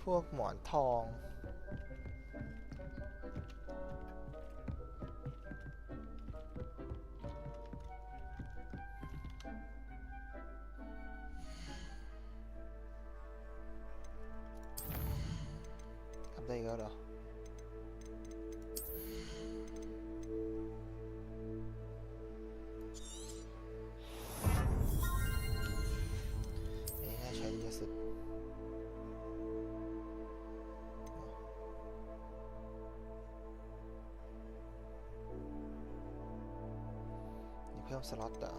พวกหมอนทองทำได้อีกแล้วเหรอนี่ใช้เยอะสุดนี่เพิ่มสล็อตเหรอ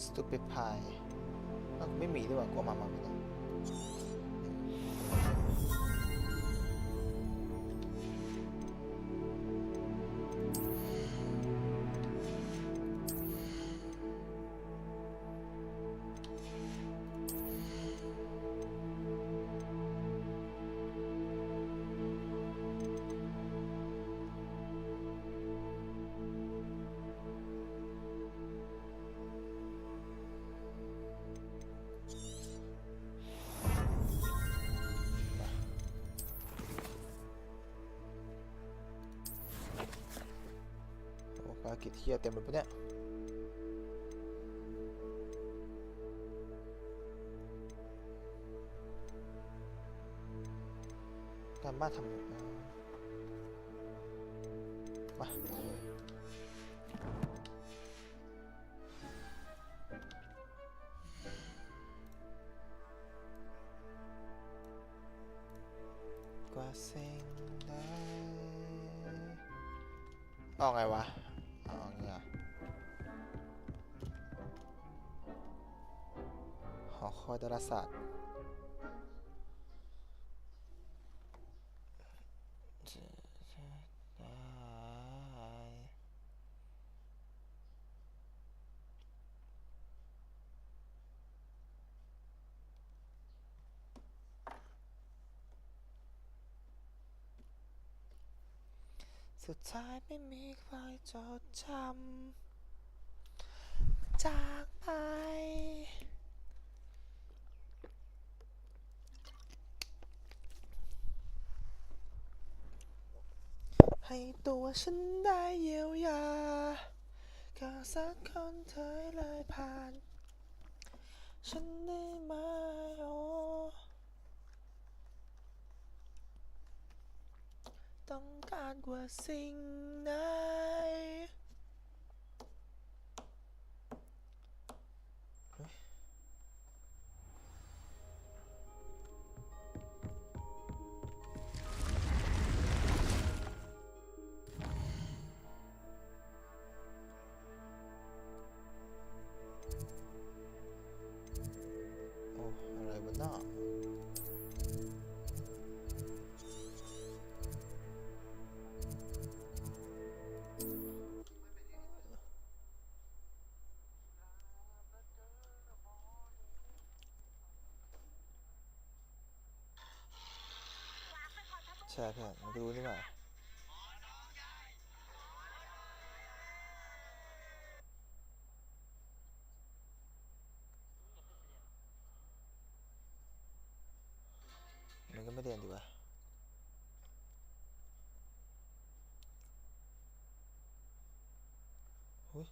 สตูปิดพายไม่มีด้วยว่ะกลัวมาไม่ได้ภารกิจเที่ยเต็มเลยปะเนี่ยการบ้านทำมากว่าสิ่งใดออกไงวะออกไงหอคอยดาราศาสตร์สุดท้ายไม่มีใครจดจำจากไปให้ตัวฉันได้เยียวยาก็สักคนเธอเลยผ่านฉันได้ไหมโอ้ต้องการกว่าสิ่งไหนโอ้อะไรบ้างเนาะใช่เพื่อนมันก็รู้นี่หว่ามันก็ไม่เรียนดีวะหุ้ย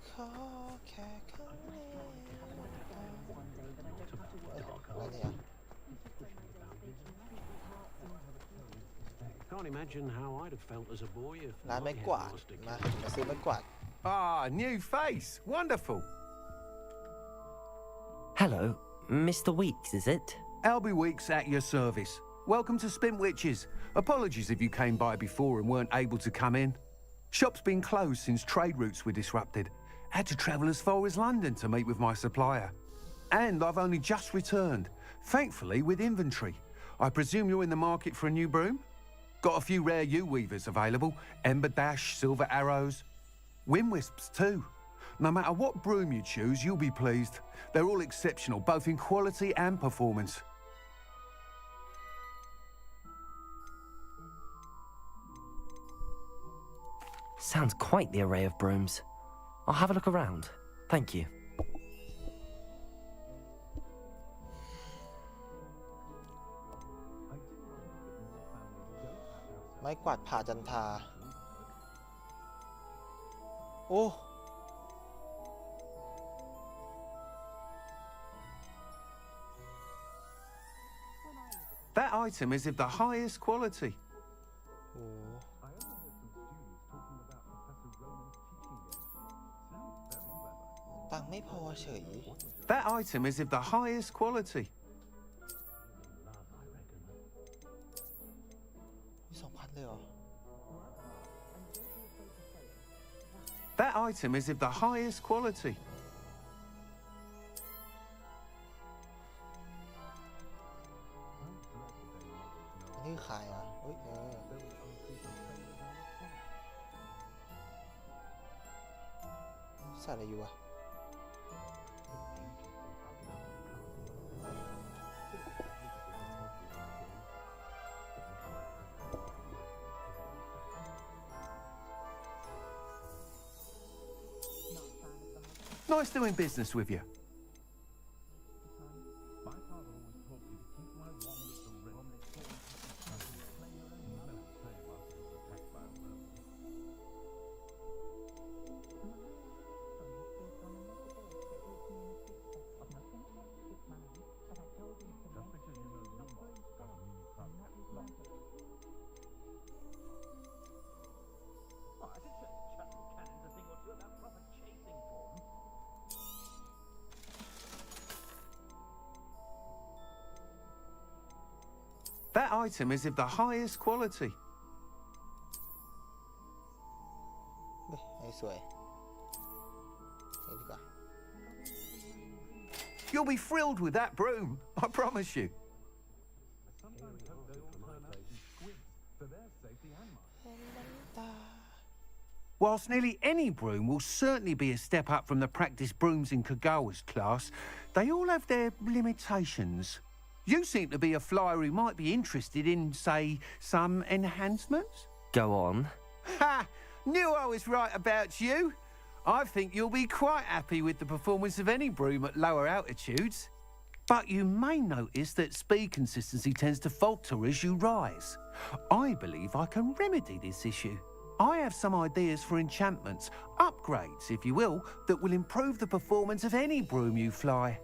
ขอแค่ครั้งนี้อะไรเนี่ย can't imagine how I'd have felt as a boy if ร้าน my ไม้กวาด headmaster มา killed me. มาซื้อไม้กวาด Ah, new face. Wonderful. Hello, Mr. Weeks, is it? Albie Weeks at your service. Welcome to Spintwitches. Apologies if you came by before and weren't able to come in. Shop's been closed since trade routes were disrupted. Had to travel as far as London to meet with my supplier. And I've only just returned, thankfully with inventory. I presume you're in the market for a new broom? Got a few rare U-weavers available. Ember Dash, Silver Arrows. Wind Wisps too. No matter what broom you choose, you'll be pleased. They're all exceptional, both in quality and performance. Sounds quite the array of brooms. I'll have a look around. Thank you. ไม้กวาดผ่าจันทราโอ้ That item is of the highest quality. โหตังค์ไม่พอเฉย That item is of the highest quality. 2,000เลยเหรอ That item is of the highest quality. อันนี้คือขายอ่ะเฮ้ยใส่อะไรอยู่วะ Nice doing business with you. That item is of the highest quality. ไอ้สวยนี่ดีกว่า You'll be thrilled with that broom, I promise you. Whilst nearly any broom will certainly be a step up from the practice brooms in Kagawa's class, they all have their limitations. You seem to be a flyer who might be interested in, say, some enhancements? Go on. Ha! Knew I was right about you. I think you'll be quite happy with the performance of any broom at lower altitudes. But you may notice that speed consistency tends to falter as you rise. I believe I can remedy this issue. I have some ideas for enchantments, upgrades, if you will, that will improve the performance of any broom you fly.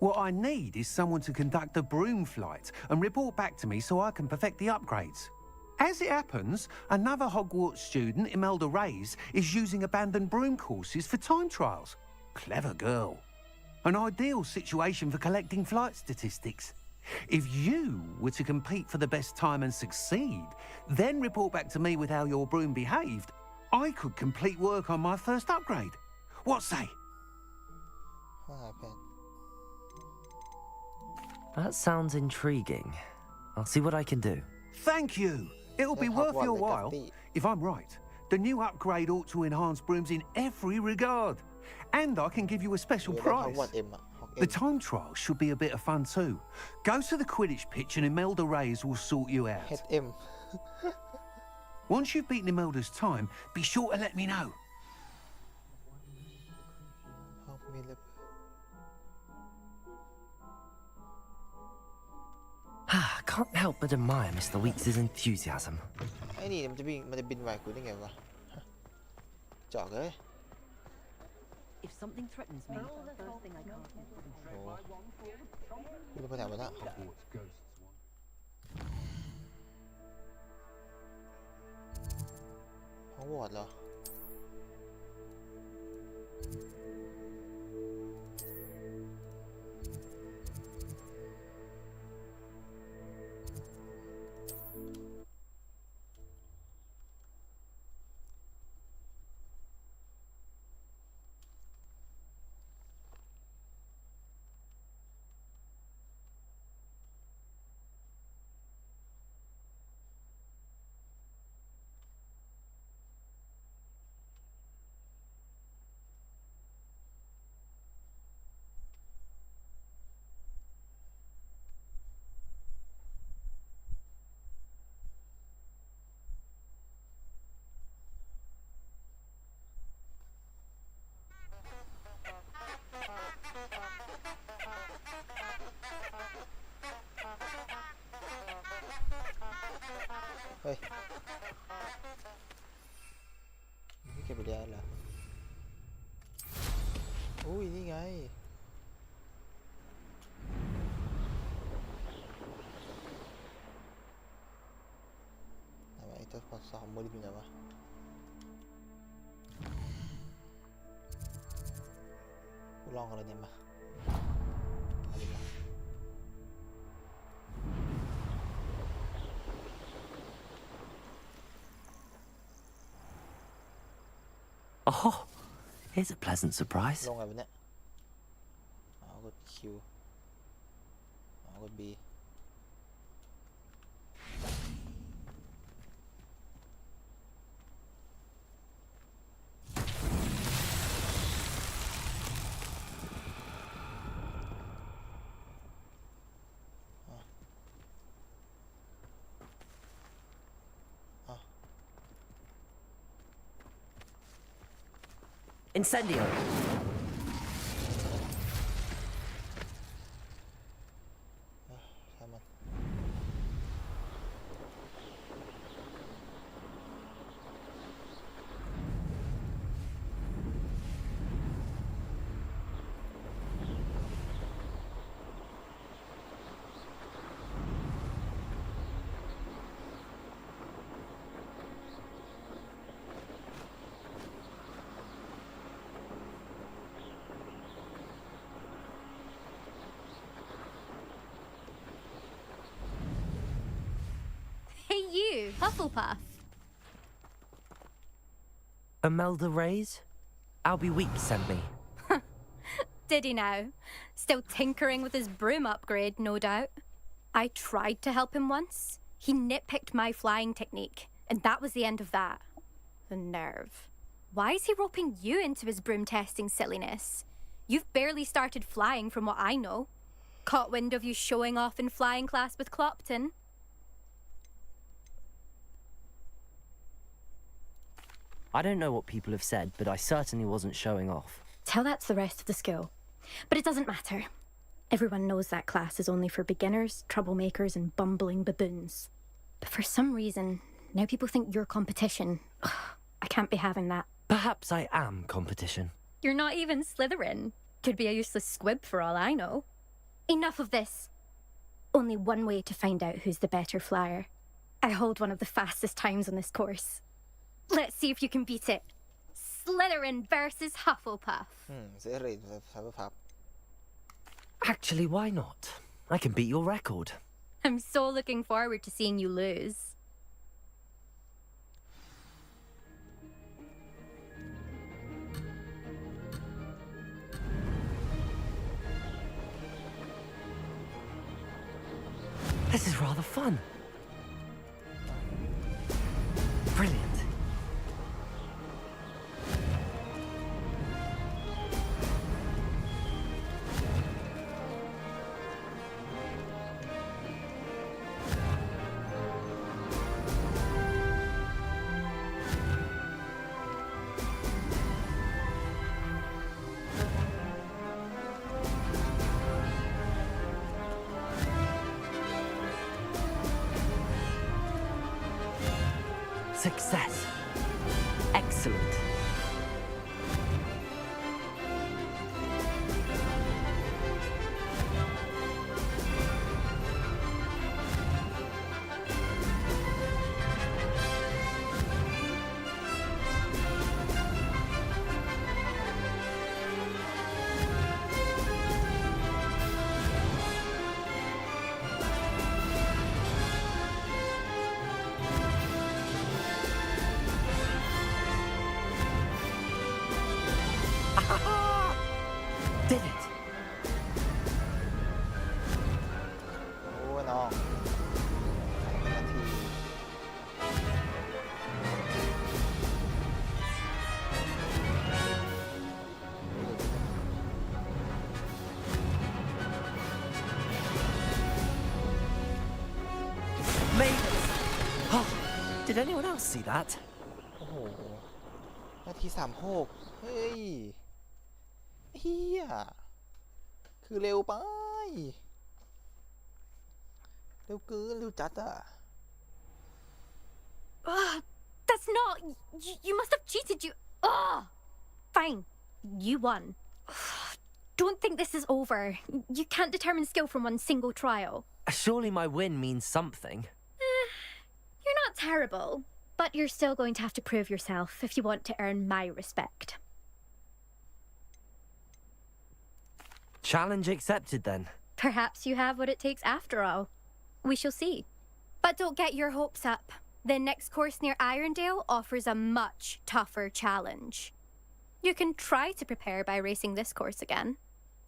What I need is someone to conduct a broom flight and report back to me so I can perfect the upgrades. As it happens, another Hogwarts student, Imelda Reyes, is using abandoned broom courses for time trials. Clever girl. An ideal situation for collecting flight statistics. If you were to compete for the best time and succeed, then report back to me with how your broom behaved, I could complete work on my first upgrade. What say? 5,000 That sounds intriguing. I'll see what I can do. Thank you. It'll be worth your while. If I'm right, the new upgrade ought to enhance brooms in every regard. And I can give you a special เดี๋ยวเรา prize. ทำวัน M อ่ะ The time trial should be a bit of fun too. Go to the Quidditch pitch and Imelda Reyes will sort you out. HM Once you've beaten Imelda's time, be sure to let me know. เอามีเลย Can't help but admire Mr. Weeks' enthusiasm. ไอ้นี่มันจะบินไวกูได้ไงวะจอกเลย If something threatens me, first thing I can't do. โอ้กูจะไปไหนวะเนี่ย ของวอร์ดเหรอเฮ้ยนี่เก็บไปได้เหรออุ้ยนี่ไงไหนวะไอ้ตัวสองโมดิเป็นไงวะกูลองกันเลยเนี่ยมาเอาดิมา Oh, here's a pleasant surprise. ลงไงวะเนี่ยกด Q กด B อ่ะ Incendio! ใช่มัน Hey you, Hufflepuff. Imelda Reyes? Albie Weeks sent me. Did he now? Still tinkering with his broom upgrade, no doubt. I tried to help him once. He nitpicked my flying technique, and that was the end of that. The nerve. Why is he roping you into his broom testing silliness? You've barely started flying from what I know. Caught wind of you showing off in flying class with Clopton. I don't know what people have said, but I certainly wasn't showing off. Tell that to the rest of the school. But it doesn't matter. Everyone knows that class is only for beginners, troublemakers, and bumbling baboons. But for some reason, now people think you're competition. I can't be having that. Perhaps I am competition. You're not even Slytherin. Could be a useless squib for all I know. Enough of this. Only one way to find out who's the better flyer. I hold one of the fastest times on this course. Let's see if you can beat it. Slytherin versus Hufflepuff. เซรีซับพับ Actually, why not? I can beat your record. I'm so looking forward to seeing you lose. This is rather fun. Brilliant. Success. Excellent. did it! โอ้น้องนาที Made it! Oh, did anyone else see that? โอ้โห นาที36เฮ้ยเฮียคือเร็วไป เร็วเกิน เร็วจัดอ่ะ That's not. You must have cheated. Fine. You won. Don't think this is over. You can't determine skill from one single trial. Surely my win means something. You're not terrible, but you're still going to have to prove yourself if you want to earn my respect. Challenge accepted then. Perhaps you have what it takes after all. We shall see. But don't get your hopes up. The next course near Irondale offers a much tougher challenge. You can try to prepare by racing this course again.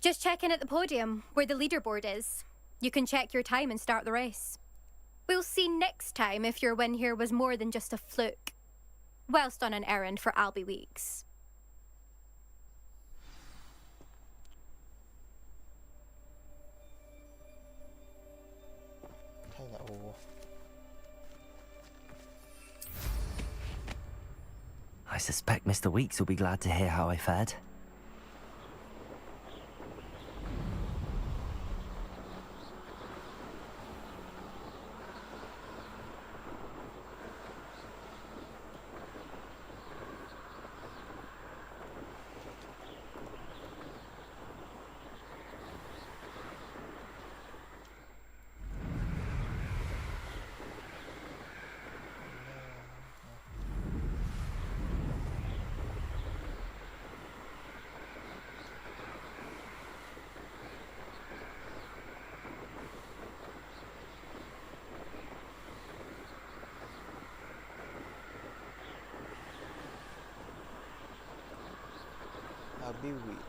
Just check in at the podium, where the leaderboard is. You can check your time and start the race. We'll see next time if your win here was more than just a fluke, whilst on an errand for Albie Weeks. ใช่นะโอ้ I suspect Mr. Weeks will be glad to hear how I fared. Albie Weeks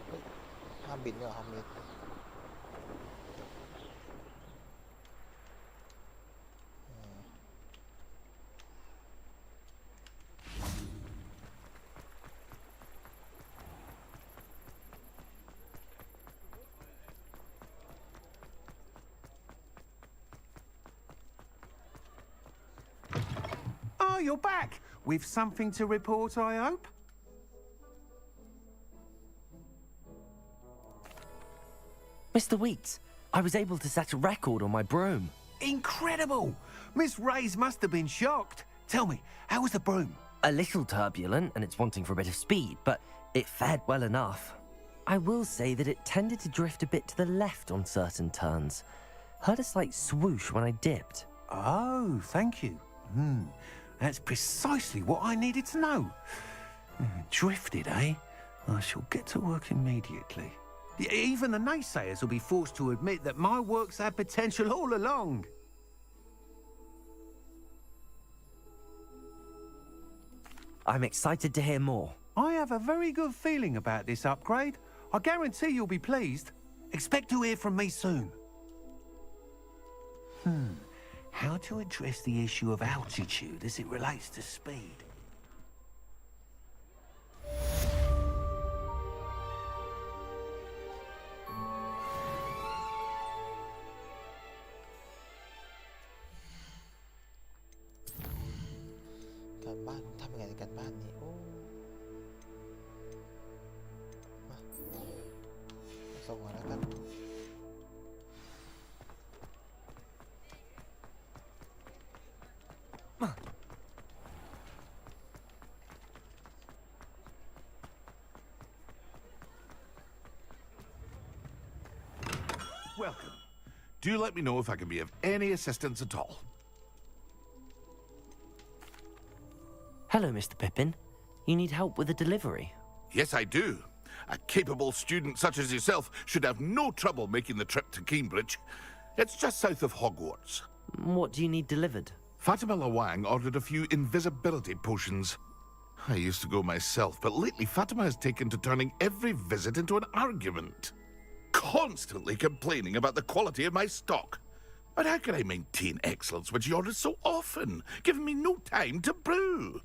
เฮ้ยห้ามบินเนี่ยเหรอห้ามบิน Oh, you're back. With something to report, I hope? Mr. Weeks, I was able to set a record on my broom. Incredible! Miss Reyes must have been shocked. Tell me, how was the broom? A little turbulent and it's wanting for a bit of speed, but it fared well enough. I will say that it tended to drift a bit to the left on certain turns. Heard a slight swoosh when I dipped. Oh, thank you. That's precisely what I needed to know. Drifted, eh? I shall get to work immediately. Even the naysayers will be forced to admit that my work's had potential all along. I'm excited to hear more. I have a very good feeling about this upgrade. I guarantee you'll be pleased. Expect to hear from me soon. How to address the issue of altitude as it relates to speed? การบ้านทำยังไงในการบ้านนี้โอ้มาส่งมาแล้วกัน Welcome. Do let me know if I can be of any assistance at all. Hello, Mr. Pippin. You need help with a delivery? Yes, I do. A capable student such as yourself should have no trouble making the trip to Cambridge. It's just south of Hogwarts. What do you need delivered? Fatima Lawang ordered a few invisibility potions. I used to go myself, but lately Fatima has taken to turning every visit into an argument. Constantly complaining about the quality of my stock. But how can I maintain excellence when she orders so often, giving me no time to brew?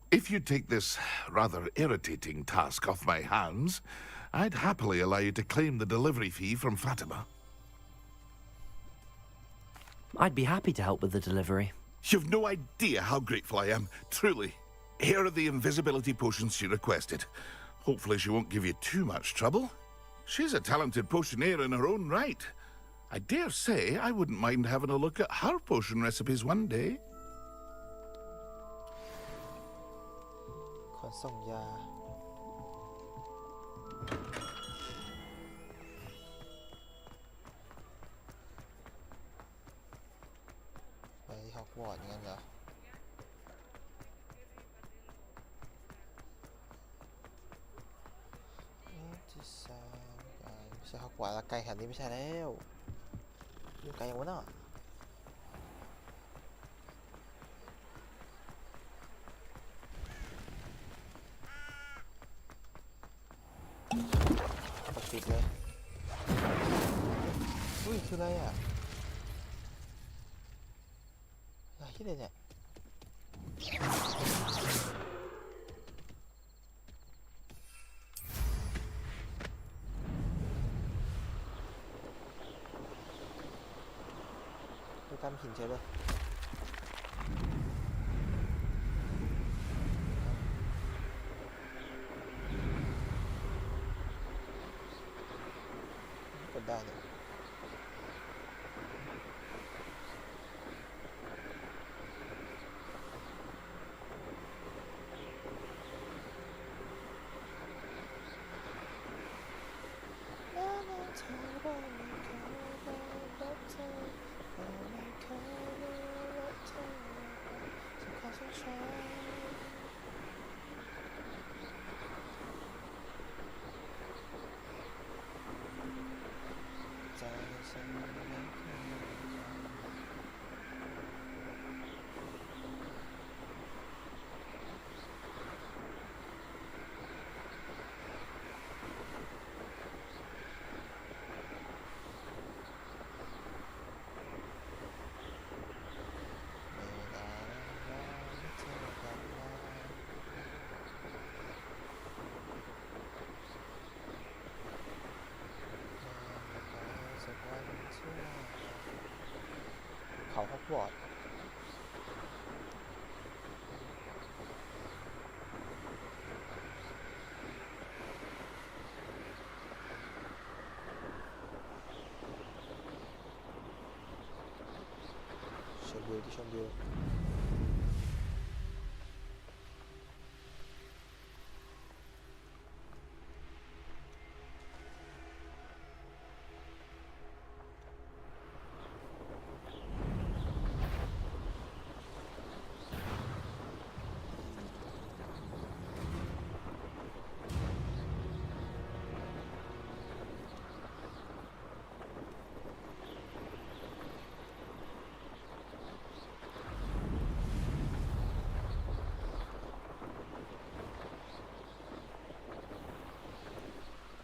If you take this rather irritating task off my hands, I'd happily allow you to claim the delivery fee from Fatima. I'd be happy to help with the delivery. You've no idea how grateful I am, truly. Here are the invisibility potions she requested. Hopefully she won't give you too much trouble. She's a talented potioneer in her own right. I dare say I wouldn't mind having a look at her potion recipes one day. ขนส่งยาไปฮอกวอตส์งั้นเหรอที่สามไม่ใช่ฮอกวอตส์ละไกลขนาดนี้ไม่ใช่แล้วอยู่ไกลอย่างวะเนาะกดปิดเลยอุ้ยคืออะไรอ่ะอะไรที่เลยเนี่ยดูตามหินเฉยเลยกดได้เลยใจฉันไม่เคยเขาฮอกวอตส์ชมวิวที่ชมวิว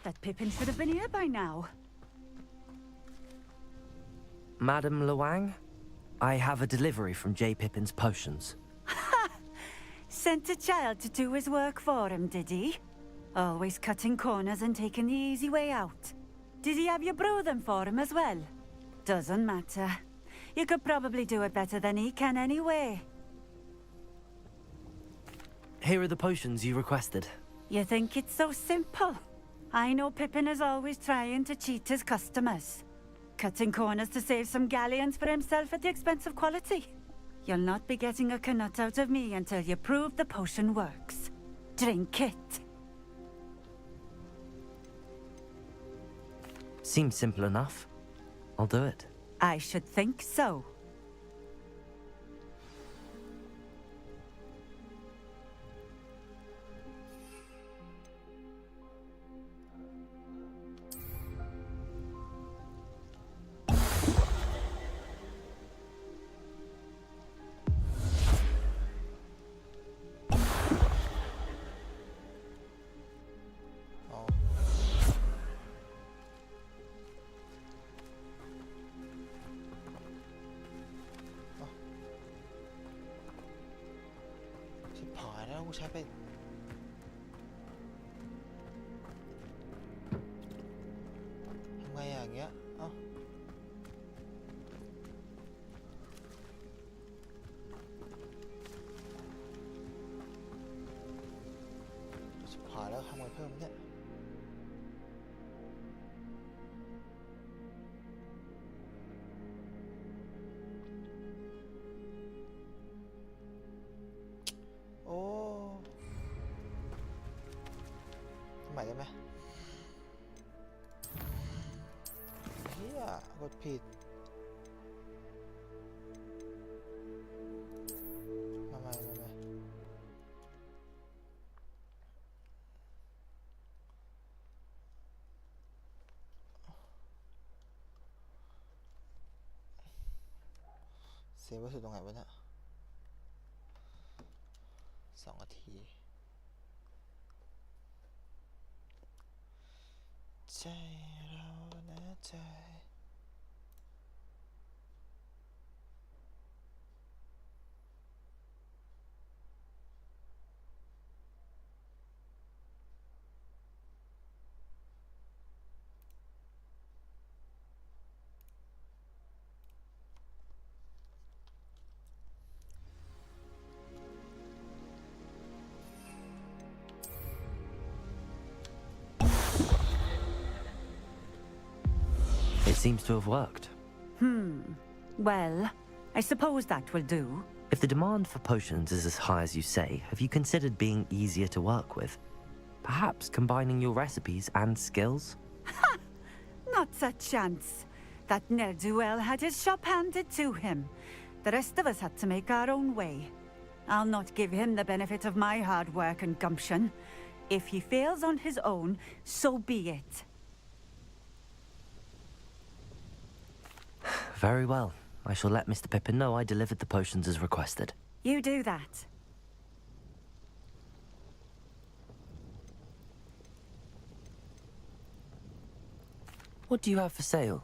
That Pippin should have been here by now. Madam Luang, I have a delivery from J. Pippin's potions. Sent a child to do his work for him, did he? Always cutting corners and taking the easy way out. Did he have you brew them for him as well? Doesn't matter. You could probably do it better than he can anyway. Here are the potions you requested. You think it's so simple? I know Pippin is always trying to cheat his customers. Cutting corners to save some galleons for himself at the expense of quality. You'll not be getting a canut out of me until you prove the potion works. Drink it. Seems simple enough. I'll do it. I should think so. ใช้ไปทำไงอย่างเงี้ยเอ้าชิบหายแล้วทำไงเพิ่มเนี่ยโอ้ทำไมได้ไหมเฮียกดผิดมาใหม่เสียวัตถุตรงไหนวะเนี่ย2 นาทีใจเรานะใจIt seems to have worked. Well, I suppose that will do. If the demand for potions is as high as you say, have you considered being easier to work with? Perhaps combining your recipes and skills? Not a chance. That ne'er-do-well had his shop handed to him. The rest of us had to make our own way. I'll not give him the benefit of my hard work and gumption. If he fails on his own, so be it. Very well. I shall let Mr. Pippin know I delivered the potions as requested. You do that. What do you have for sale?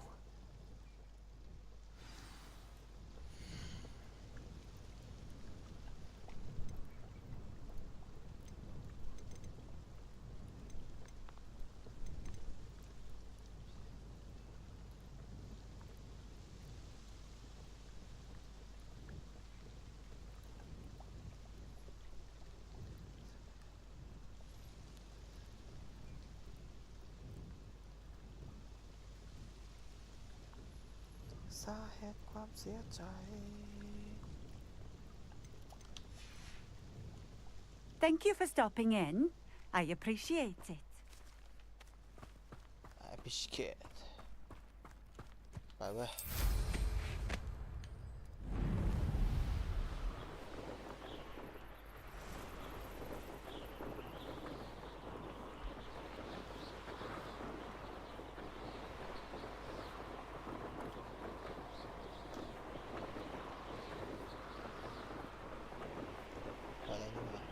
สาเหตุความเสียใจ Thank you for stopping in. I appreciate it. I appreciate ไปเว้ยไปแล้วนี่หว่า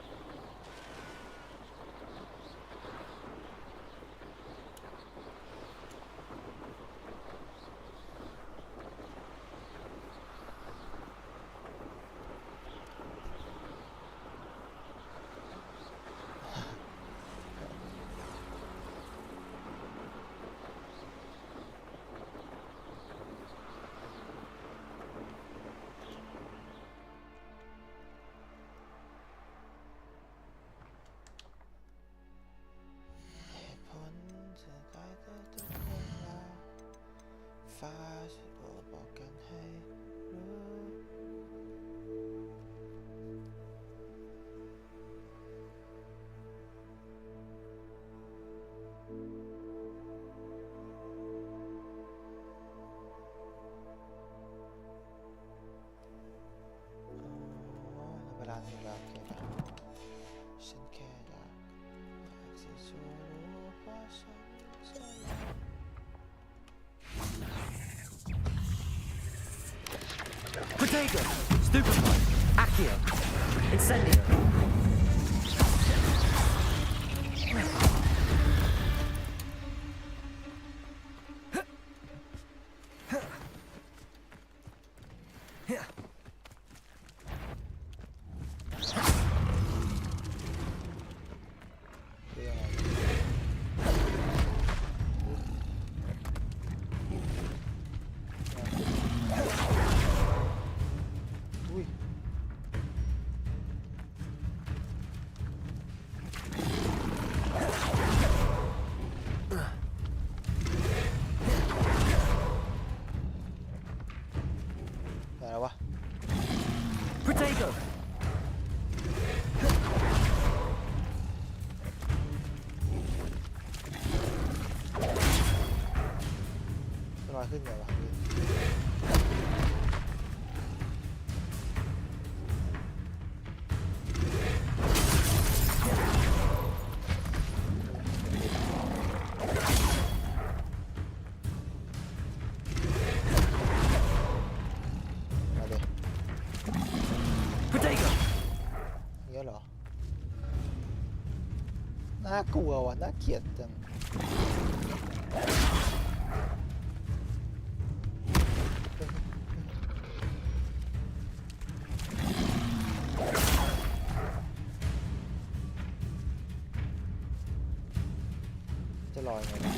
เหตุผลจะได้แต่ทุกเรื่องราวฟ้าช่วยโปรดบอกกันให้รู้เวลานี้แล้วโอเคนะฉันแค่อยากจะช่วยรู้ว่าฉันจะรัก Potato! Stupefy! Accio! Incendio! ขึ้นไงวะมาดิ Protego! เงี้ยเหรอน่ากลัวว่ะน่าเกลียดจังจะลอยไงวะ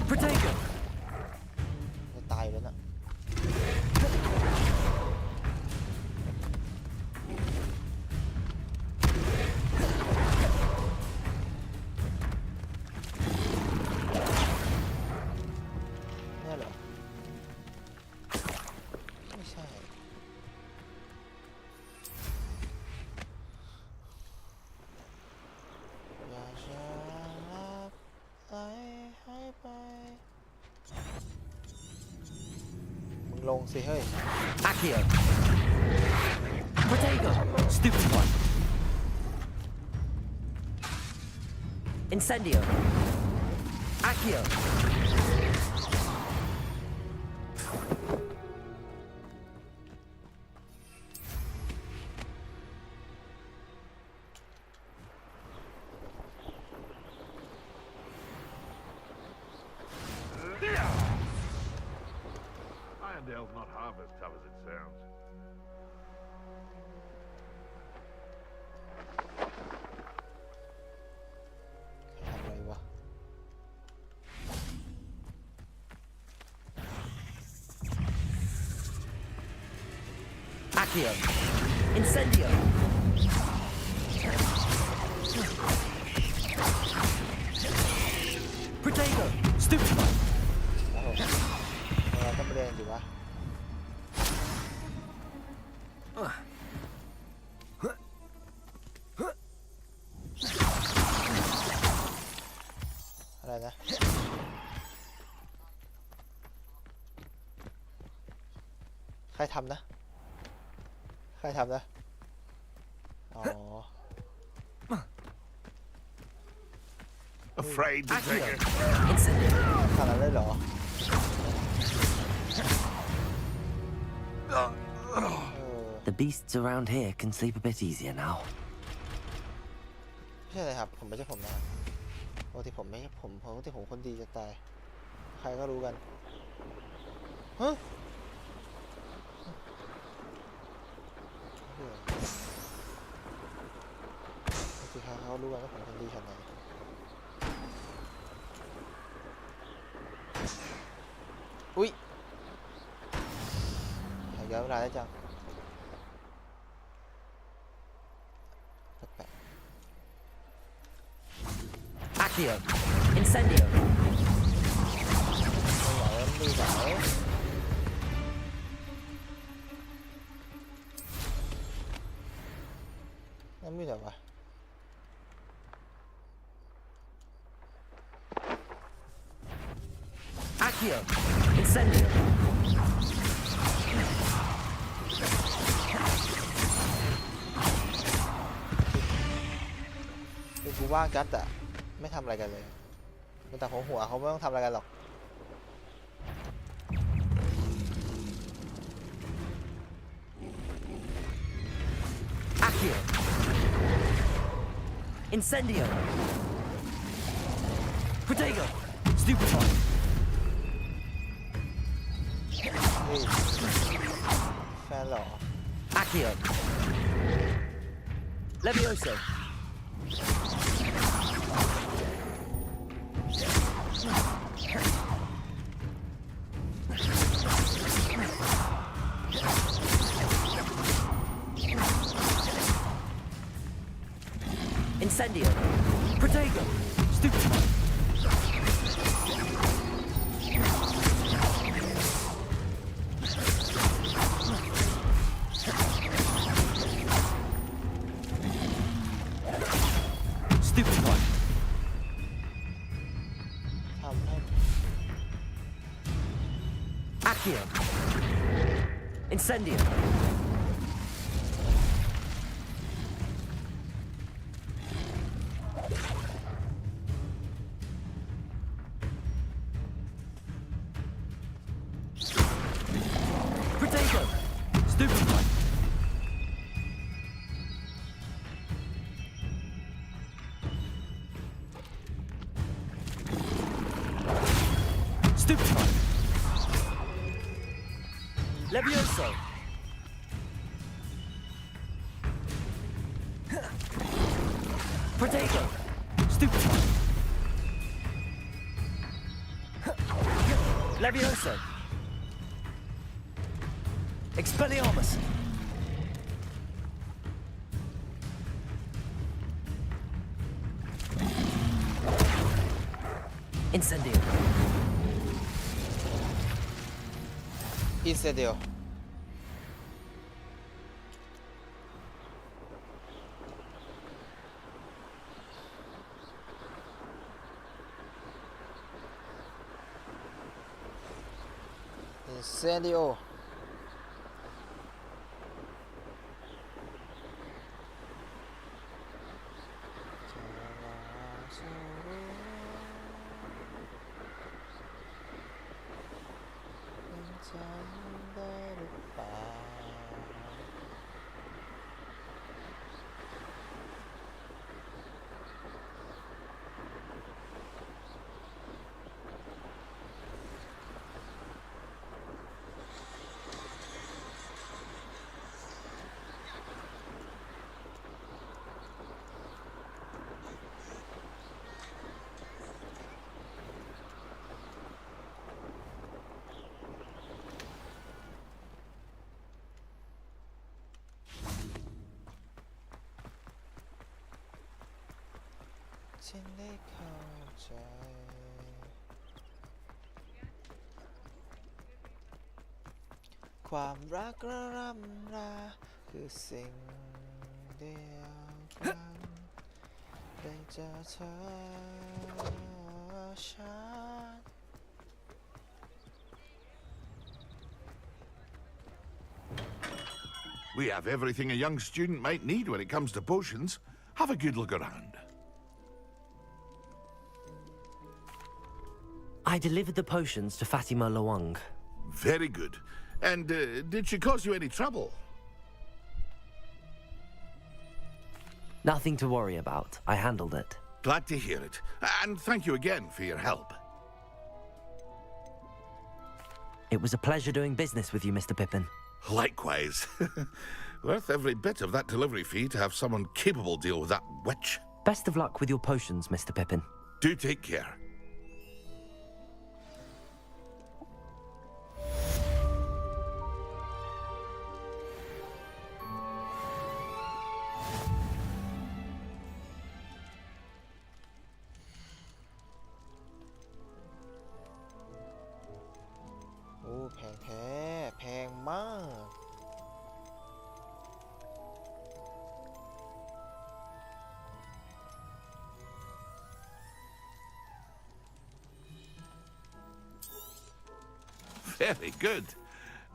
Protego! จะตายแล้วน่ะเนี่ยเหรอไม่ใช่อย่าช้ารับไหลให้ไปมึงลงสิเฮ้ย Accio! Protego! Stupid one! Incendio! Accio! Irondale's not half as tough as it sounds. ทำอะไรวะ Accio! Incendio! Protego! Stupid one! แล้วเราต้องไปเรียนอยู่วะอะไรนะใครทำนะใครทำนะอ๋อ Afraid to take Accio! it. Incendio! ขนาดนั้นเลยเหรอThe beasts around here can sleep a bit easier now. ไม่ใช่เลยครับผมไม่ใช่ผมนะปกติผมไม่ผมปกติผมคนดีจะตายใครก็รู้กันฮะปกติใครเขารู้กันว่าผมคนดีขนาดไหนอุ้ยหายเวลาได้จังแปลก Accio! Incendio! ๆไม่ไหวไม่ไหวนั่นไม่ไหววะ Accio! Incendio! คือกูว่างจัดอะไม่ทำอะไรกันเลยแต่ผมหัวเขาไม่ต้องทำอะไรกันหรอก Accio! Incendio! Protego! Stupid one! เฮ้ยแฟนเหรอ Accio! Levioso! Incendio! Protego! Stupid one! Incendio. Potato. Stupefy. Stupefy. Levioso. Potato. Stupefy. Levioso. Expelliarmus. Incendio. Incendio. Incendio.ฉันได้เข้าใจ ความรักระรำราคือสิ่งเดียวกันได้เจอเธอฉัน We have everything a young student might need when it comes to potions. Have a good look around. I delivered the potions to Fatima Lawang. Very good. And did she cause you any trouble? Nothing to worry about. I handled it. Glad to hear it. And thank you again for your help. It was a pleasure doing business with you, Mr. Pippin. Likewise. Worth every bit of that delivery fee to have someone capable deal with that witch. Best of luck with your potions, Mr. Pippin. Do take care. Oh, แพงแท้แพงมาก Very good.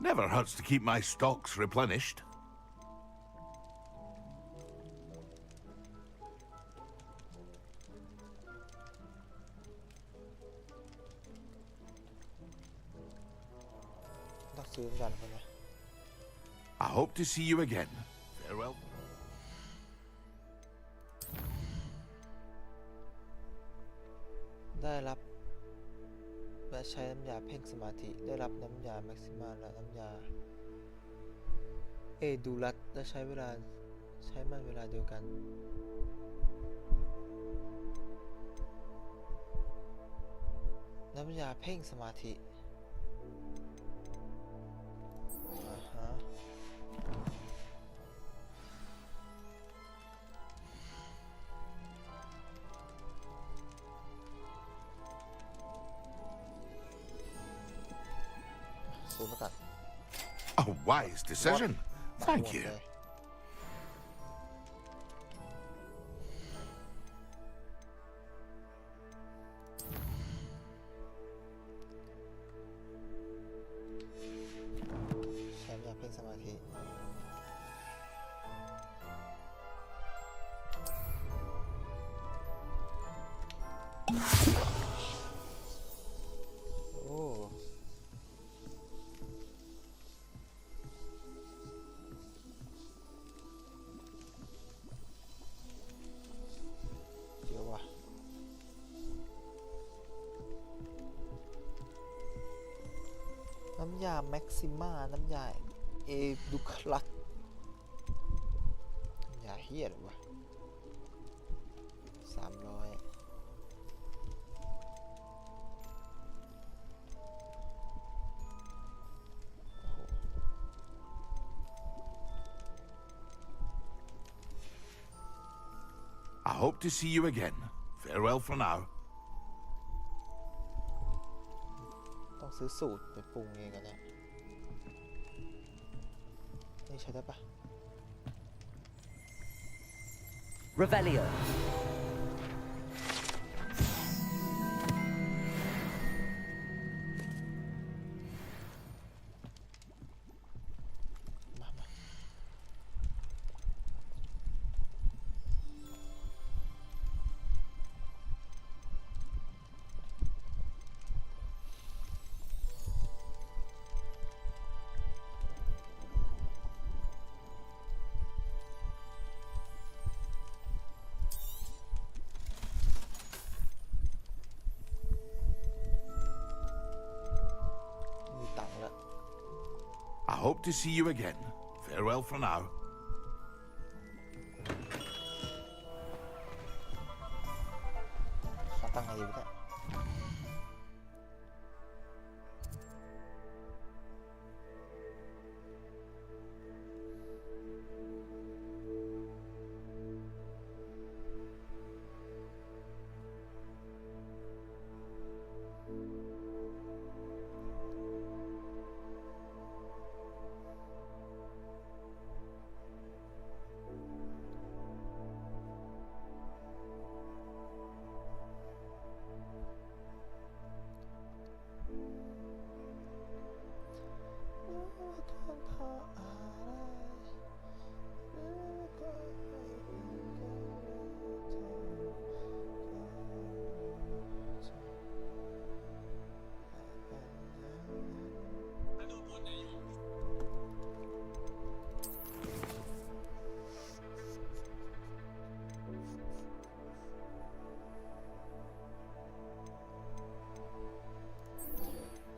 Never hurts to keep my stocks replenished. I hope to see you again. Farewell. ได้รับและใช้น้ำยาเพ่งสมาธิได้รับน้ำยาแม็กซิมาและน้ำยาดูรัตและใช้มันเวลาเดียวกันน้ำยาเพ่งสมาธิซื้อมาก่อน A wise decision. Thank you. ใช้น้ำยาเพ่ง สมาธิโอ้เดี๋ยวว่ะน้ำยาแม็กซิม่าน้ำยาเอดูคลักน้ำยาเฮียหรอวะ300I hope to see you again. Farewell for now. ต้องซื้อสูตรไปปรุงเองกันเนี่ยนี่ใช้ได้ปะ Revelio. มามีตังค์แล้ว I hope to see you again. Farewell for now. ขาตั้งไงดีวะเนี่ย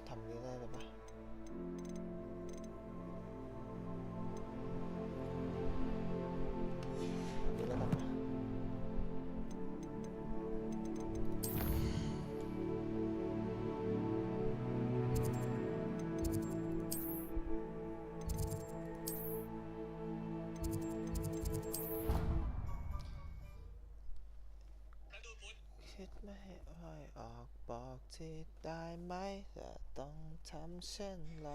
ทำนี้ได้เลยปะทำนี้แล้วกันปะคิดไม่ค่อยออกบอกทีได้ไหมจะต้องทำเช่นไร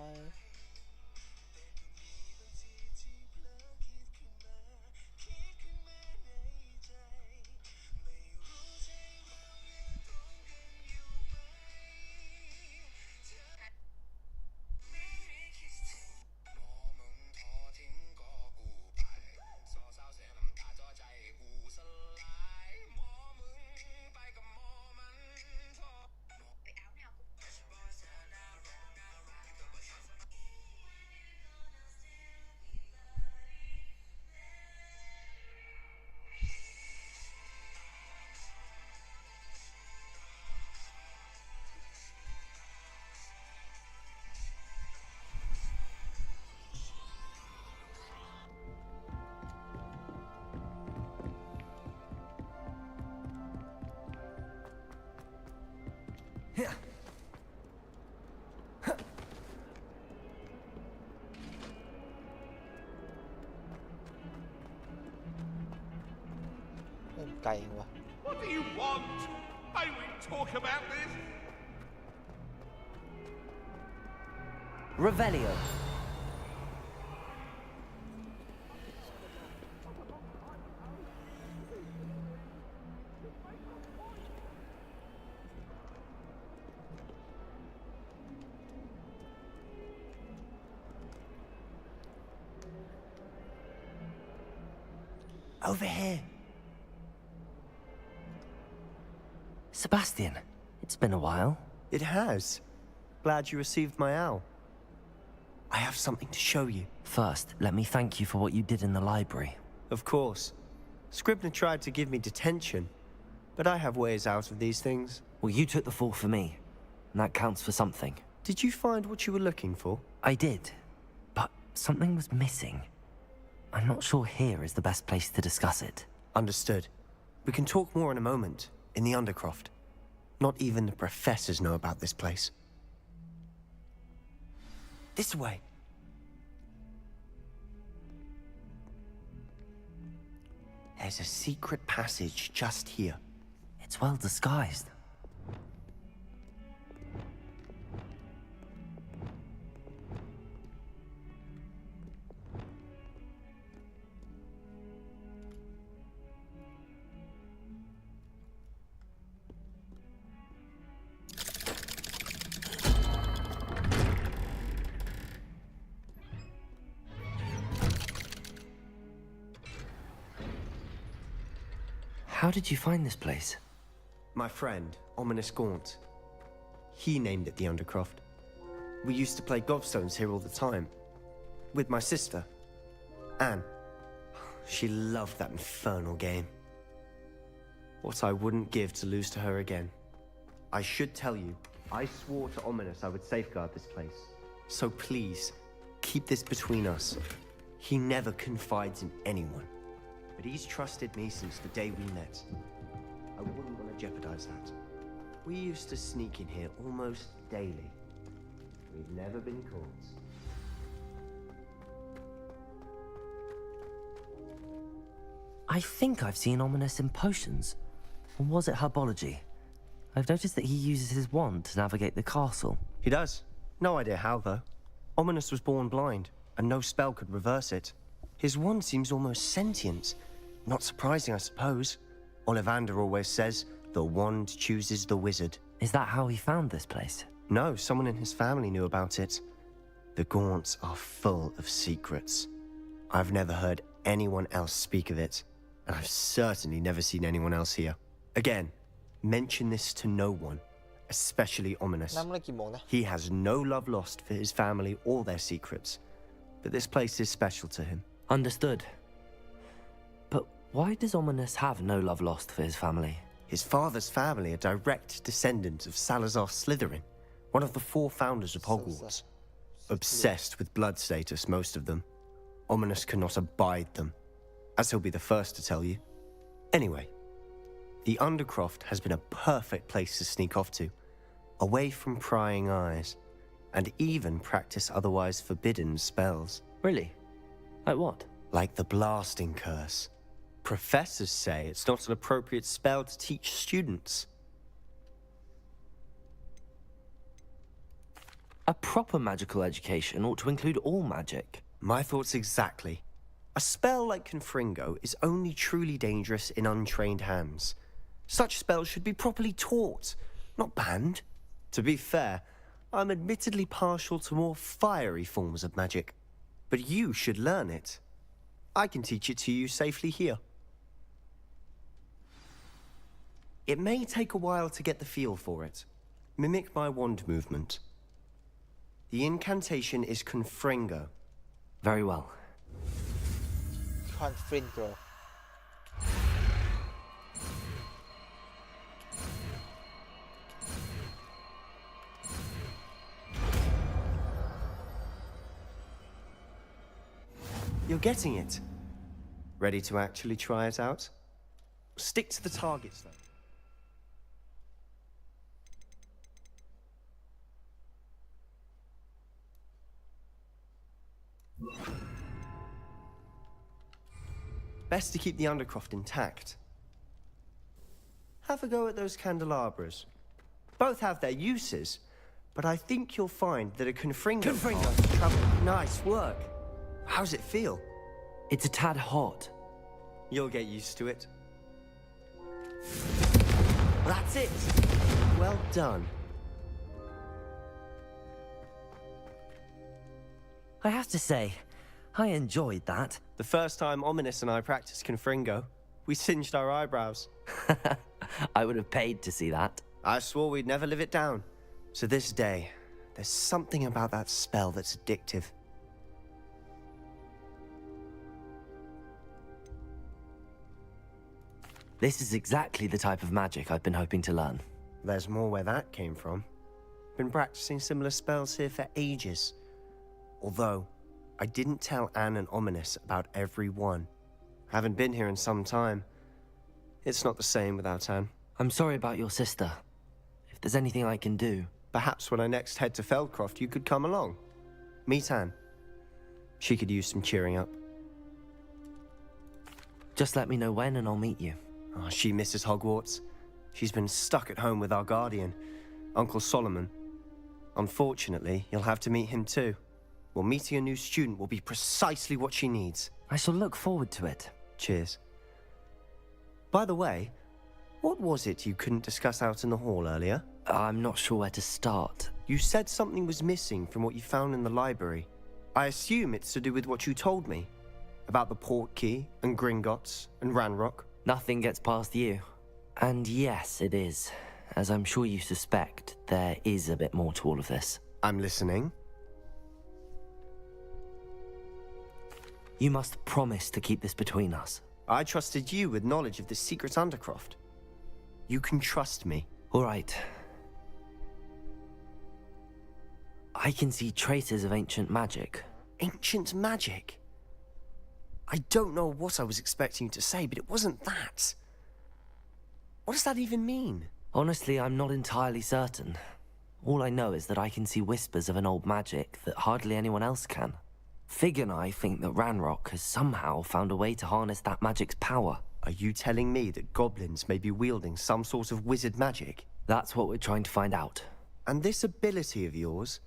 เล่นไกลจังวะ What do you want? May we talk about this? Revelio. Over here. Sebastian, it's been a while. It has. Glad you received my owl. I have something to show you. First, let me thank you for what you did in the library. Of course. Scribner tried to give me detention, but I have ways out of these things. Well, you took the fall for me, and that counts for something. Did you find what you were looking for? I did, but something was missing. I'm not sure here is the best place to discuss it. Understood. We can talk more in a moment, in the Undercroft. Not even the professors know about this place. This way. There's a secret passage just here. It's well disguised. How did you find this place? My friend, Ominous Gaunt. He named it the Undercroft. We used to play gobstones here all the time. With my sister, Anne. She loved that infernal game. What I wouldn't give to lose to her again. I should tell you, I swore to Ominous I would safeguard this place. So please, keep this between us. He never confides in anyone. But he's trusted me since the day we met. I wouldn't want to jeopardize that. We used to sneak in here almost daily. We've never been caught. I think I've seen Ominous in potions. Or was it herbology? I've noticed that he uses his wand to navigate the castle. He does. No idea how, though. Ominous was born blind, and no spell could reverse it. His wand seems almost sentient. Not surprising, I suppose. Ollivander always says, the wand chooses the wizard. Is that how he found this place? No, someone in his family knew about it. The Gaunts are full of secrets. I've never heard anyone else speak of it, and I've certainly never seen anyone else here. Again, mention this to no one, especially Ominous. น้ำมันกี่โมงนะ He has no love lost for his family or their secrets, but this place is special to him. Understood. But why does Ominous have no love lost for his family? His father's family are direct descendants of Salazar Slytherin, one of the 4 founders of Hogwarts. Obsessed with blood status, most of them. Ominous cannot abide them, as he'll be the first to tell you. Anyway, the Undercroft has been a perfect place to sneak off to, away from prying eyes, and even practice otherwise forbidden spells. Really? Like what? Like the blasting curse. Professors say it's not an appropriate spell to teach students. A proper magical education ought to include all magic. My thoughts exactly. A spell like Confringo is only truly dangerous in untrained hands. Such spells should be properly taught, not banned. To be fair, I'm admittedly partial to more fiery forms of magic. But you should learn it. I can teach it to you safely here. It may take a while to get the feel for it. Mimic my wand movement. The incantation is Confringo. Very well. คอนฟรินโกร You're getting it. Ready to actually try it out? Stick to the targets, though. Best to keep the Undercroft intact. Have a go at those candelabras. Both have their uses, but I think you'll find that a Confringo... Nice work. How's it feel? It's a tad hot. You'll get used to it. That's it. Well done. I have to say, I enjoyed that. The first time Ominous and I practiced Confringo, we singed our eyebrows. I would have paid to see that. I swore we'd never live it down. So this day, there's something about that spell that's addictive. This is exactly the type of magic I've been hoping to learn. There's more where that came from. Been practicing similar spells here for ages. Although, I didn't tell Anne and Ominous about every one. Haven't been here in some time. It's not the same without Anne. I'm sorry about your sister. If there's anything I can do... Perhaps when I next head to Feldcroft, you could come along. Meet Anne. She could use some cheering up. Just let me know when and I'll meet you. Oh, she misses Hogwarts. She's been stuck at home with our guardian, Uncle Solomon. Unfortunately, you'll have to meet him too. Well, meeting a new student will be precisely what she needs. I shall look forward to it. Cheers. By the way, what was it you couldn't discuss out in the hall earlier? I'm not sure where to start. You said something was missing from what you found in the library. I assume it's to do with what you told me. About the Portkey, and Gringotts, and Ranrock. Nothing gets past you. And yes, it is. As I'm sure you suspect, there is a bit more to all of this. I'm listening. You must promise to keep this between us. I trusted you with knowledge of this secret Undercroft. You can trust me. All right. I can see traces of ancient magic. Ancient magic? I don't know what I was expecting you to say, but it wasn't that. What does that even mean? Honestly, I'm not entirely certain. All I know is that I can see whispers of an old magic that hardly anyone else can. Fig and I think that Ranrock has somehow found a way to harness that magic's power. Are you telling me that goblins may be wielding some sort of wizard magic? That's what we're trying to find out. And this ability of yours,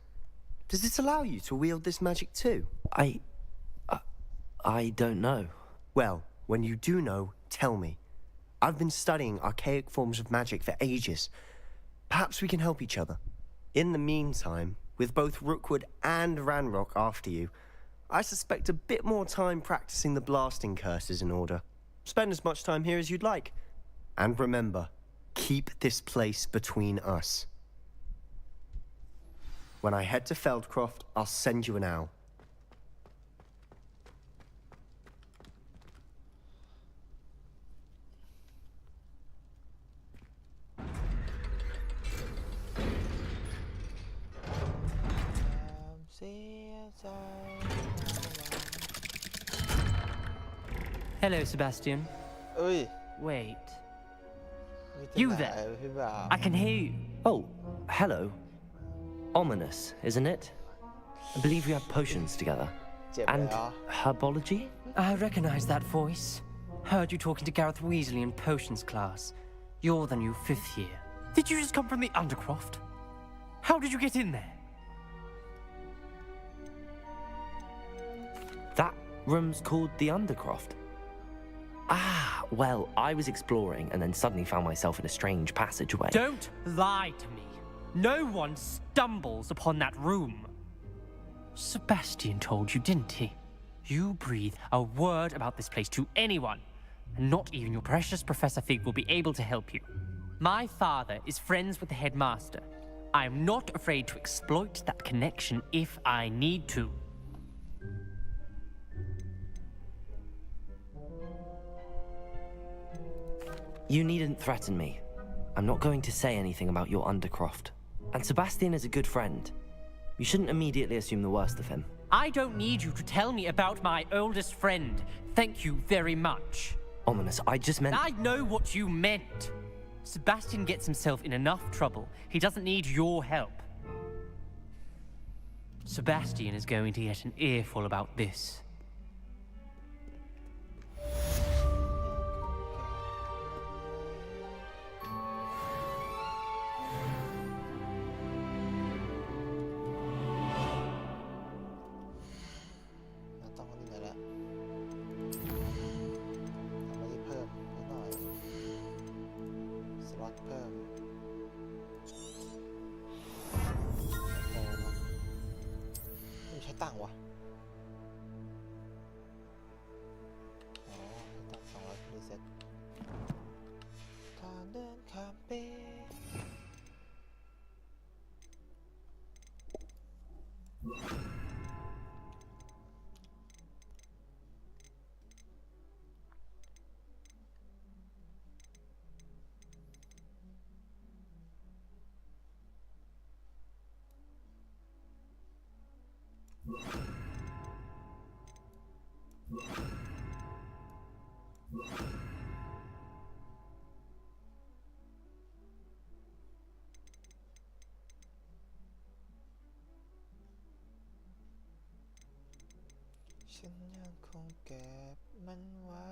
does it allow you to wield this magic too? I don't know. Well, when you do know, tell me. I've been studying archaic forms of magic for ages. Perhaps we can help each other. In the meantime, with both Rookwood and Ranrock after you, I suspect a bit more time practicing the blasting curse is in order. Spend as much time here as you'd like. And remember, keep this place between us. When I head to Feldcroft, I'll send you an owl. Hello, Sebastian. เอ้ย Wait. มีแต่ You ไหน there. พี่บ่าว I can hear you. Oh, hello. Ominous, isn't it? I believe we have potions together. เจ็บ And เหรอ herbology? I recognize that voice. Heard you talking to Gareth Weasley in potions class. You're the new 5th year. Did you just come from the Undercroft? How did you get in there? That room's called the Undercroft. Ah, well, I was exploring and then suddenly found myself in a strange passageway. Don't lie to me. No one stumbles upon that room. Sebastian told you, didn't he? You breathe a word about this place to anyone, and not even your precious Professor Fig will be able to help you. My father is friends with the headmaster. I am not afraid to exploit that connection if I need to. You needn't threaten me. I'm not going to say anything about your Undercroft. And Sebastian is a good friend. You shouldn't immediately assume the worst of him. I don't need you to tell me about my oldest friend. Thank you very much. Ominous, I just meant... I know what you meant. Sebastian gets himself in enough trouble. He doesn't need your help. Sebastian is going to get an earful about this. ฉันยังคงเก็บมันไว้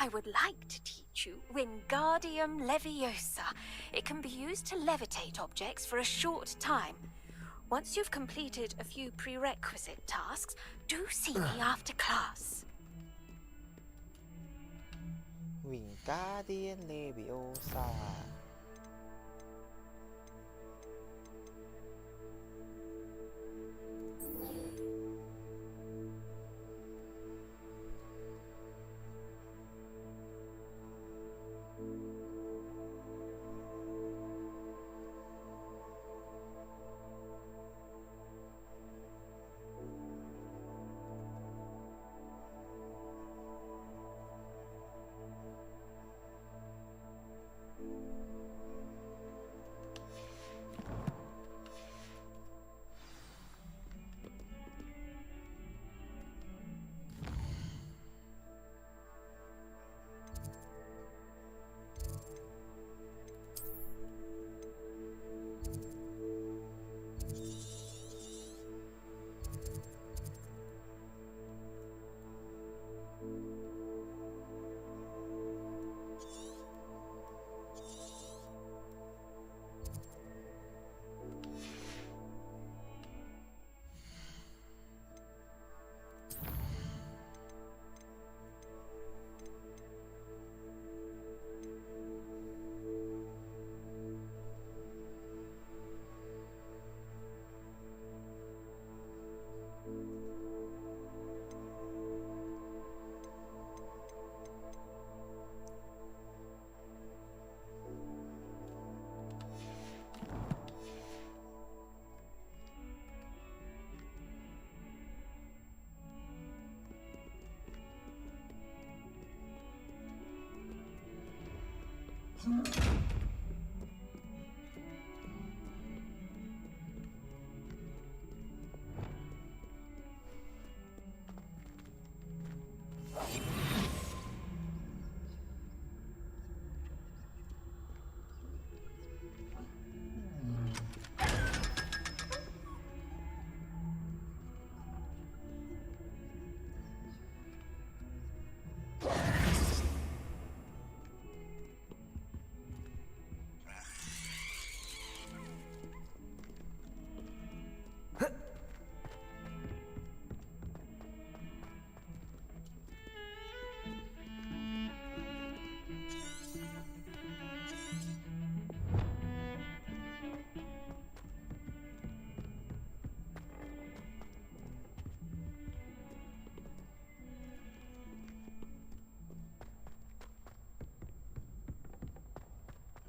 I would like to teach you Wingardium Leviosa. It can be used to levitate objects for a short time. Once you've completed a few prerequisite tasks, do see me after class. วิงการเดียนเลวิโอซา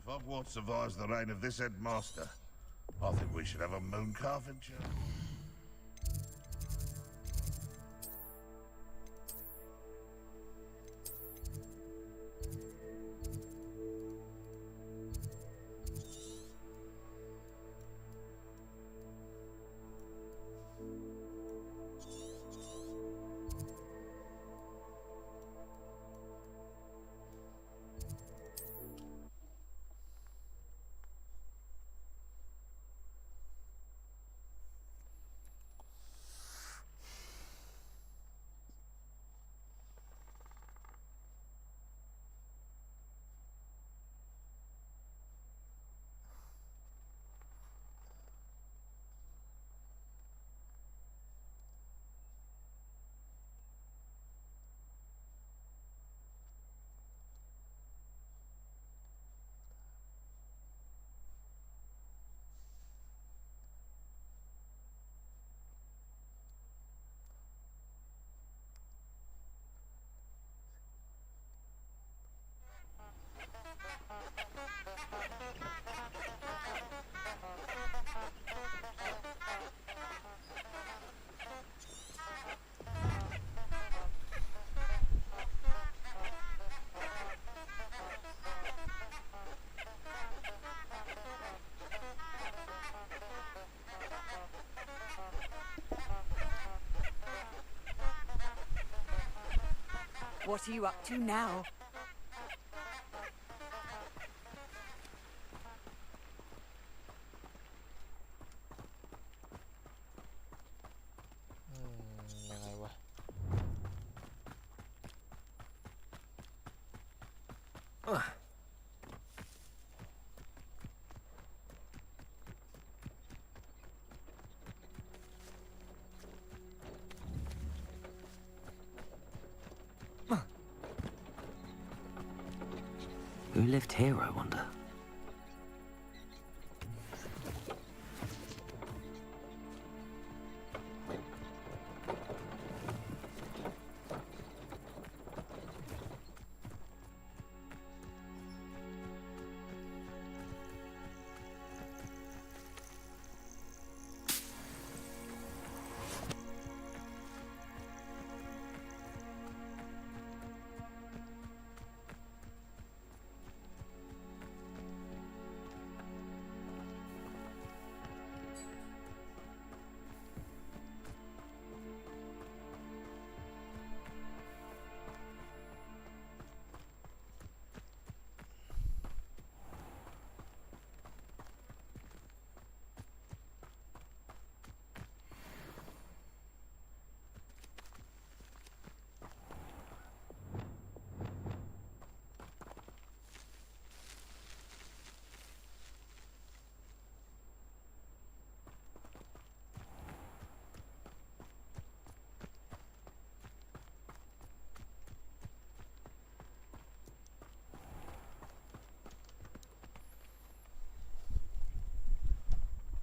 If Hogwarts survives the reign of this headmaster, I think we should have a moon carving show. What are you up to now? Hmm, ยังไงวะ Who lived here, I wonder?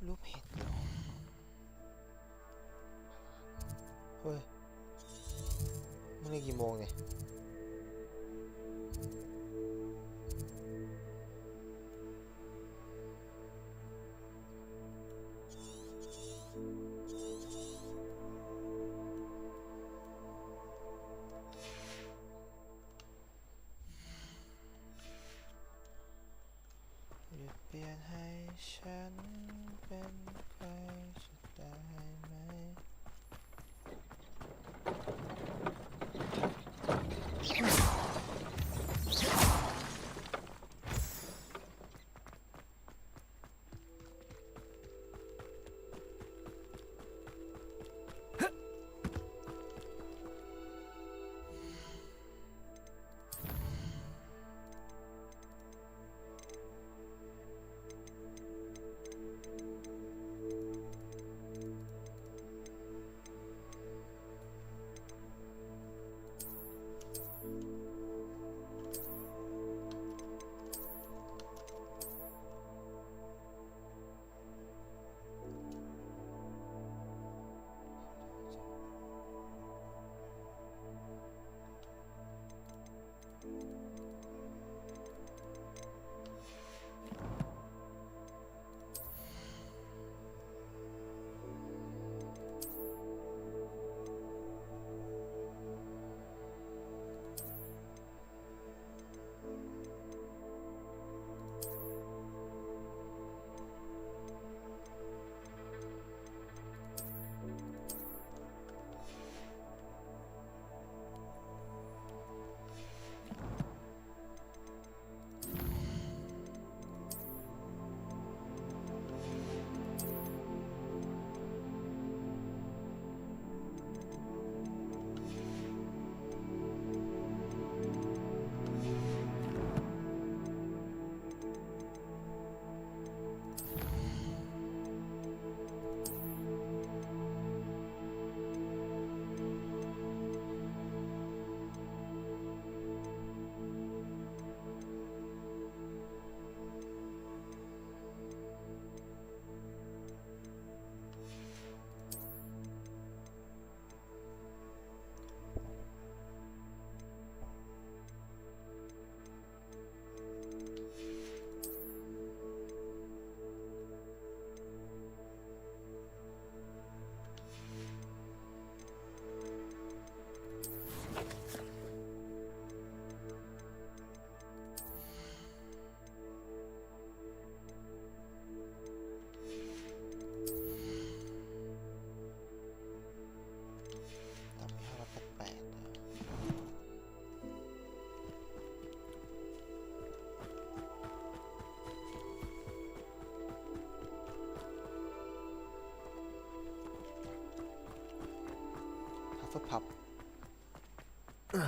รูปเห็ดเหรอ เฮ้ยมันเลยกี่โมงเนี่ยหยุดเปลี่ยนให้ฉันเป็นใครจะได้ไหม Thank you. บ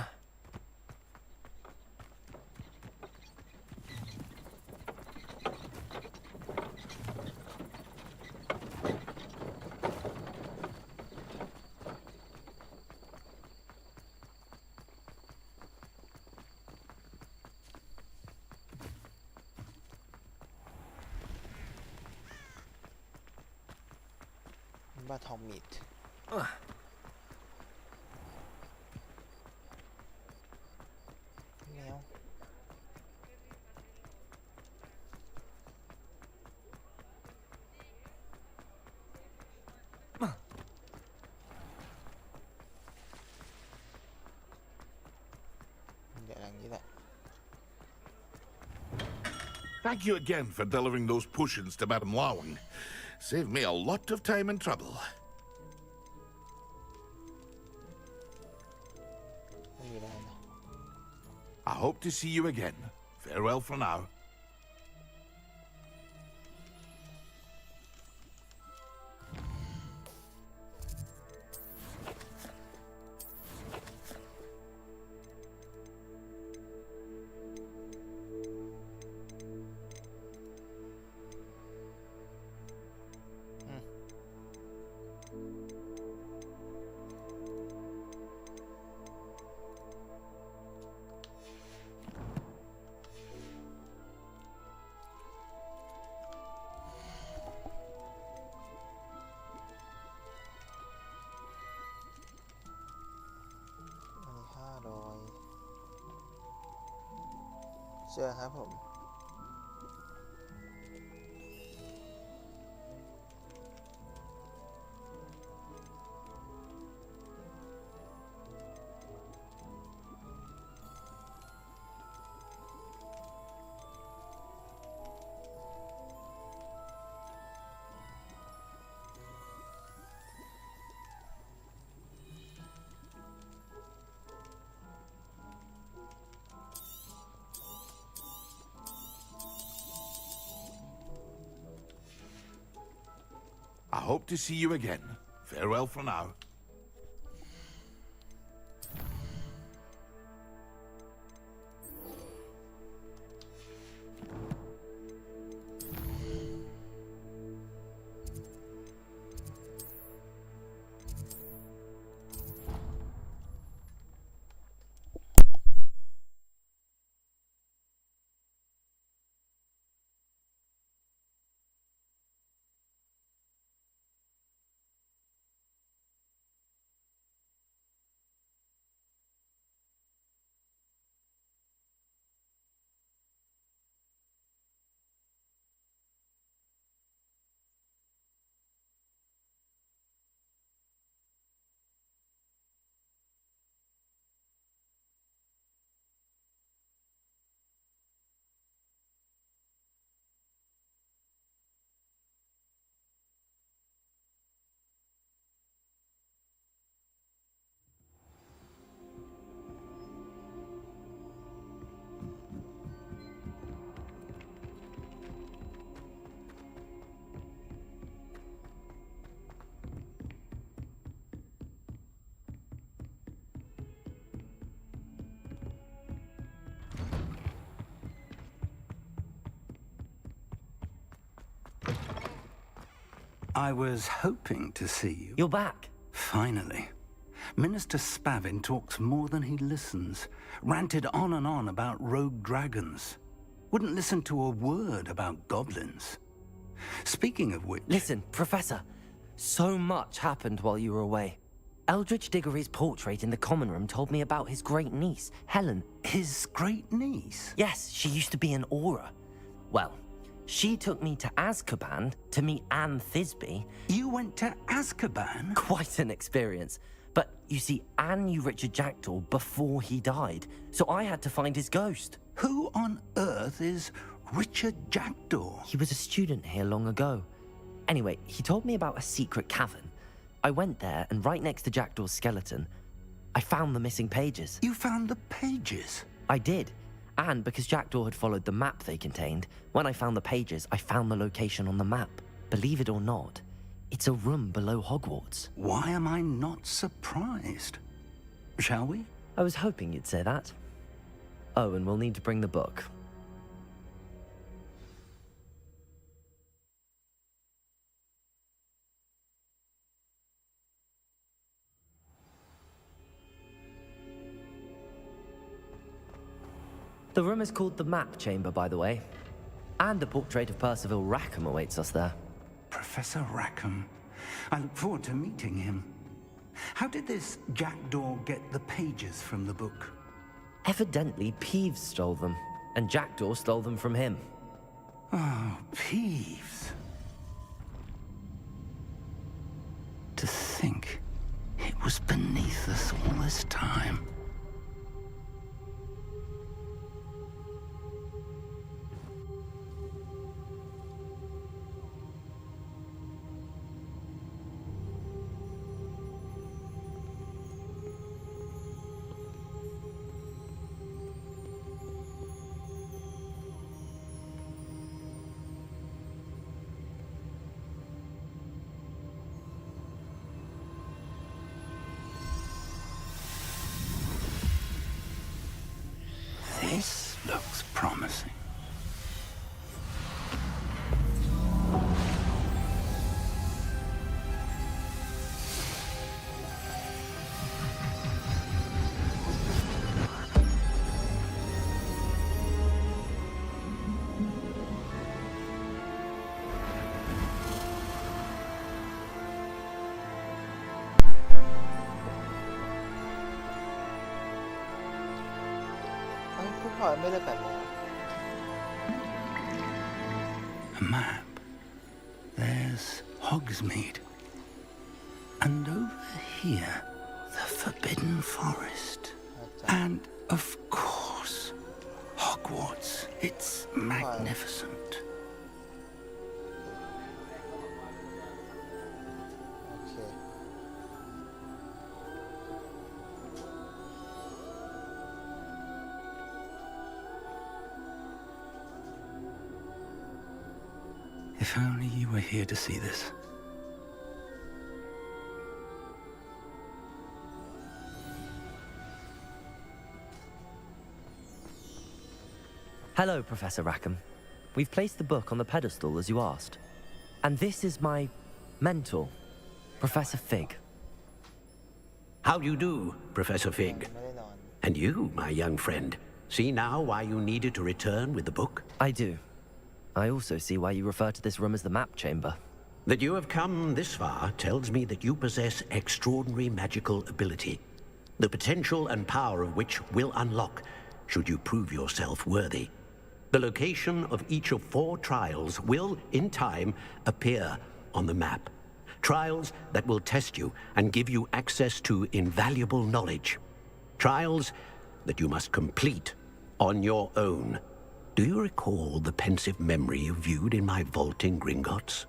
้าทองมีดแล้วเดี๋ยวอย่างนี้แหละ Thank you again for delivering those potions to Madame Lawing. Saved me a lot of time and trouble. ไม่มีอะไรนะ I hope to see you again. Farewell for now.เจอครับผม I hope to see you again. Farewell for now. I was hoping to see you. You're back. Finally. Minister Spavin talks more than he listens. Ranted on and on about rogue dragons. Wouldn't listen to a word about goblins. Speaking of which... Listen, Professor. So much happened while you were away. Eldridge Diggory's portrait in the common room told me about his great niece, Helen. His great niece? Yes, she used to be an Auror. Well, she took me to Azkaban to meet Anne Thisbe. You went to Azkaban? Quite an experience. But you see, Anne knew Richard Jackdaw before he died, so I had to find his ghost. Who on earth is Richard Jackdaw? He was a student here long ago. Anyway, he told me about a secret cavern. I went there, and right next to Jackdaw's skeleton, I found the missing pages. You found the pages? I did. And because Jackdaw had followed the map they contained, when I found the pages, I found the location on the map. Believe it or not, it's a room below Hogwarts. Why am I not surprised? Shall we? I was hoping you'd say that. Oh, and we'll need to bring the book. The room is called the Map Chamber, by the way. And a portrait of Percival Rackham awaits us there. Professor Rackham. I look forward to meeting him. How did this jackdaw get the pages from the book? Evidently, Peeves stole them, and Jackdaw stole them from him. Oh, Peeves. To think it was beneath us all this time. This looks promising. A map. There's Hogsmeade. And over here, the Forbidden Forest. And, of course, Hogwarts. It's magnificent. If only you were here to see this. Hello, Professor Rackham. We've placed the book on the pedestal as you asked. And this is my mentor, Professor Fig. How do you do, Professor Fig? And you, my young friend, see now why you needed to return with the book? I do. I also see why you refer to this room as the Map Chamber. That you have come this far tells me that you possess extraordinary magical ability, the potential and power of which will unlock should you prove yourself worthy. The location of each of 4 trials will, in time, appear on the map. Trials that will test you and give you access to invaluable knowledge. Trials that you must complete on your own. Do you recall the pensive memory you viewed in my vault in Gringotts?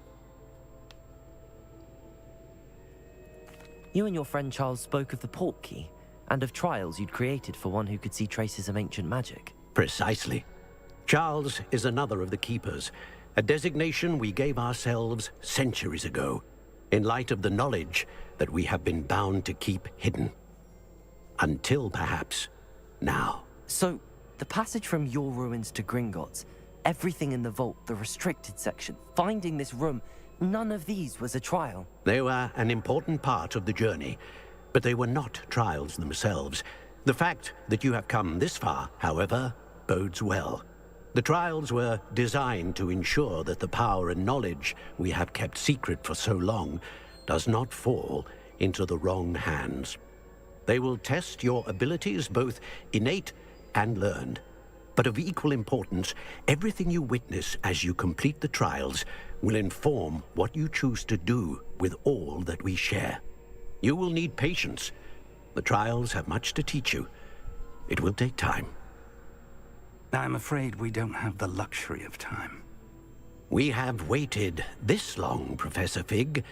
You and your friend Charles spoke of the Portkey, and of trials you'd created for one who could see traces of ancient magic. Precisely. Charles is another of the Keepers, a designation we gave ourselves centuries ago, in light of the knowledge that we have been bound to keep hidden. Until, perhaps, now. So, the passage from your ruins to Gringotts, everything in the vault, the restricted section, finding this room, none of these was a trial. They were an important part of the journey, but they were not trials themselves. The fact that you have come this far, however, bodes well. The trials were designed to ensure that the power and knowledge we have kept secret for so long does not fall into the wrong hands. They will test your abilities, both innate and learned. But of equal importance, everything you witness as you complete the trials will inform what you choose to do with all that we share. You will need patience. The trials have much to teach you. It will take time. I'm afraid we don't have the luxury of time. We have waited this long, Professor Fig.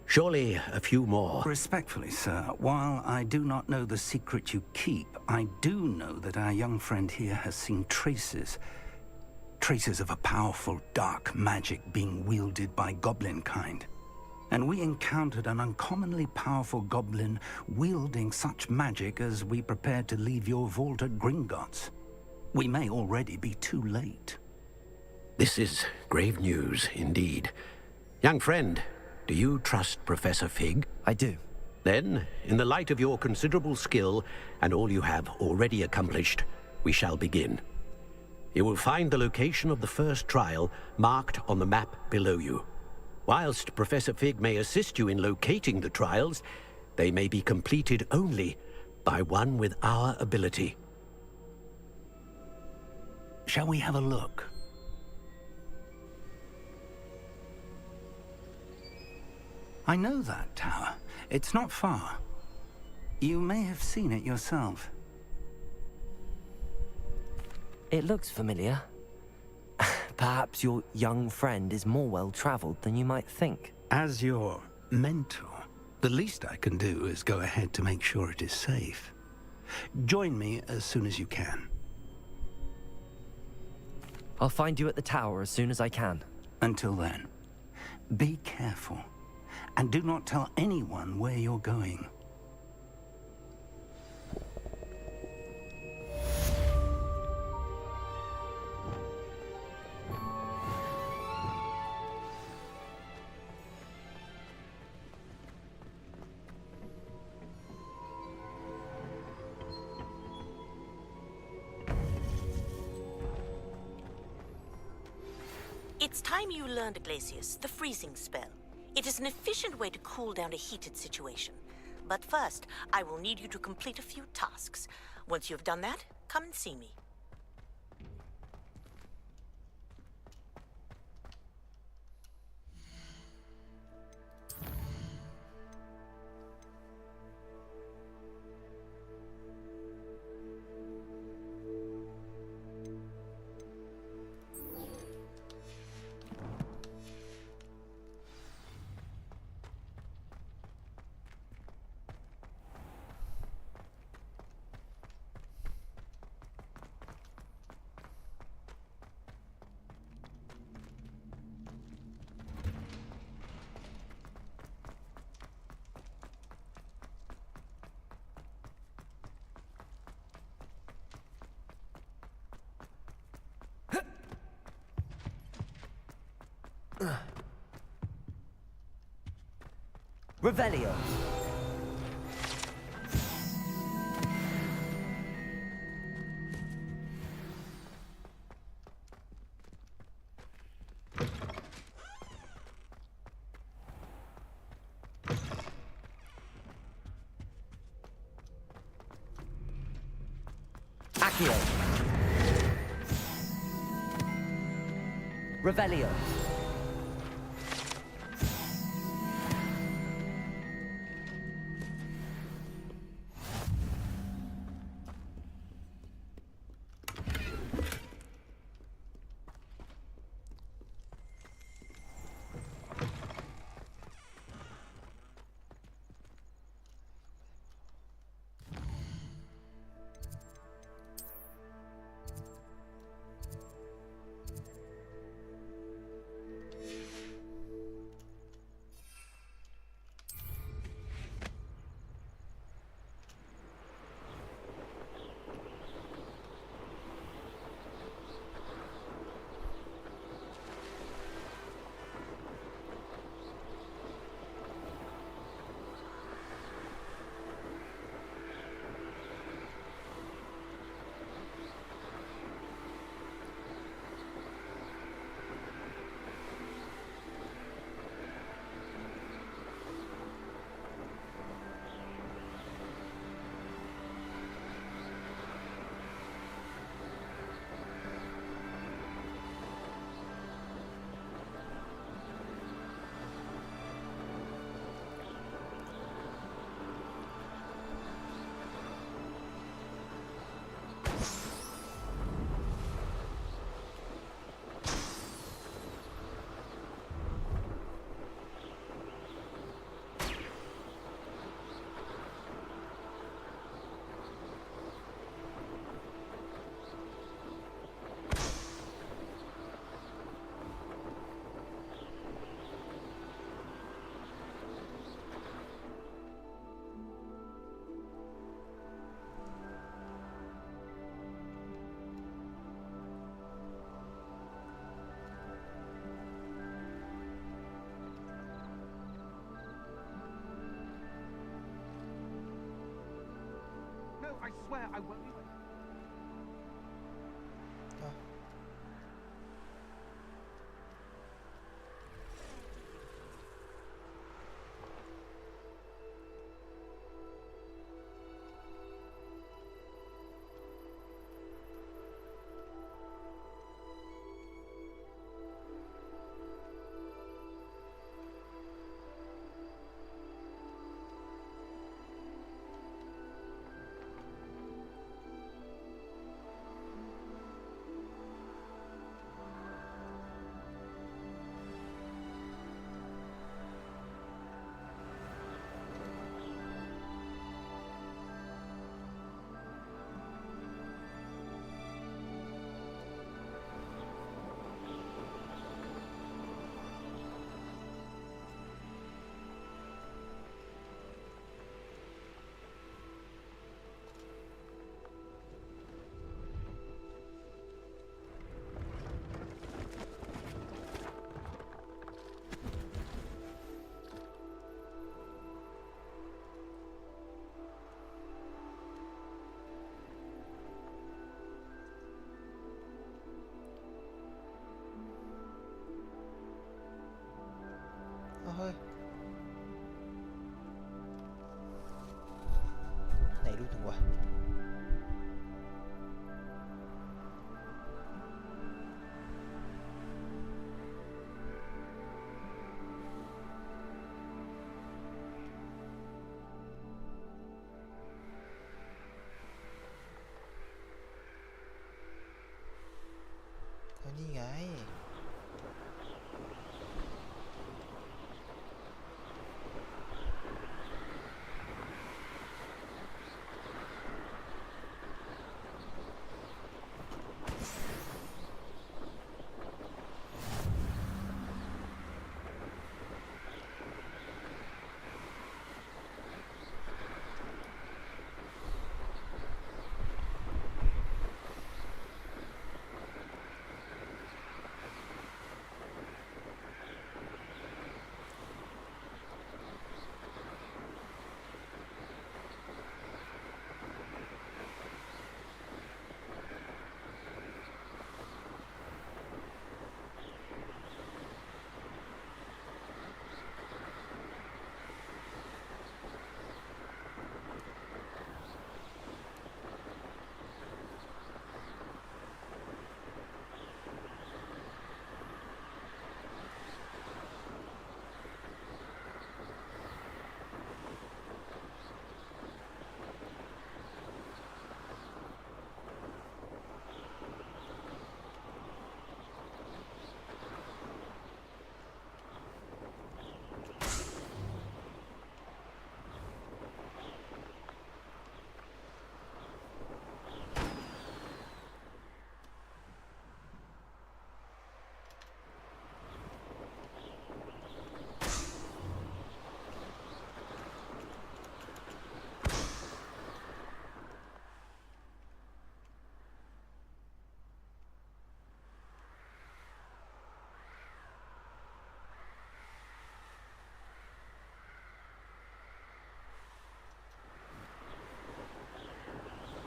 Surely a few more. Respectfully, sir, while I do not know the secret you keep, I do know that our young friend here has seen traces. Traces of a powerful dark magic being wielded by goblin kind. and we encountered an uncommonly powerful goblin wielding such magic as we prepared to leave your vault at Gringotts. We may already be too late. This is grave news indeed. Young friend, do you trust Professor Fig? I do. Then, in the light of your considerable skill and all you have already accomplished, we shall begin. You will find the location of the first trial marked on the map below you. Whilst Professor Fig may assist you in locating the trials, they may be completed only by one with our ability. Shall we have a look? I know that tower. It's not far. You may have seen it yourself. It looks familiar. Perhaps your young friend is more well-traveled than you might think. As your mentor, the least I can do is go ahead to make sure it is safe. Join me as soon as you can. I'll find you at the tower as soon as I can. Until then, be careful, and do not tell anyone where you're going. It's time you learned, Glacius, the freezing spell. It is an efficient way to cool down a heated situation. But first, I will need you to complete a few tasks. Once you've done that, come and see me. Revelio. Accio. Revelio. swear I won't. อ่ะเอาเฮ้ยไหนรู้ถึงวะเอานี่ไง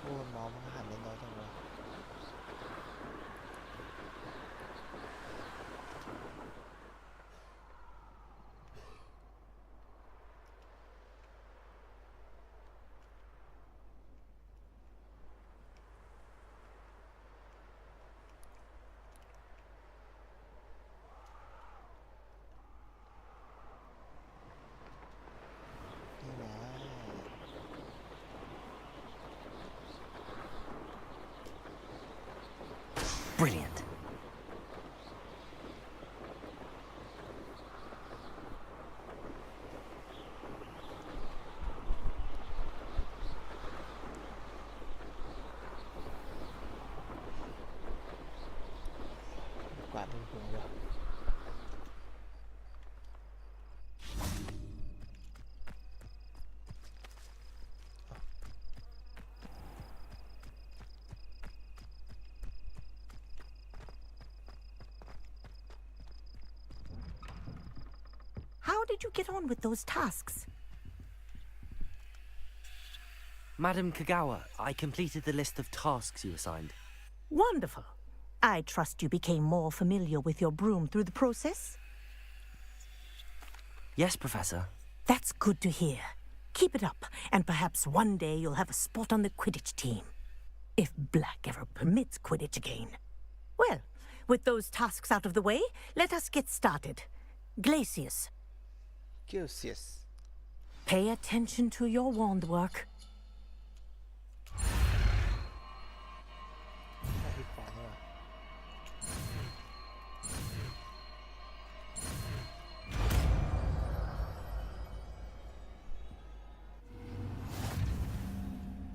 โอ้ยหมอมันหันเล่นน้อยจังวะนี่นะ Brilliant. กวาดเป็นหัววะ How did you get on with those tasks? Madam Kagawa, I completed the list of tasks you assigned. Wonderful. I trust you became more familiar with your broom through the process? Yes, Professor. That's good to hear. Keep it up, and perhaps one day you'll have a spot on the Quidditch team. If Black ever permits Quidditch again. Well, with those tasks out of the way, let us get started. Glacius, Celsius pay attention to your wand work. ที่ขวาเนี่ย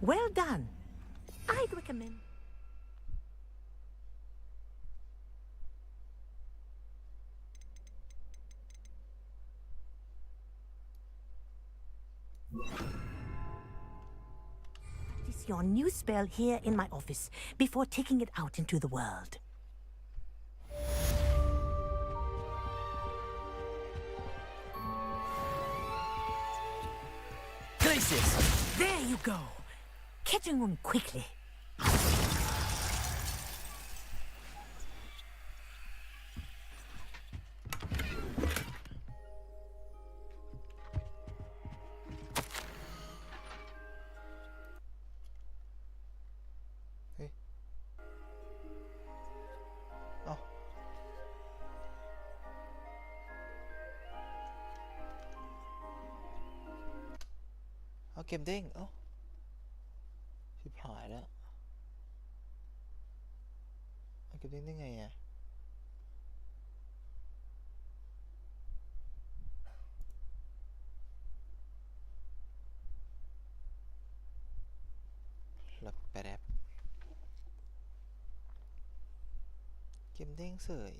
Well done. I'd recommend... Practice your new spell here in my office before taking it out into the world. Glacius! There you go. Catching on quickly. Hey. Oh. เอาเกมเด้งเอ้าชิบหายแล้วเอาเกมเด้งได้ไงอ่ะหลับแปดเกมเด้งเสย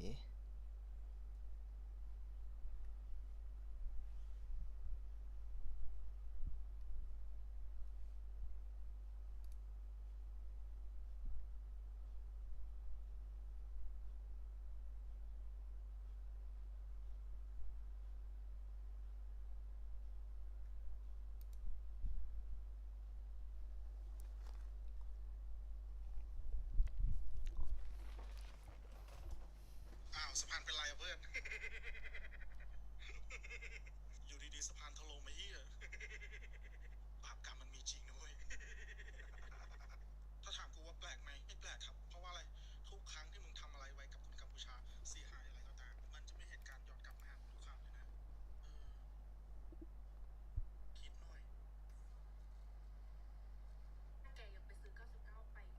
อ้าวสะพานเป็นไรอะเพื่อน อยู่ดีๆสะพานถล่มมาเฮีย บาปกรรมมันมีจริงนะเว้ย ถ้าถามกูว่าแปลกไหมไม่แปลกครับ เพราะว่าอะไร ทุกครั้งที่มึงทำอะไรไว้กับคนกัมพูชาเสียหายอะไรก็ตามมันจะไม่เหตุการณ์ย้อนกลับมาหามึงทุกครั้งเลยนะคิดหน่อยแกยังไปซื้อ99ไป เ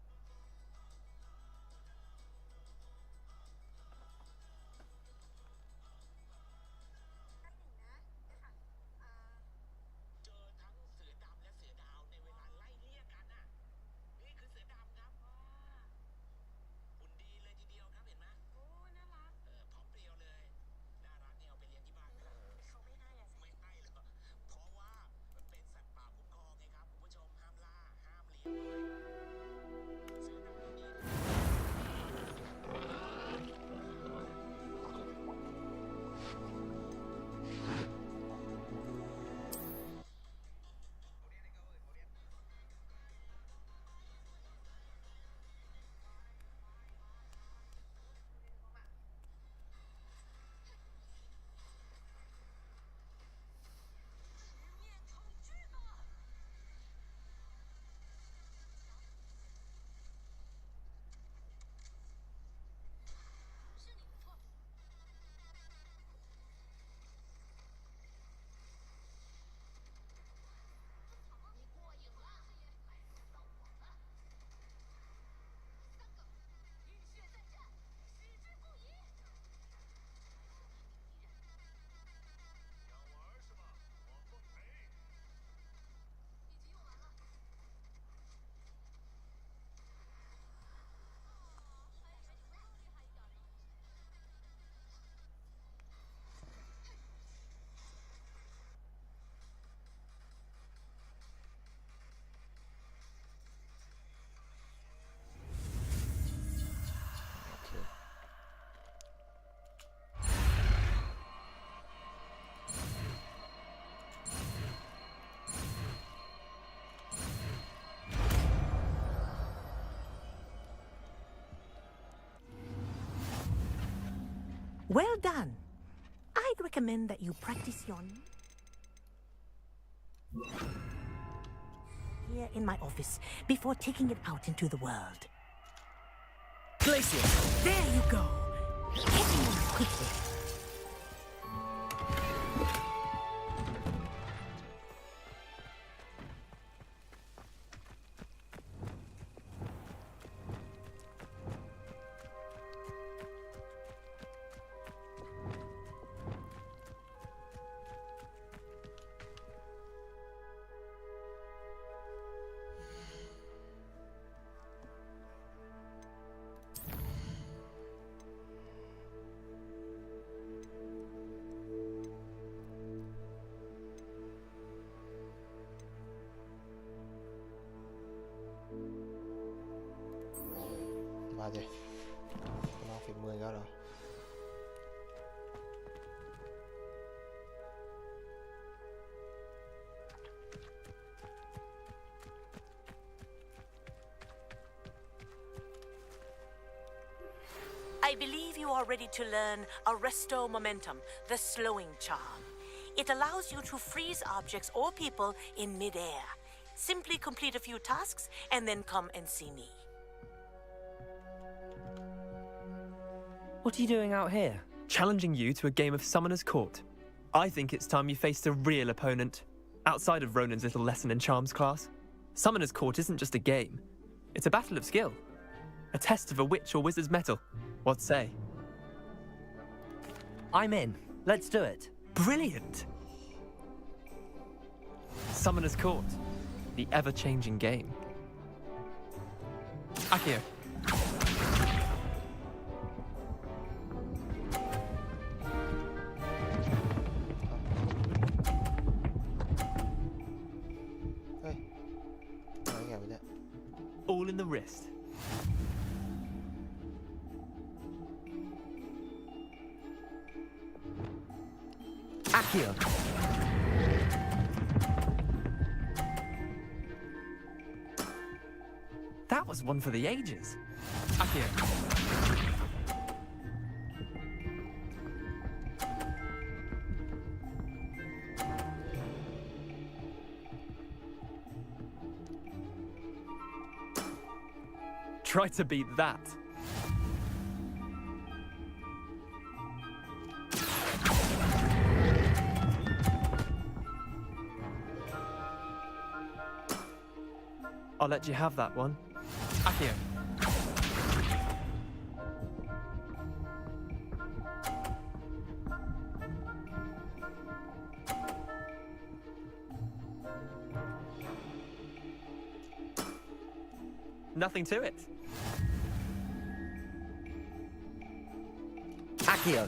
Well done. I'd recommend that you practice your... here in my office before taking it out into the world. Glacier! There you go. Hitting them quickly. Mà gì? Nó phim 10 đó rồi. I believe you are ready to learn Arresto Momentum, the slowing charm. It allows you to freeze objects or people in midair. Simply complete a few tasks and then come and see me. What are you doing out here? Challenging you to a game of Summoner's Court. I think it's time you faced a real opponent, outside of Ronan's little lesson in charms class. Summoner's Court isn't just a game. It's a battle of skill. A test of a witch or wizard's mettle. What say? I'm in. Let's do it. Brilliant! Summoner's Court. The ever-changing game. Akio. All in the wrist. Akio. That was one for the ages. Akio. Try to beat that. I'll let you have that one. Akio. Nothing to it. Akio.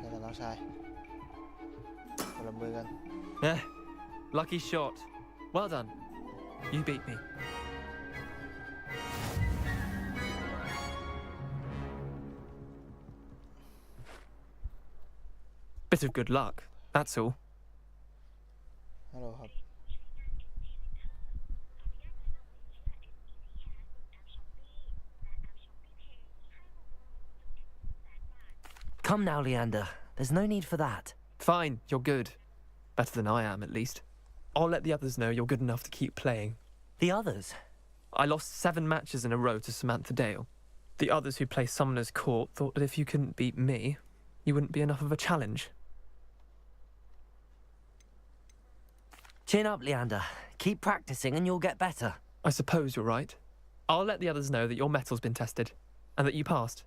đây là nó sai. Còn làm 10 gần. Eh, lucky shot. Well done. You beat me. Bit of good luck, that's all. Hello, hợp. Come now, Leander. There's no need for that. Fine, you're good. Better than I am, at least. I'll let the others know you're good enough to keep playing. The others? I lost 7 matches in a row to Samantha Dale. The others who play Summoner's Court thought that if you couldn't beat me, you wouldn't be enough of a challenge. Chin up, Leander. Keep practicing and you'll get better. I suppose you're right. I'll let the others know that your metal's been tested, and that you passed.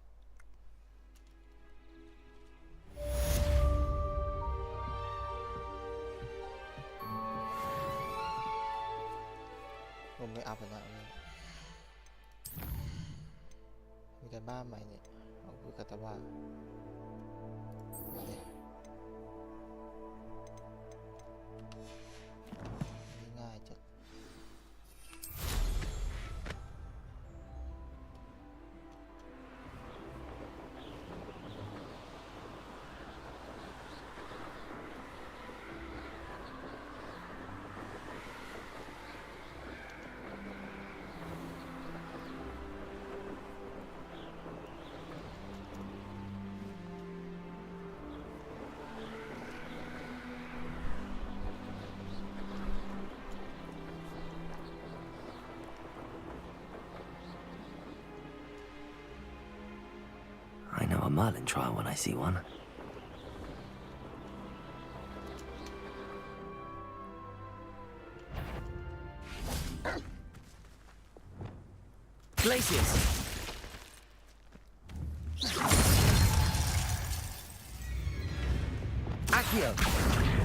Không mới up rồi nè. Người ta ba mày nè. Ông cứ cả ta ba.ง่ายจัด. a Merlin trial when I see one. Glaciers! Accio!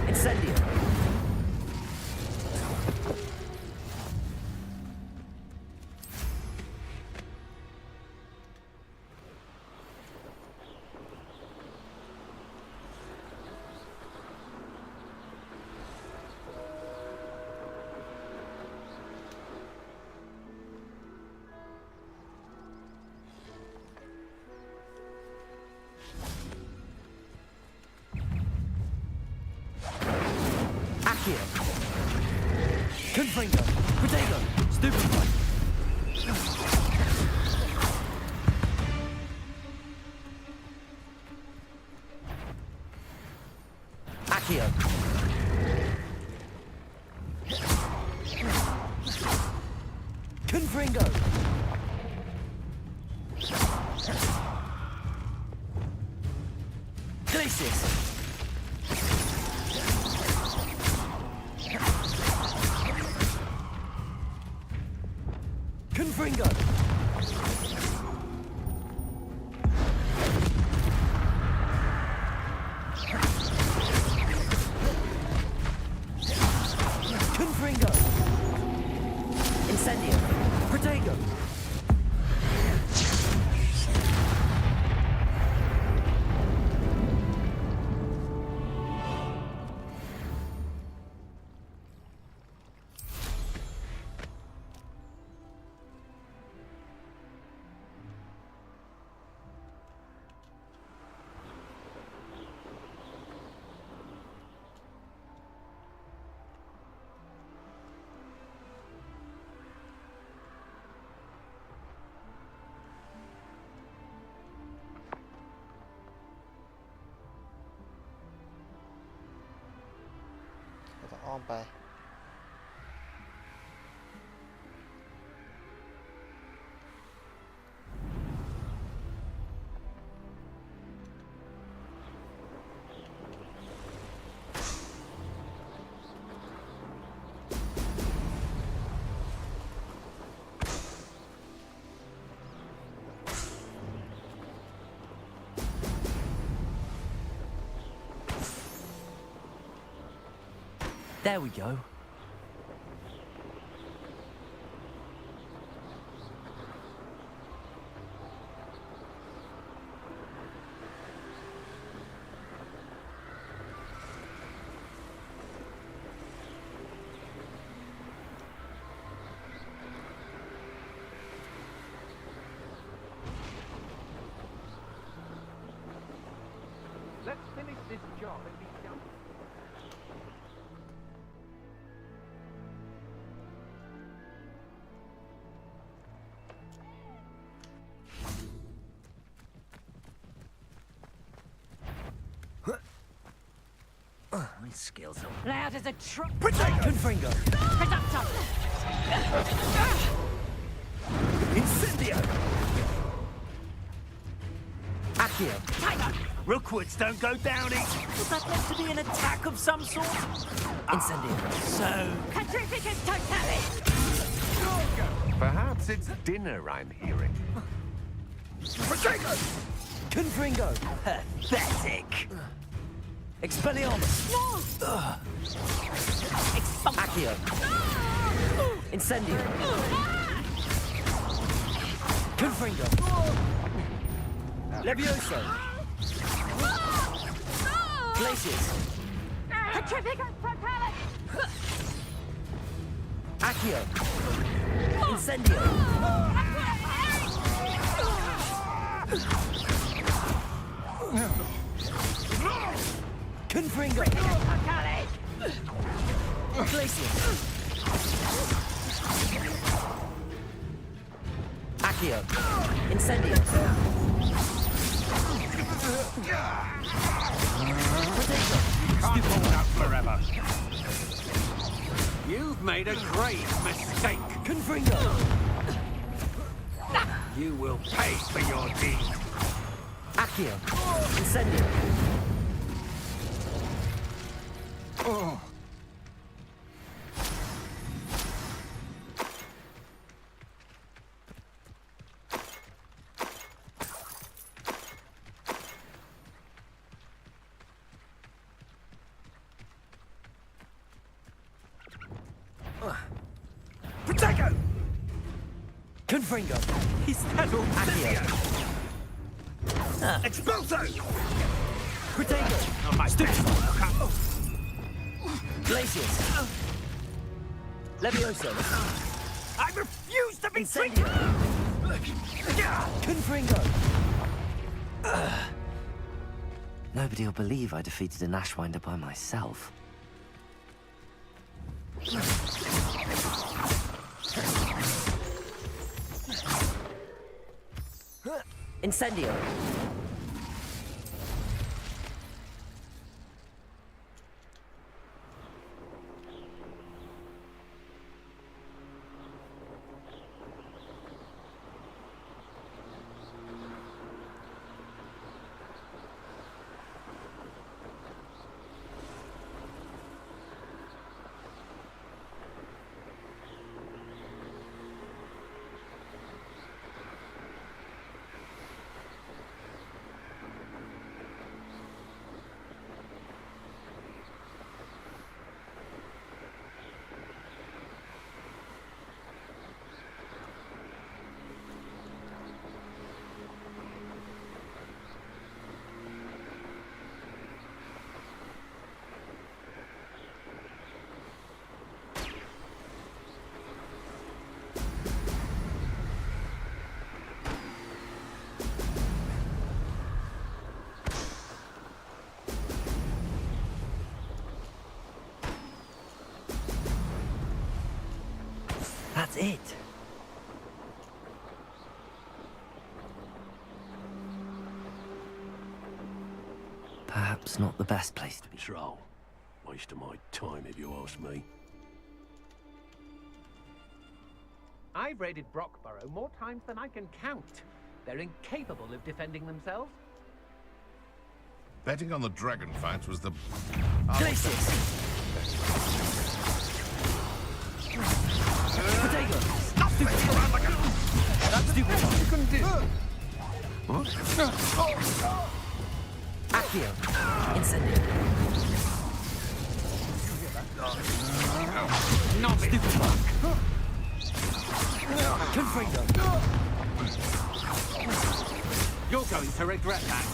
Incendio! Confringo! Protego! Stupefy! Accio! Confringo! Glacius! Confringo! Confringo! Incendio! Protego! Kita on by. There we go. Let's finish this job and be done. My skills are... Loud as a truck. Confringo! Conductor! Incendio! Accio! Tiger! Rookwoods don't go down easy. Was that meant to be an attack of some sort? Incendio! So, Quadrificus totalis! Perhaps it's dinner I'm hearing. Confringo! Pathetic! Expelliarmus! No! Accio! Incendio! Confringo! Levioso! Glacius! Quadrificus totalis! Accio! Incendio! Confringo! Glacius! Accio! Incendio! can't hold out forever. You've made a grave mistake. Confringo! You will pay for your deed. Accio! Accio. Incendio. Protego! Confringo. He's that all Accio. Expulso! Protego. Oh, my stupid. Glacius. Levioso. I refuse to be Incendio. Confringo. Nobody will believe I defeated an Ashwinder by myself. Incendio. That's it. Perhaps not the best place to be. Troll. Waste of my time if you ask me. I've raided Brockborough more times than I can count. They're incapable of defending themselves. Betting on the dragon fights was the... Glacius! Protego! Stop flicking around like a... That's stupid. You couldn't do. What? Accio! Incendio! Not stupid fuck. Confringo! You're going to regret that.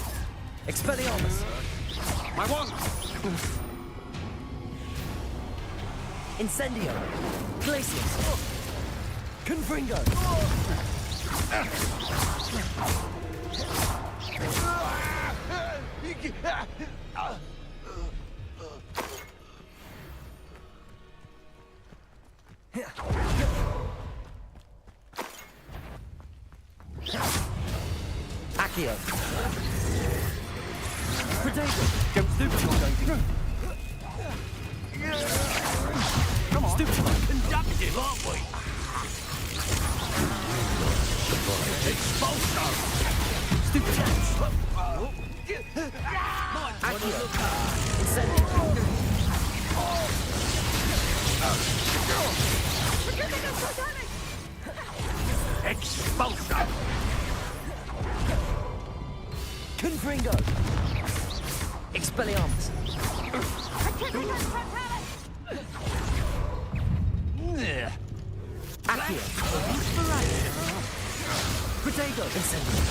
Expelliarmus! My wand! Incendio! Glacius! Confringo! Accio! Protego! Don't stupid, you're going to... Come on. Stupid, conductive, aren't we? Expulso! Stupid dance! Accio! Incendio! Expulso! Confringo! Expelliarmus! Accio! Protego! Incendio!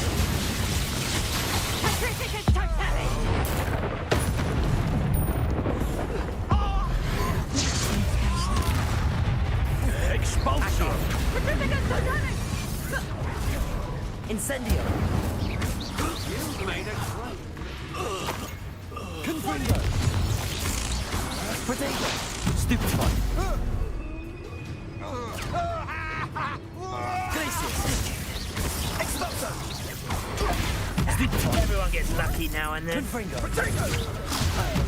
Expulso! Incendio! You made it great. Confringo! Protego! Stupid one. Glacius! Expulso! Stupid one. Everyone gets lucky now and then. Confringo! Protego!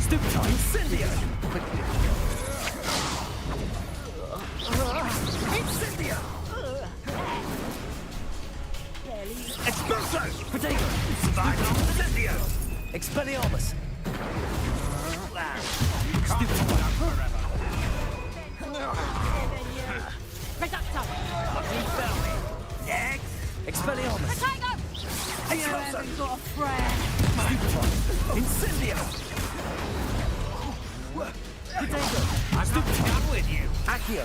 Stupid one. Incendio! Incendio! Expulso! Protego! Survive on Incendio! Expelliarmus! Reducto! Next! Expelliarmus! Protego! You haven't got a friend! Incendio! Protego! I'm not done with you. Accio!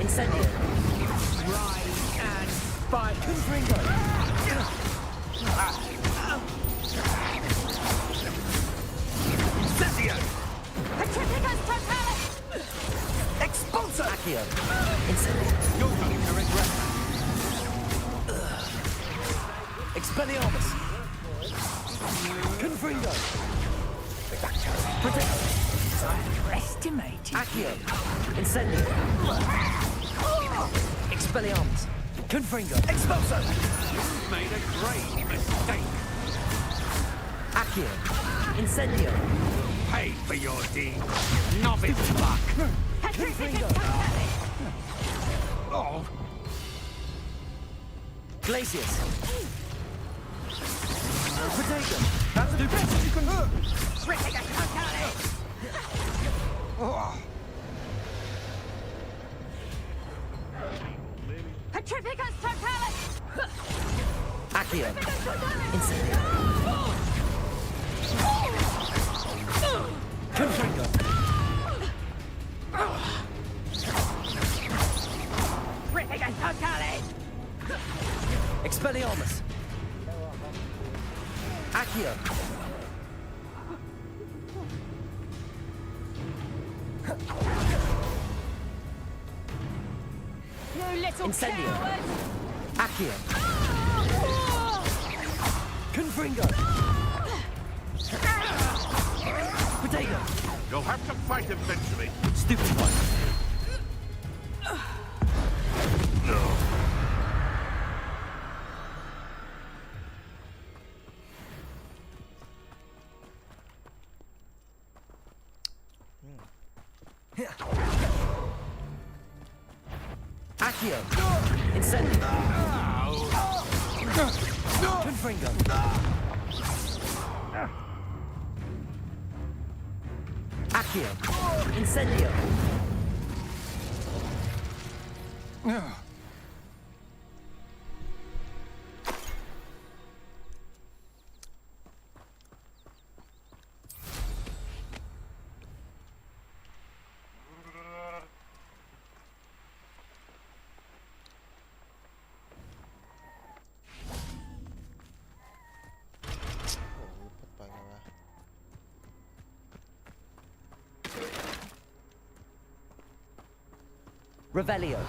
Incendio! Rise and fight. Confringo! Incendio! Petrificus totalis! Expulso! Accio! Incendio! You're going to regret that. Expelliarmus! Confringo! Protego! Estimating. Accio! Incendio! Expelliarmus! Confringo! Expulso! You've made a great mistake. Accio! Incendio! Pay for your deed. Novice luck. Confringo! Oh, Glacius! Protego! That's the best you can do! Petrificus totalis! Accio! Incendio! Confringo! Petrificus totalis! Expelliarmus! Accio! You little Incendio! coward! Accio! Confringo! Protego! You'll have to fight eventually. Stupid one! Accio! Incendio! Confringo! Accio! Incendio! Revelio.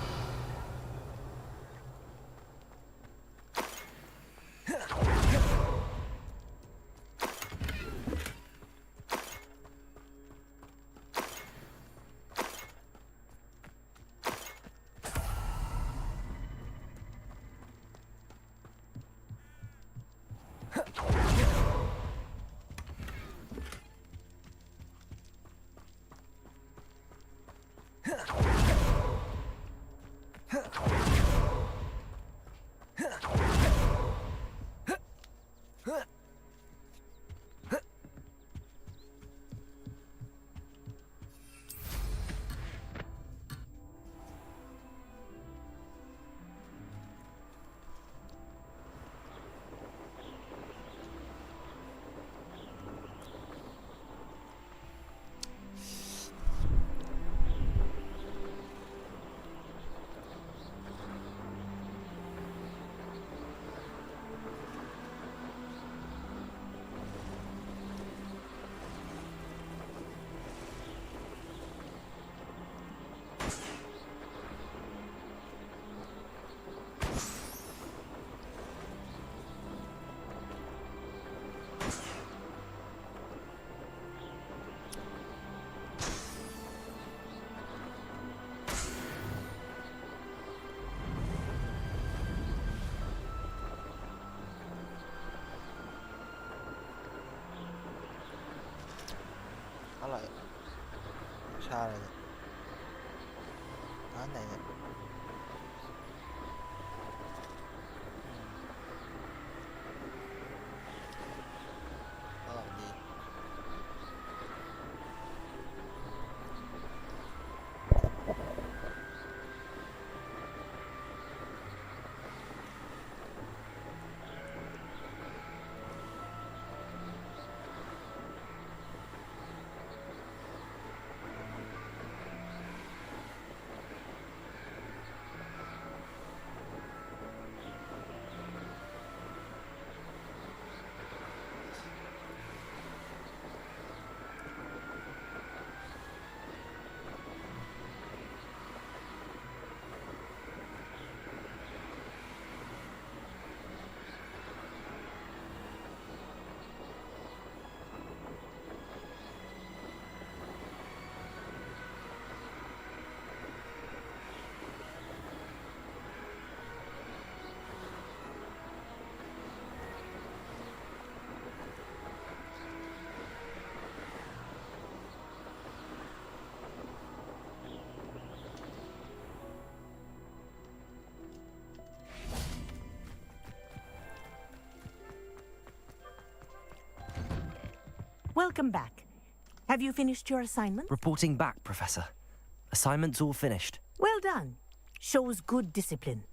Alright. ชาอะไรเนี่ยร้านไหนเนี่ยอร่อยดี Welcome back. Have you finished your assignment? Reporting back, Professor. Assignment's all finished. Well done. Shows good discipline.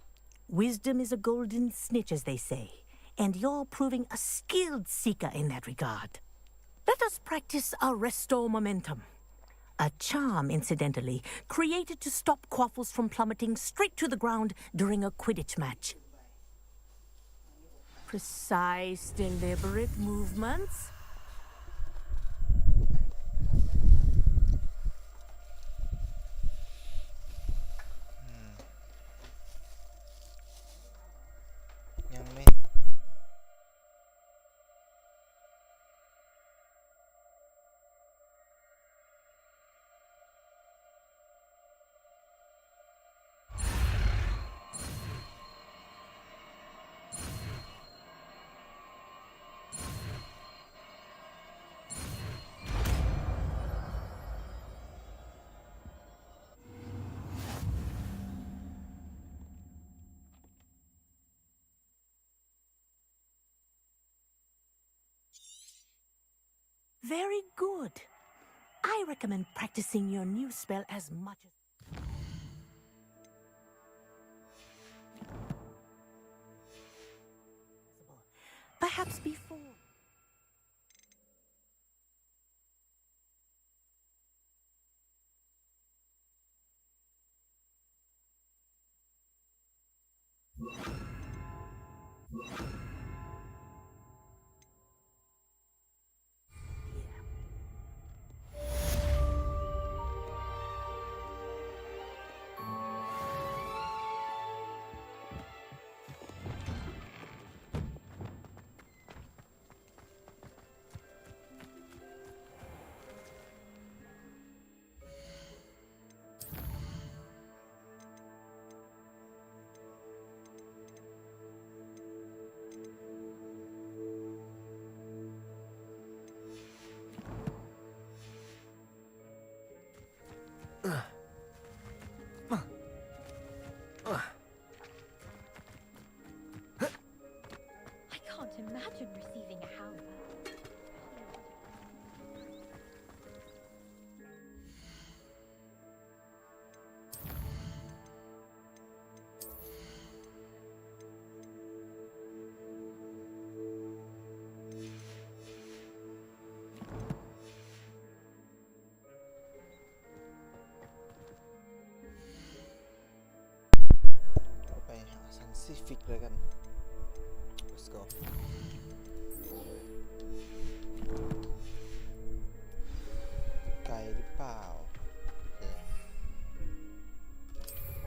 Wisdom is a golden snitch, as they say, and you're proving a skilled seeker in that regard. Let us practice our restore momentum. A charm, incidentally, created to stop quaffles from plummeting straight to the ground during a Quidditch match. Precise, deliberate movements. Very good. I recommend practicing your new spell as much as... Perhaps before... I can't imagine receiving a howl. Pacific เลยกัน let's go ไกลหรือเปล่า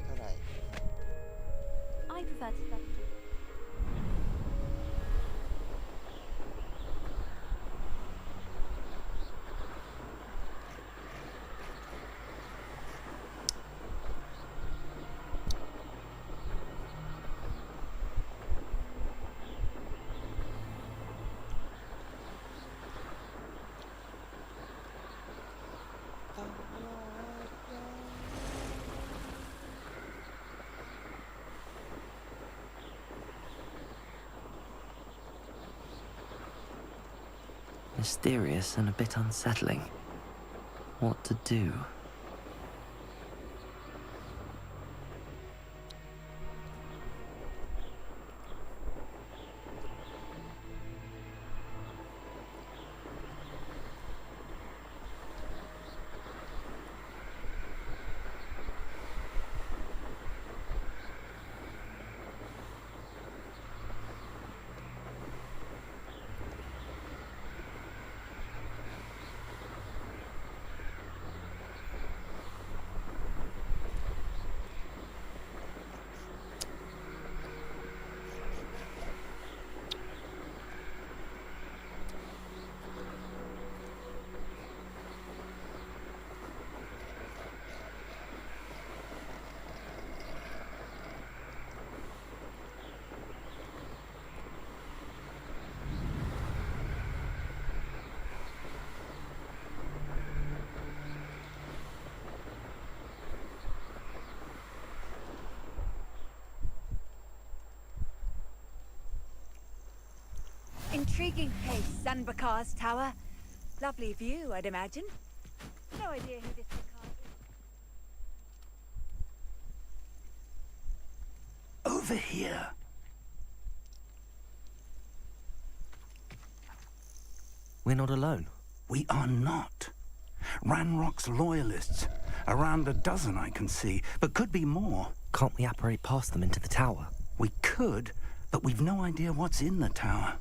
เท่าไหร่ I prefer to study. Mysterious and a bit unsettling. What to do? Intriguing place, Zanbakar's tower. Lovely view, I'd imagine. No idea who this car is. Over here. We're not alone. We are not. Ranrock's loyalists. Around a dozen I can see, but could be more. Can't we apparate past them into the tower? We could, but we've no idea what's in the tower.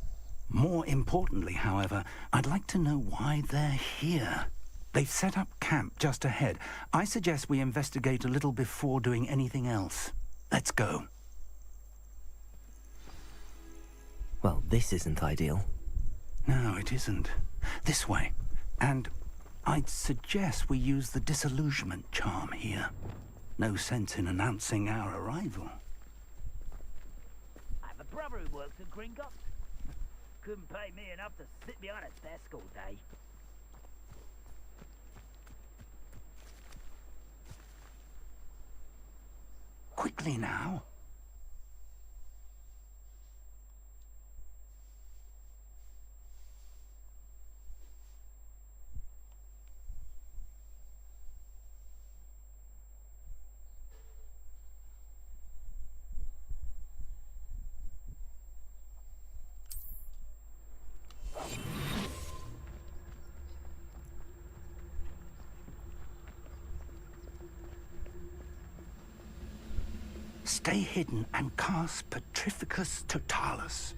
More importantly, however, I'd like to know why they're here. They've set up camp just ahead. I suggest we investigate a little before doing anything else. Let's go. Well, this isn't ideal. No, it isn't. This way. And I'd suggest we use the disillusionment charm here. No sense in announcing our arrival. I have a brother who works at Gringotts. Couldn't pay me enough to sit behind a desk all day. Quickly now. Stay hidden and cast Petrificus Totalis.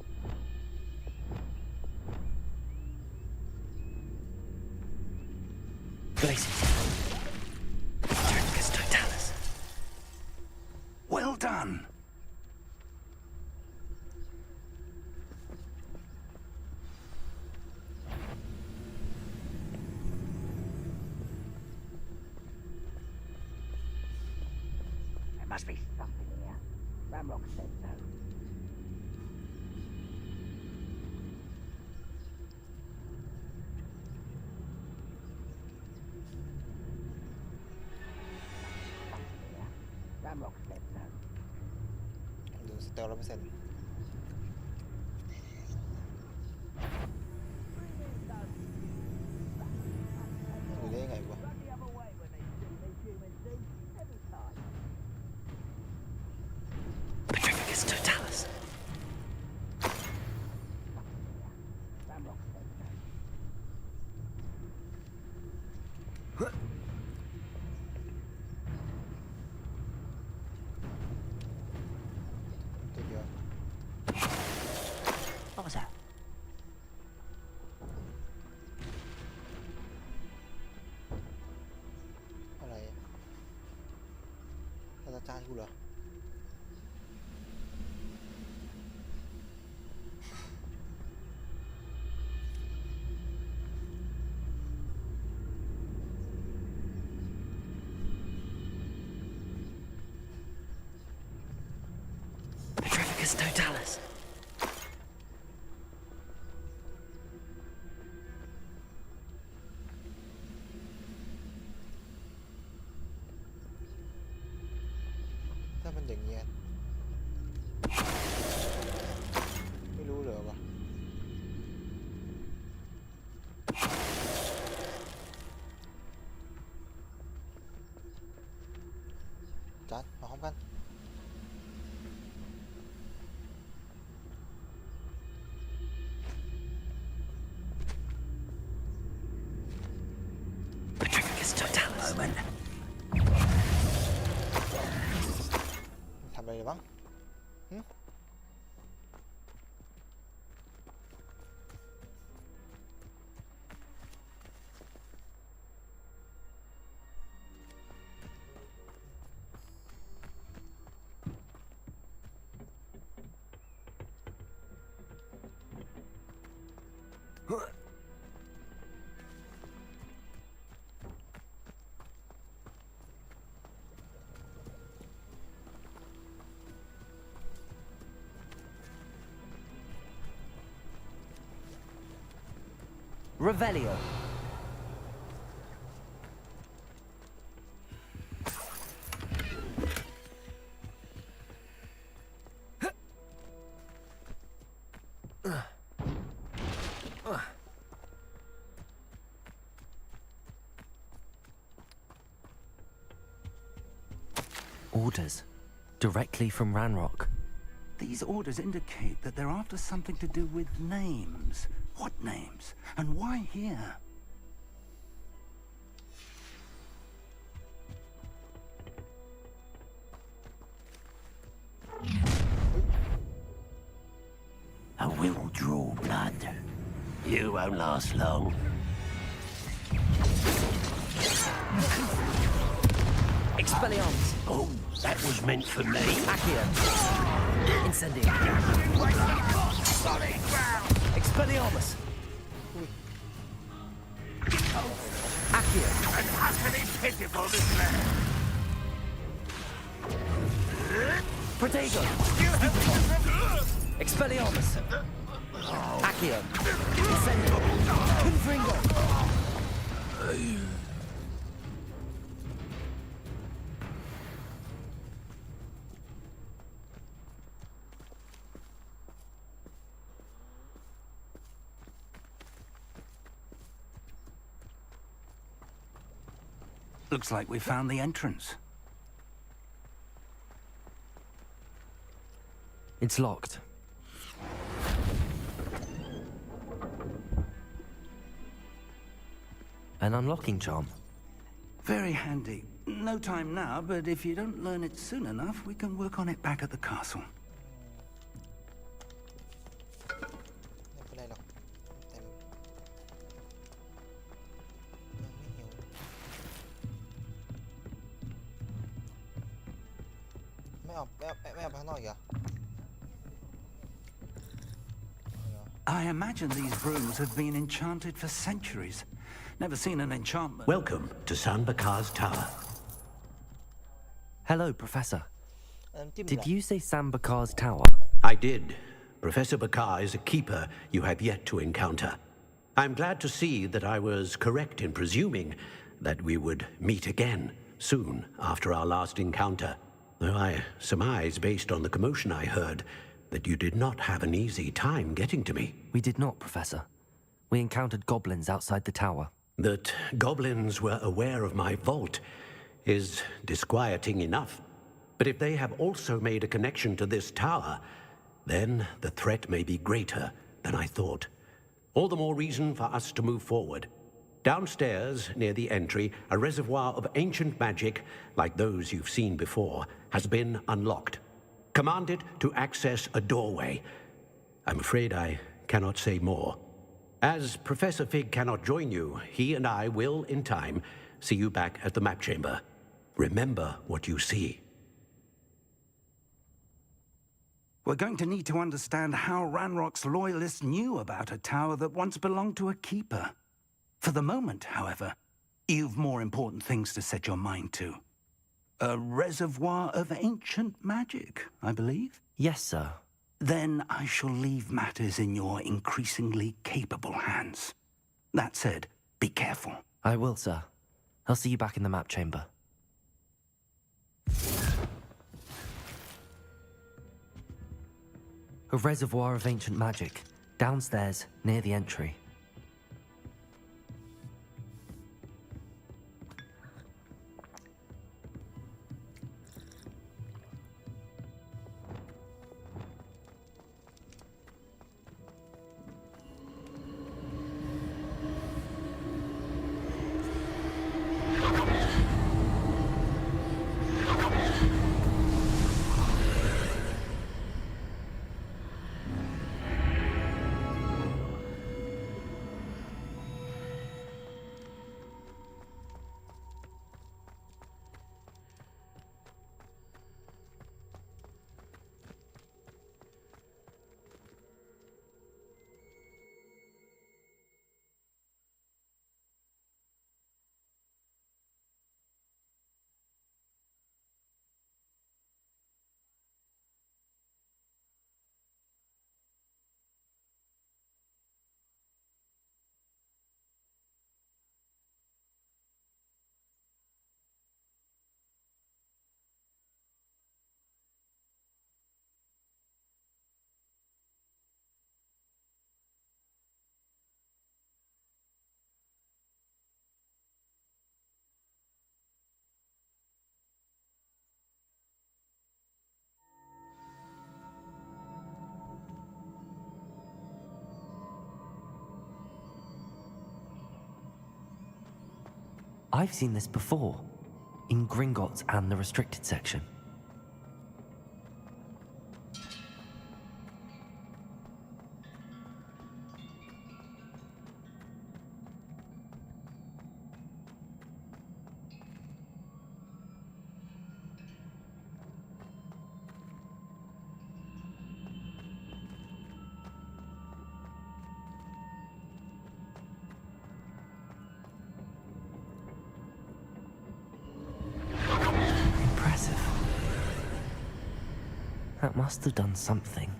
Blazes. Petrificus Totalis. Well done. There must be something here. Ramrock said so. Ramrock said so. ดูสเตล100%ดูได้ยังไงวะ Petrificus Totalis. Ramrock said so. What was that? อะไรศาสตราจารย์กูเหรอ Petrificus Totalis.ถ้ามันอย่างเงี้ยไม่รู้เหรอวะจัดมาพร้อมกัน Petrificus Totalis. Moment. ทำอะไรบ้างหึ Revelio. Orders. Directly from Ranrock. These orders indicate that they're after something to do with names. What names? And why here? I will draw blood. You won't last long. Expelliarmus! Oh, that was meant for me. Accio! Incendio! Expelliarmus! Accio! And utterly pitiful, this man. Protego! Expelliarmus! Accio! Incendio! Confringo! Looks like we found the entrance. It's locked. An unlocking charm. Very handy. No time now, but if you don't learn it soon enough, we can work on it back at the castle. ไม่เป็นไรหรอกเต็มไม่ออกข้างนอกอีกเหรอ I imagine these rooms have been enchanted for centuries. Never seen an enchantment. Welcome to San Bakar's tower. Hello, Professor. น้ำจิ้ม Did เหรอ you say Sam Bakar's tower? I did. Professor Bakar is a keeper you have yet to encounter. I'm glad to see that I was correct in presuming that we would meet again soon after our last encounter, though I surmise, based on the commotion I heard, that you did not have an easy time getting to me. We did not, Professor. We encountered goblins outside the tower. That goblins were aware of my vault is disquieting enough. But if they have also made a connection to this tower, then the threat may be greater than I thought. All the more reason for us to move forward. Downstairs, near the entry, a reservoir of ancient magic, like those you've seen before, has been unlocked. Commanded to access a doorway. I'm afraid I cannot say more. As Professor Fig cannot join you, he and I will, in time, see you back at the map chamber. Remember what you see. We're going to need to understand how Ranrock's loyalists knew about a tower that once belonged to a keeper. For the moment, however, you've more important things to set your mind to. A reservoir of ancient magic, I believe? Yes, sir. Then I shall leave matters in your increasingly capable hands. That said, be careful. I will, sir. I'll see you back in the map chamber. A reservoir of ancient magic, downstairs, near the entry. I've seen this before, in Gringotts and the restricted section. That must have done something.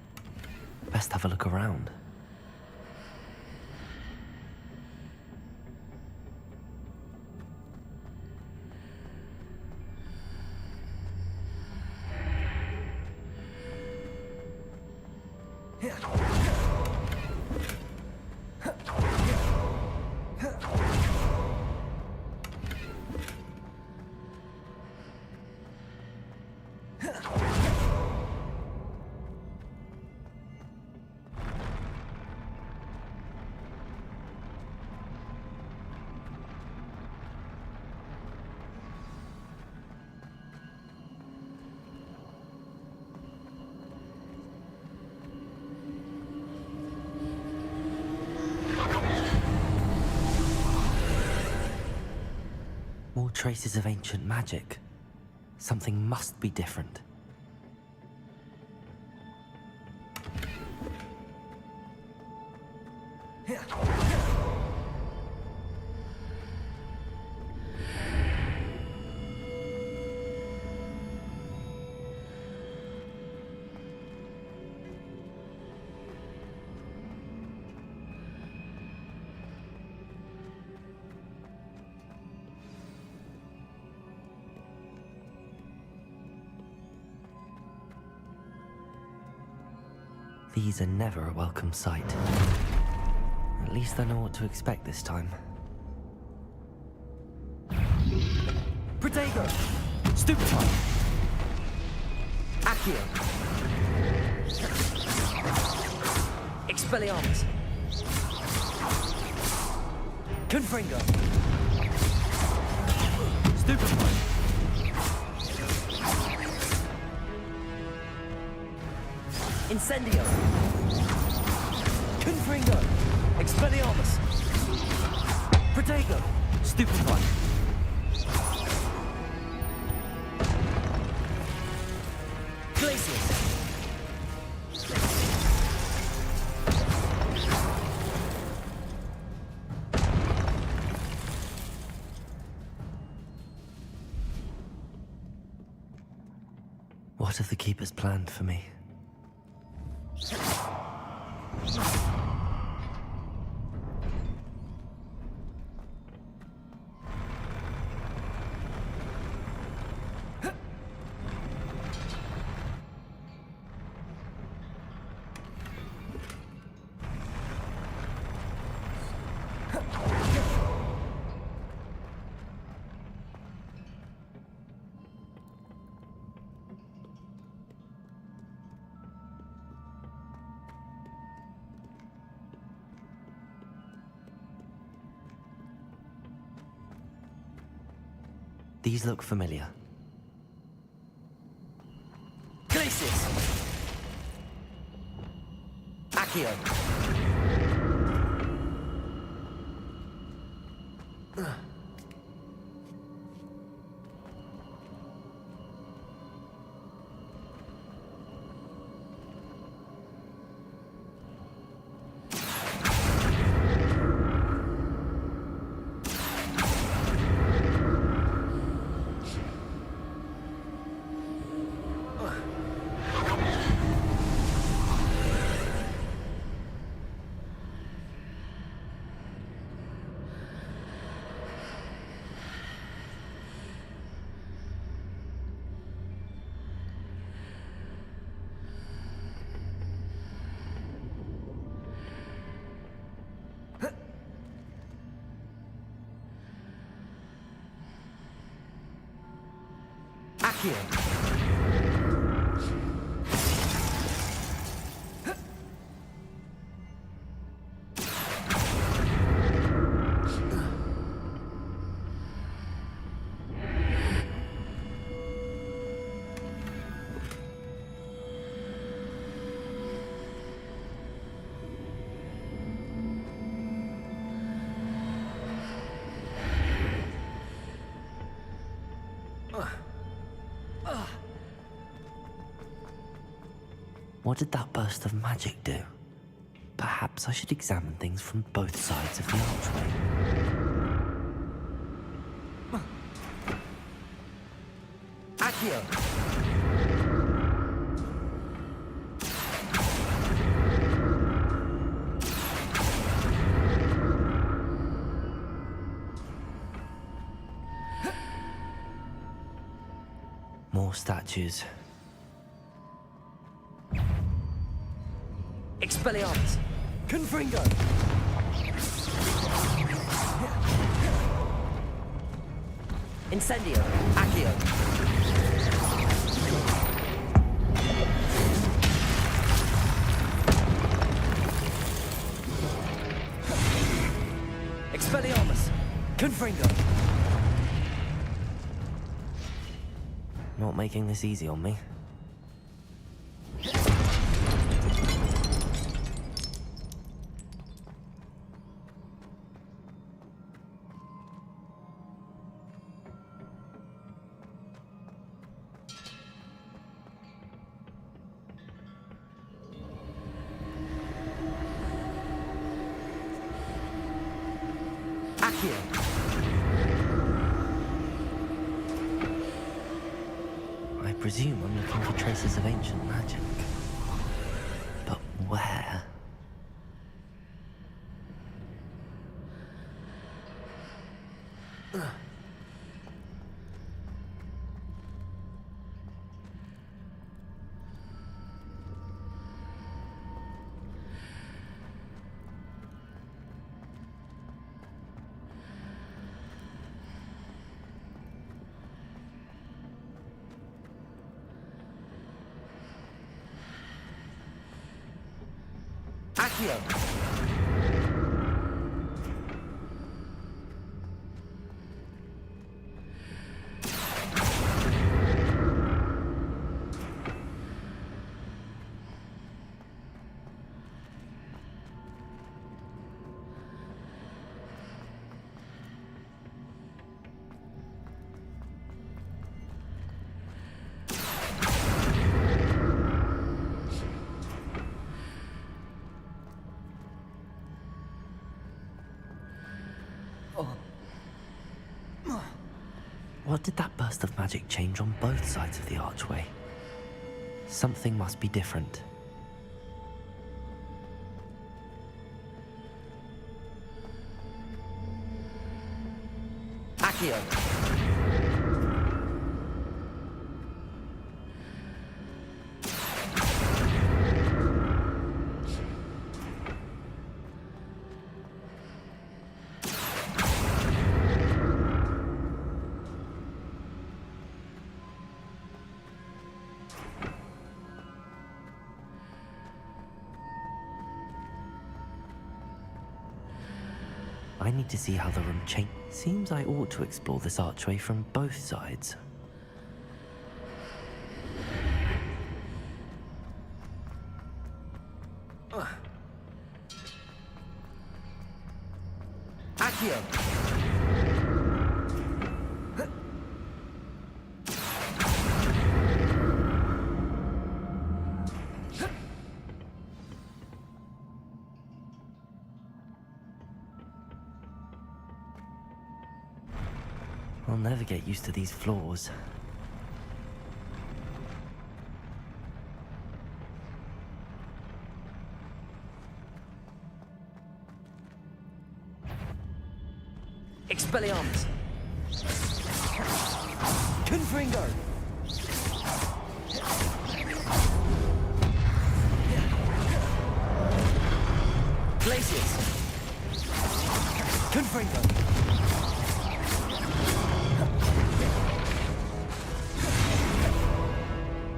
Best have a look around. More traces of ancient magic. Something must be different. These are never a welcome sight. At least I know what to expect this time. Protego! Stupefy! Accio! Expelliarmus! Confringo! Stupefy! Incendio! Confringo! Expelliarmus! Protego! Stupefy! Glacius! What have the Keepers planned for me? These look familiar. Glacius! Accio! Accio! What did that burst of magic do? Perhaps I should examine things from both sides of the archway. Accio! More statues. Expelliarmus! Confringo! Incendio! Accio! Expelliarmus! Confringo! Not making this easy on me. I presume I'm looking for traces of ancient magic. But where? Accio! What did that burst of magic change on both sides of the archway? Something must be different. Accio! I need to see how the room changed. Seems I ought to explore this archway from both sides. Accio! I'll never get used to these floors. Expelliarmus! Confringo! Glacius! Confringo!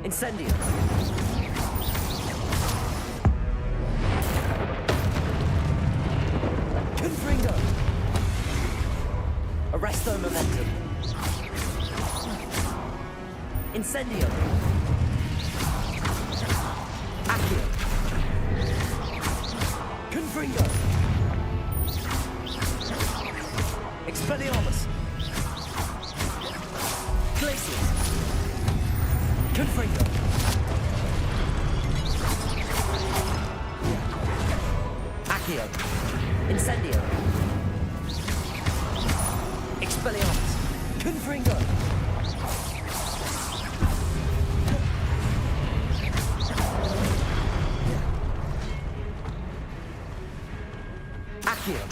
Incendio! Confringo! Arresto momentum! Incendio! Accio! Confringo! Expelliarmus! Glacius! Confringo! Incendio. Expelliarmus. Confringo. Accio.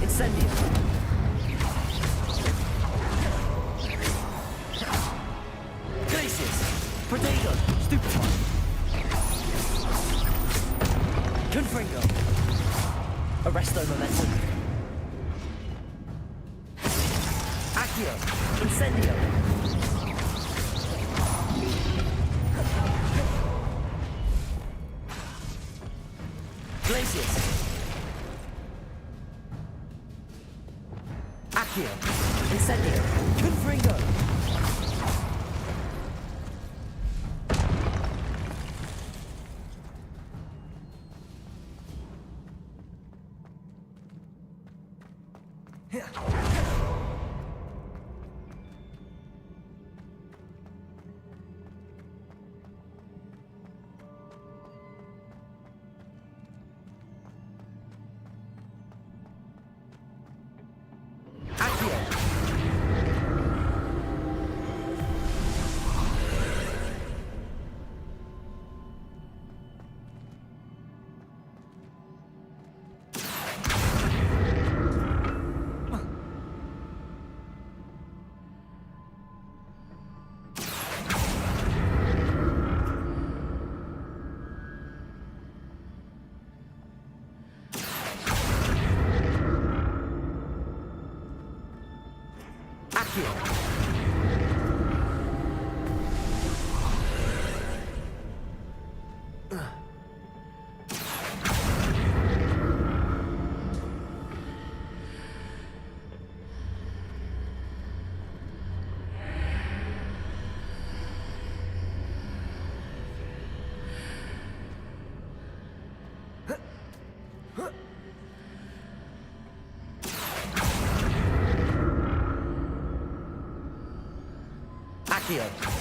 Incendio. Glacius. Protego. Stupefy. Confringo. Arresto Momentum. Accio. Incendio. Glacius. Accio. Incendio. Confringo. Accio.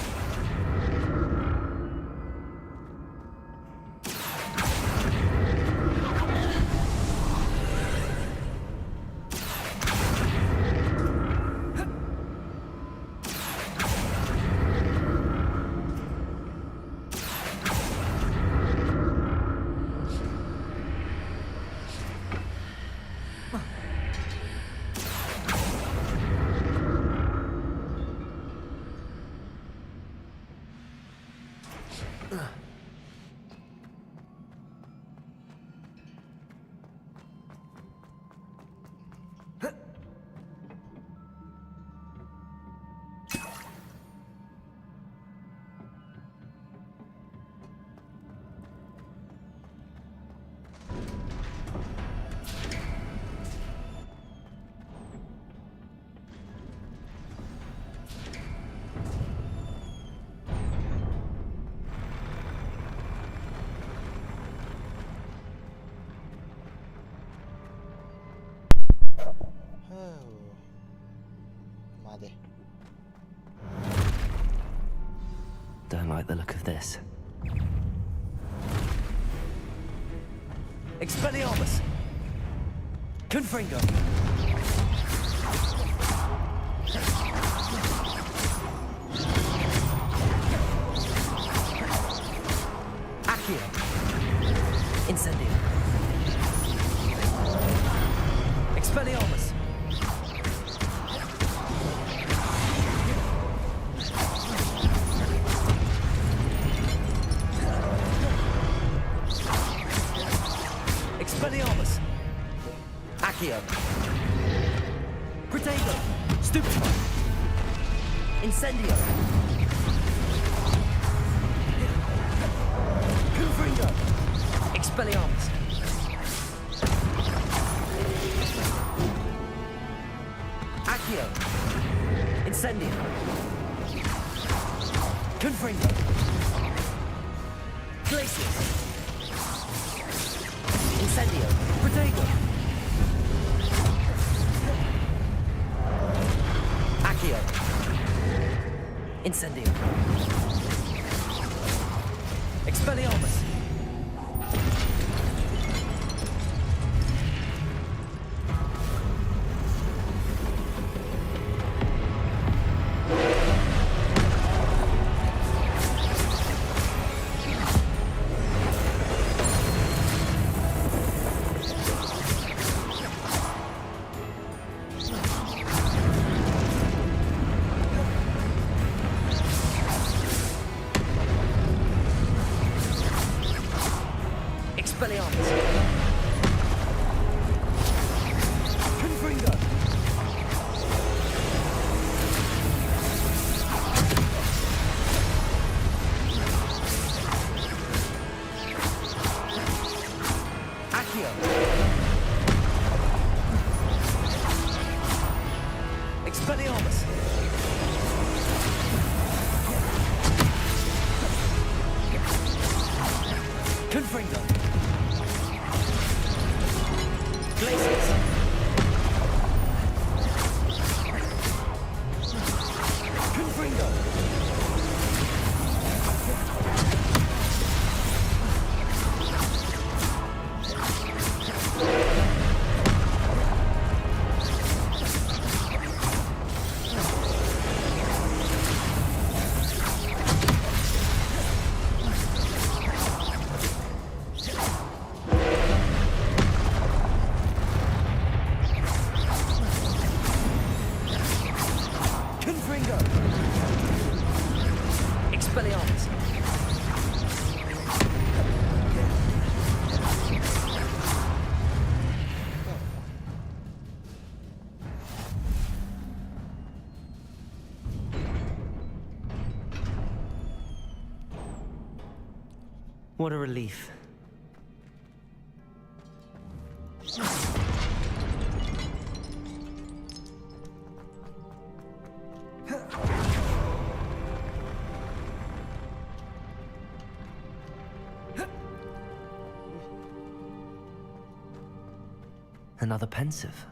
Don't like the look of this. Expelliarmus! Confringo! Accio! Incendio! Expelliarmus! Expelliarmus! Accio! Protego! Stupefy! Incendio! Confringo! Expelliarmus! Accio! Incendio! Confringo! Glacius! Incendio! Protego! Accio! Incendio! Expelliarmus! Expelliarmus! Confringo! Accio! Expelliarmus! Confringo! Glacius! Confringo! Confringo! Expelliarmus! What a relief. Another pensive.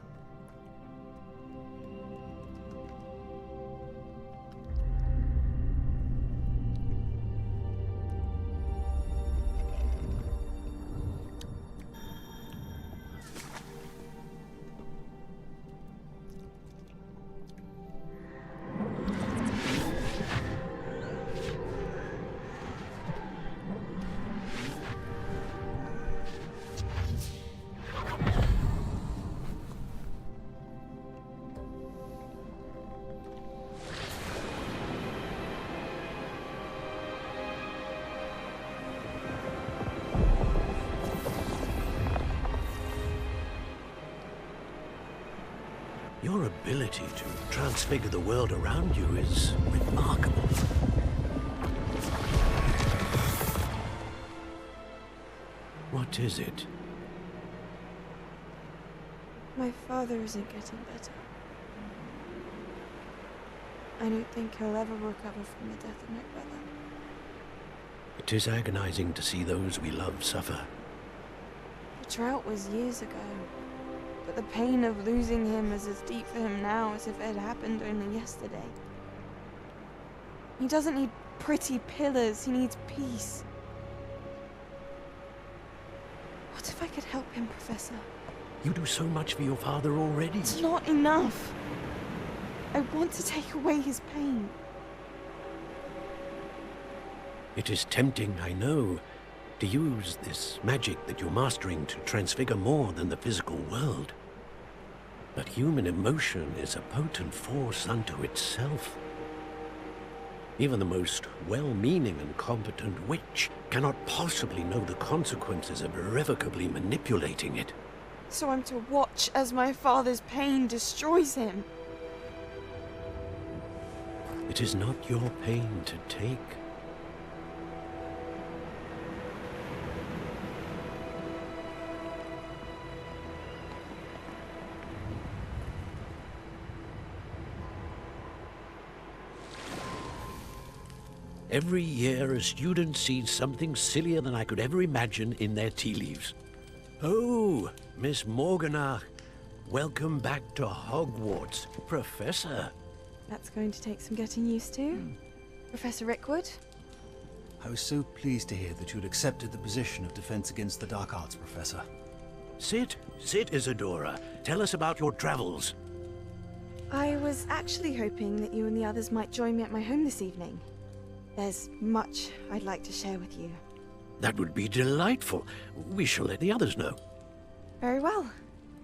Your ability to transfigure the world around you is remarkable. What is it? My father isn't getting better. I don't think he'll ever recover from the death of my brother. It is agonizing to see those we love suffer. The drought was years ago, but the pain of losing him is as deep for him now as if it had happened only yesterday. He doesn't need pretty pillars, he needs peace. What if I could help him, Professor? You do so much for your father already. It's not enough. I want to take away his pain. It is tempting, I know, to use this magic that you're mastering to transfigure more than the physical world. But human emotion is a potent force unto itself. Even the most well-meaning and competent witch cannot possibly know the consequences of irrevocably manipulating it. So I'm to watch as my father's pain destroys him. It is not your pain to take. Every year, a student sees something sillier than I could ever imagine in their tea leaves. Oh, Miss Morganach, welcome back to Hogwarts, Professor. That's going to take some getting used to. Professor Rickwood? I was so pleased to hear that you had accepted the position of Defense Against the Dark Arts, Professor. Sit, Isadora. Tell us about your travels. I was actually hoping that you and the others might join me at my home this evening. There's much I'd like to share with you. That would be delightful. We shall let the others know. Very well.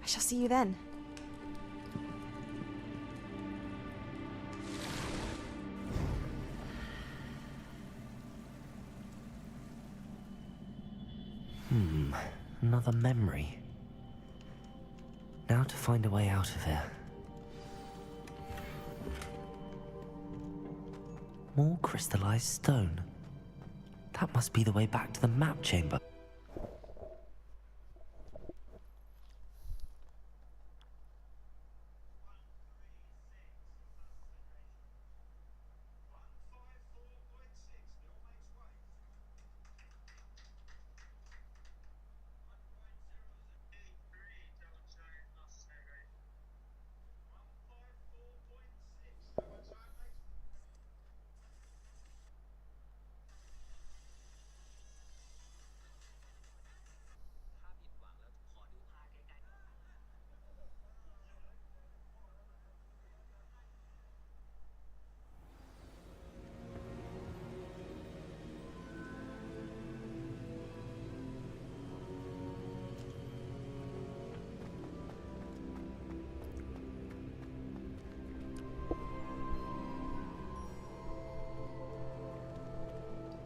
I shall see you then. Another memory. Now to find a way out of here. More crystallized stone. That must be the way back to the map chamber.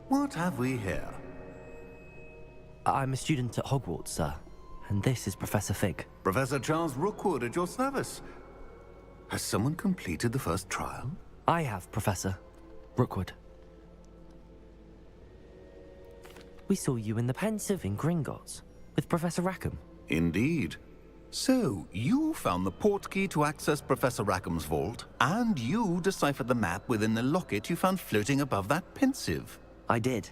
What have we here? I'm a student at Hogwarts, sir. And this is Professor Fig. Professor Charles Rookwood at your service. Has someone completed the first trial? I have, Professor Rookwood. We saw you in the Pensive in Gringotts with Professor Rackham. Indeed. So, you found the portkey to access Professor Rackham's vault, and you deciphered the map within the locket you found floating above that Pensive. I did.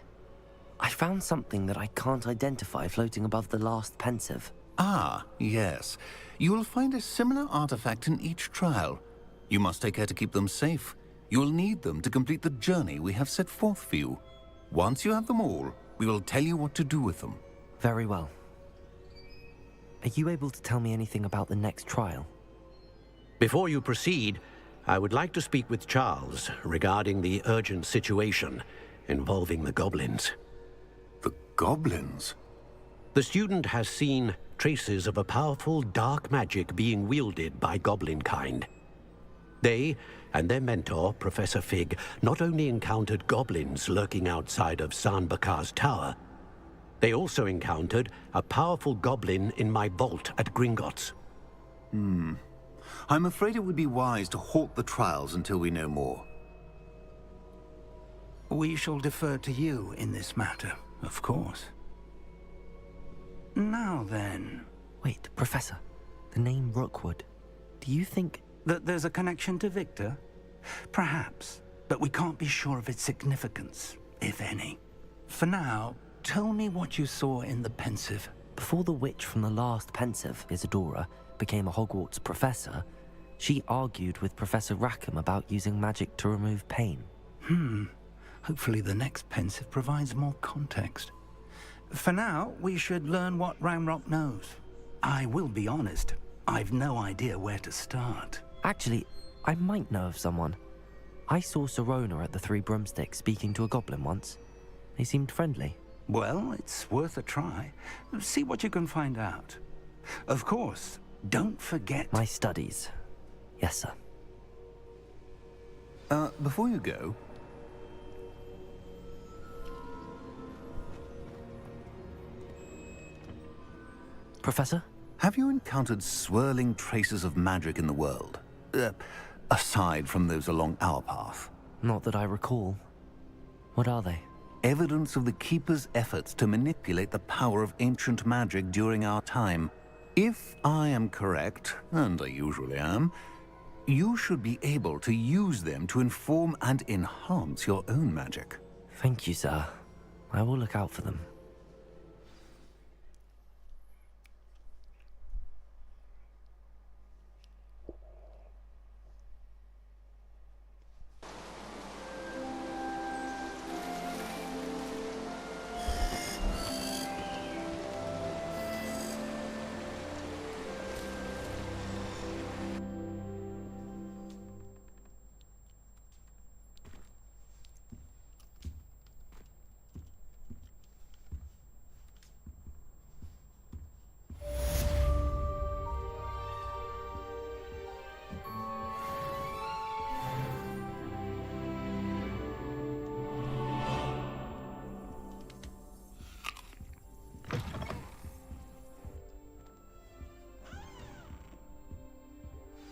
I found something that I can't identify floating above the last Pensive. Ah, yes. You will find a similar artifact in each trial. You must take care to keep them safe. You will need them to complete the journey we have set forth for you. Once you have them all, we will tell you what to do with them. Very well. Are you able to tell me anything about the next trial? Before you proceed, I would like to speak with Charles regarding the urgent situation involving the goblins. The goblins? The student has seen traces of a powerful dark magic being wielded by goblin kind. They and their mentor, Professor Fig, not only encountered goblins lurking outside of Sanbakar's tower, they also encountered a powerful goblin in my vault at Gringotts. I'm afraid it would be wise to halt the trials until we know more. We shall defer to you in this matter, of course. Now then... Wait, Professor. The name Rookwood. Do you think... that there's a connection to Victor? Perhaps, but we can't be sure of its significance, if any. For now, tell me what you saw in the Pensive. Before the witch from the last Pensive, Isadora, became a Hogwarts professor, she argued with Professor Rackham about using magic to remove pain. Hopefully the next Pensive provides more context. For now, we should learn what Ramrock knows. I will be honest, I've no idea where to start. Actually, I might know of someone. I saw Sirona at the Three Broomsticks speaking to a goblin once. They seemed friendly. Well, it's worth a try. See what you can find out. Of course, don't forget... My studies. Yes, sir. Before you go... Professor? Have you encountered swirling traces of magic in the world? Aside from those along our path? Not that I recall. What are they? Evidence of the Keeper's efforts to manipulate the power of ancient magic during our time. If I am correct, and I usually am, you should be able to use them to inform and enhance your own magic. Thank you, sir. I will look out for them.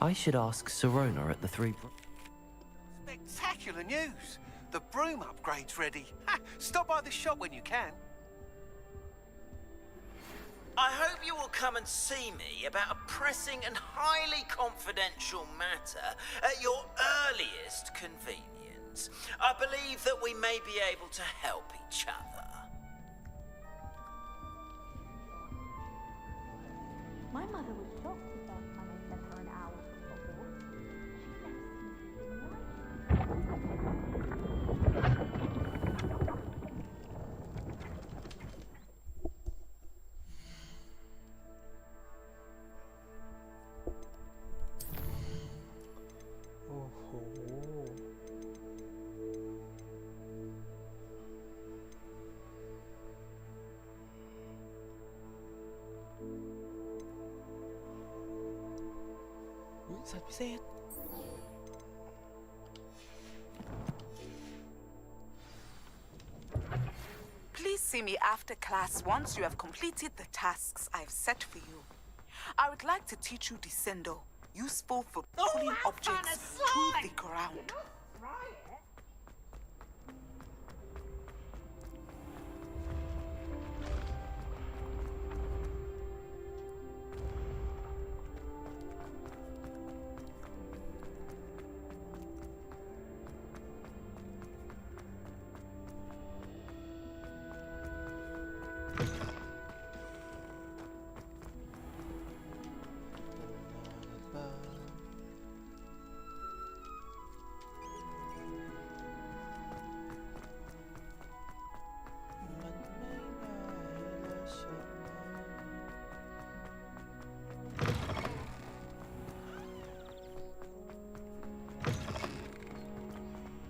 I should ask Sirona at the Three. Spectacular news! The broom upgrade's ready. Ha! Stop by the shop when you can. I hope you will come and see me about a pressing and highly confidential matter at your earliest convenience. I believe that we may be able to help each other. My mother was shocked the first time I sent her an owl fromสัตว์พิเศษ Please see me after class once you have completed the tasks I've set for you. I would like to teach you Descendo, useful for pulling objects to the ground.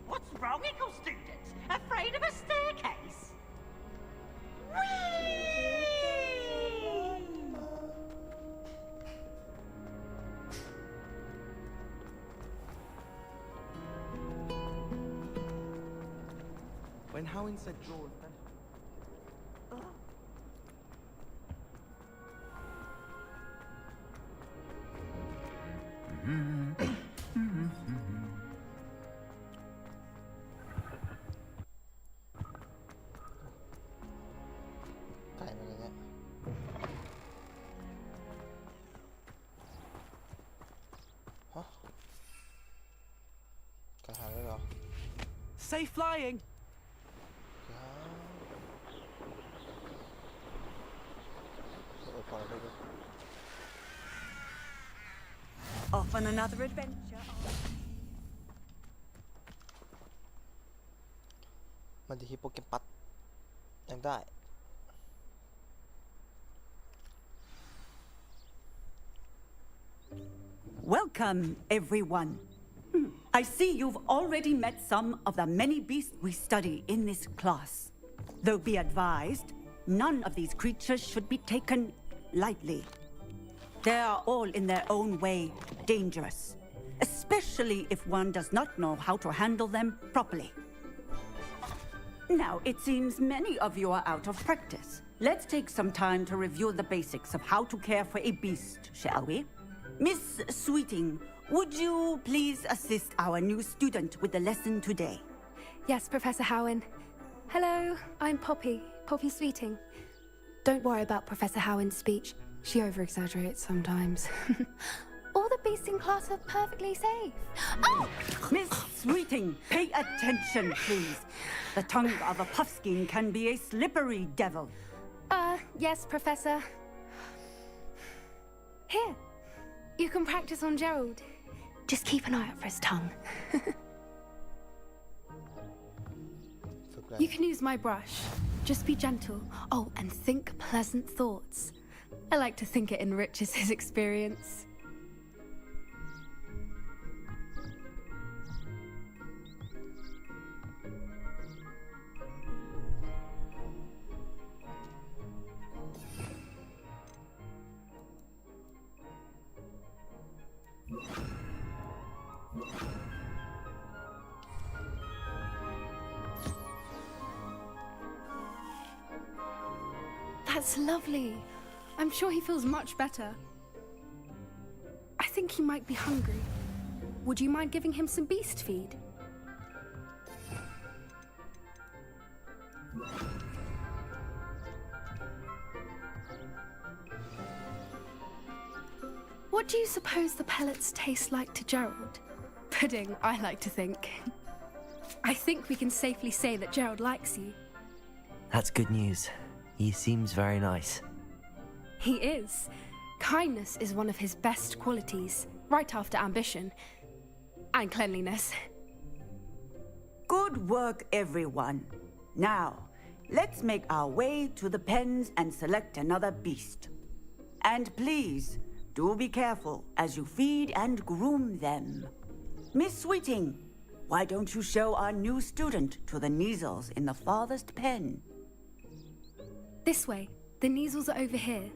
What's wrong, Eagle students? Afraid of a staircase? When Howin said draw and fence. Safe flying! Off on another adventure. มันจะฮิปโปเกมปัสยังได้ Welcome, everyone. I see you've already met some of the many beasts we study in this class. Though be advised, none of these creatures should be taken lightly. They are all in their own way dangerous, especially if one does not know how to handle them properly. Now, it seems many of you are out of practice. Let's take some time to review the basics of how to care for a beast, shall we? Miss Sweeting, would you please assist our new student with the lesson today? Yes, Professor Howin. Hello, I'm Poppy Sweeting. Don't worry about Professor Howin's speech. She over-exaggerates sometimes. All the beasts in class are perfectly safe. Oh! Miss Sweeting, pay attention, please. The tongue of a puffskein can be a slippery devil. Yes, Professor. Here, you can practice on Gerald. Just keep an eye out for his tongue. You can use my brush. Just be gentle. Oh, and think pleasant thoughts. I like to think it enriches his experience. That's lovely. I'm sure he feels much better. I think think he might be hungry. Would you mind giving him some beast feed? What do you suppose the pellets taste like to Gerald? Pudding, I like to think. I think we can safely say that Gerald likes you. That's good news. He seems very nice. He is. Kindness is one of his best qualities, right after ambition. And cleanliness. Good work, everyone. Now, let's make our way to the pens and select another beast. And please, do be careful as you feed and groom them. Miss Sweeting, why don't you show our new student to the Neasels in the farthest pen? This way. The Neasels are over here.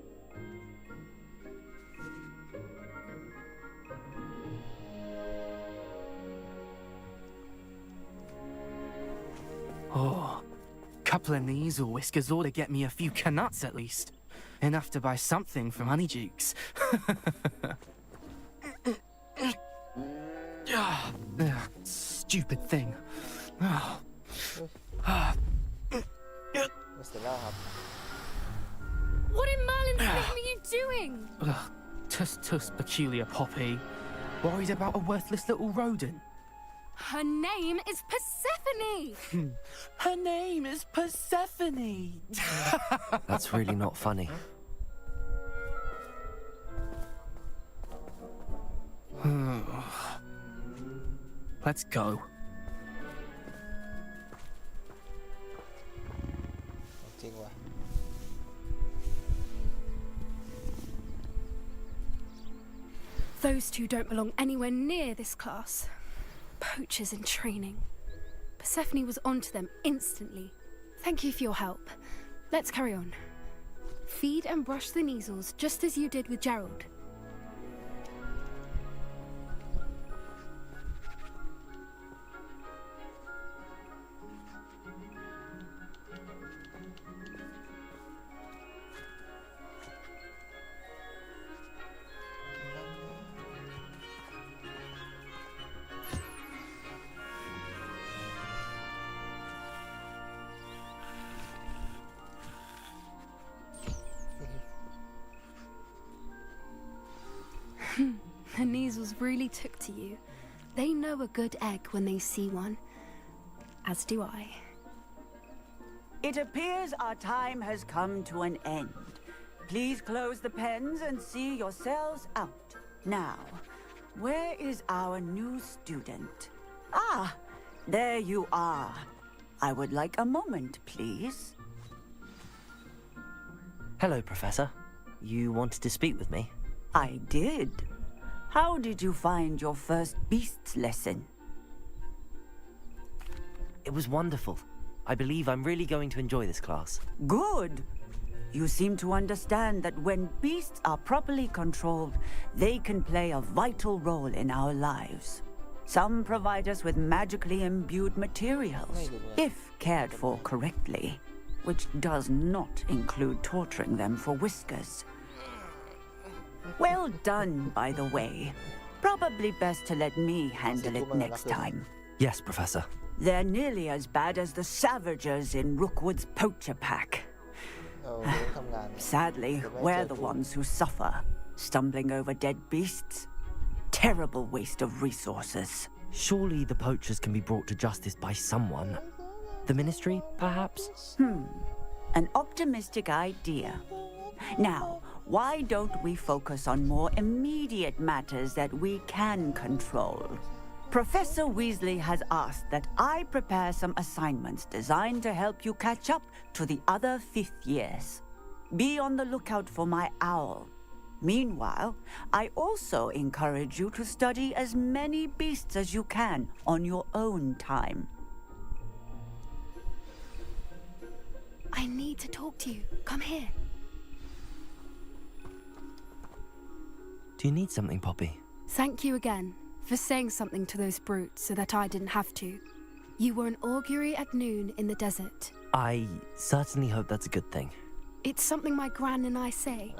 Oh, couple of Neasel whiskers ought to get me a few canuts at least. Enough to buy something from Honeydukes. Stupid thing. Oh. What in Merlin's name are you doing? Tuss, peculiar Poppy. Worried about a worthless little rodent? Her name is Persephone! Her name is Persephone! That's really not funny. Let's go. Those two don't belong anywhere near this class. Poachers in training. Persephone was onto them instantly. Thank you for your help. Let's carry on. Feed and brush the Neasels just as you did with Gerald. The Neasels really took to you. They know a good egg when they see one. As do I. It appears our time has come to an end. Please close the pens and see yourselves out. Now, where is our new student? Ah, there you are. I would like a moment, please. Hello, Professor. You wanted to speak with me? I did. How did you find your first beasts lesson? It was wonderful. I believe I'm really going to enjoy this class. Good. You seem to understand that when beasts are properly controlled, they can play a vital role in our lives. Some provide us with magically imbued materials, if cared for correctly, which does not include torturing them for whiskers. Well done, by the way. Probably best to let me handle it next time. Yes, Professor. They're nearly as bad as the Savagers in Rookwood's poacher pack. Sadly, we're the ones who suffer, stumbling over dead beasts. Terrible waste of resources. Surely the poachers can be brought to justice by someone. The Ministry, perhaps? An optimistic idea. Now, why don't we focus on more immediate matters that we can control? Professor Weasley has asked that I prepare some assignments designed to help you catch up to the other 5th years. Be on the lookout for my owl. Meanwhile, I also encourage you to study as many beasts as you can on your own time. I need to talk to you. Come here. Do you need something, Poppy? Thank you again for saying something to those brutes so that I didn't have to. You were an augury at noon in the desert. I certainly hope that's a good thing. It's something my gran and I say.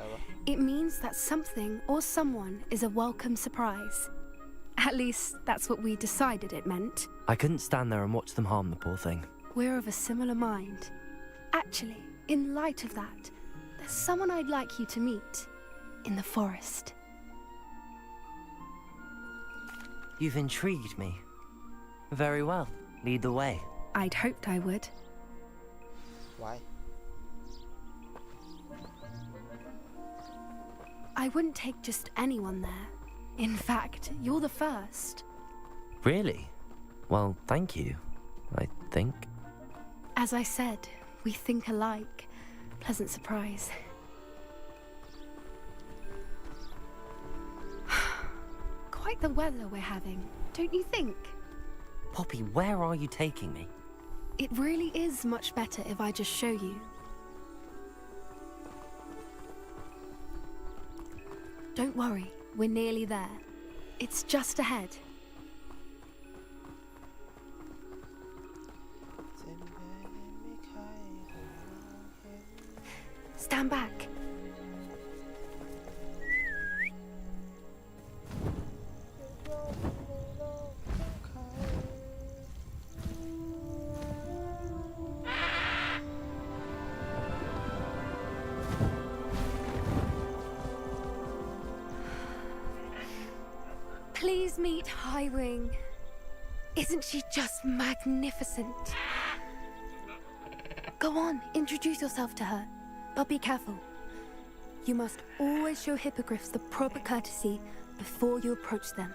It means that something or someone is a welcome surprise. At least, that's what we decided it meant. I couldn't stand there and watch them harm the poor thing. We're of a similar mind. Actually, in light of that, there's someone I'd like you to meet. In the forest. You've intrigued me. Very well. Lead the way. I'd hoped I would. Why? I wouldn't take just anyone there. In fact, you're the first. Really? Well, thank you, I think. As I said, we think alike. Pleasant surprise. Quite the weather we're having, don't you think? Poppy, where are you taking me? It really is much better if I just show you. Don't worry, we're nearly there. It's just ahead. Stand back. Please meet Highwing. Isn't she just magnificent? Go on, introduce yourself to her. But be careful. You must always show hippogriffs the proper courtesy before you approach them.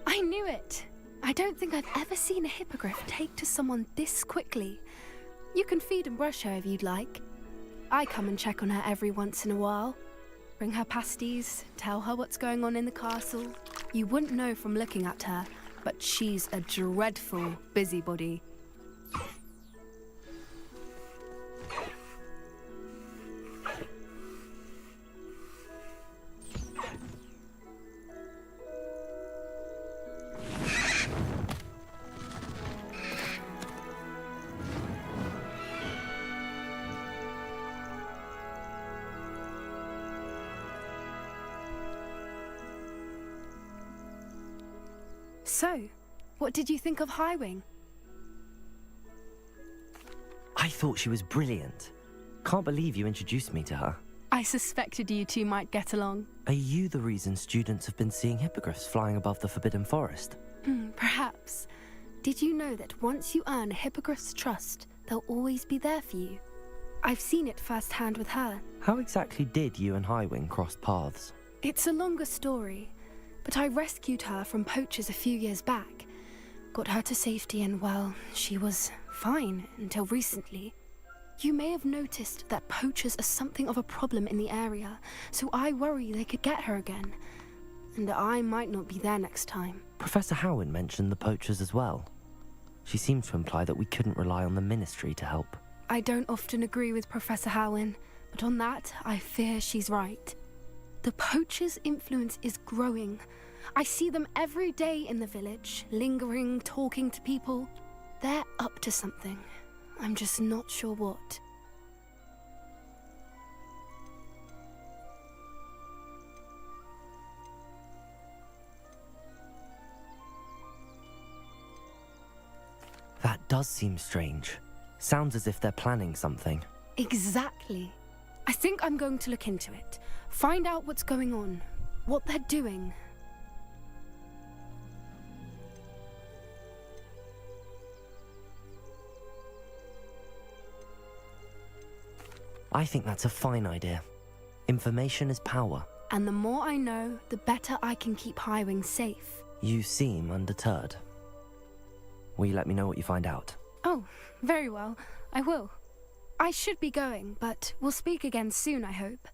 I knew it! I don't think I've ever seen a hippogriff take to someone this quickly. You can feed and brush her if you'd like. I come and check on her every once in a while. Bring her pasties, tell her what's going on in the castle. You wouldn't know from looking at her, but she's a dreadful busybody. So, what did you think of Highwing? I thought she was brilliant. Can't believe you introduced me to her. I suspected you two might get along. Are you the reason students have been seeing hippogriffs flying above the Forbidden Forest? Perhaps. Did you know that once you earn a hippogriff's trust, they'll always be there for you? I've seen it firsthand with her. How exactly did you and Highwing cross paths? It's a longer story, but I rescued her from poachers a few years back. Got her to safety and, well, she was fine until recently. You may have noticed that poachers are something of a problem in the area, so I worry they could get her again. And I might not be there next time. Professor Howen mentioned the poachers as well. She seemed to imply that we couldn't rely on the Ministry to help. I don't often agree with Professor Howen, but on that, I fear she's right. The poachers' influence is growing. I see them every day in the village, lingering, talking to people. They're up to something. I'm just not sure what. That does seem strange. Sounds as if they're planning something. Exactly. I think I'm going to look into it. Find out what's going on. What they're doing. I think that's a fine idea. Information is power. And the more I know, the better I can keep Highwing safe. You seem undeterred. Will you let me know what you find out? Oh, very well. I will. I should be going, but we'll speak again soon, I hope.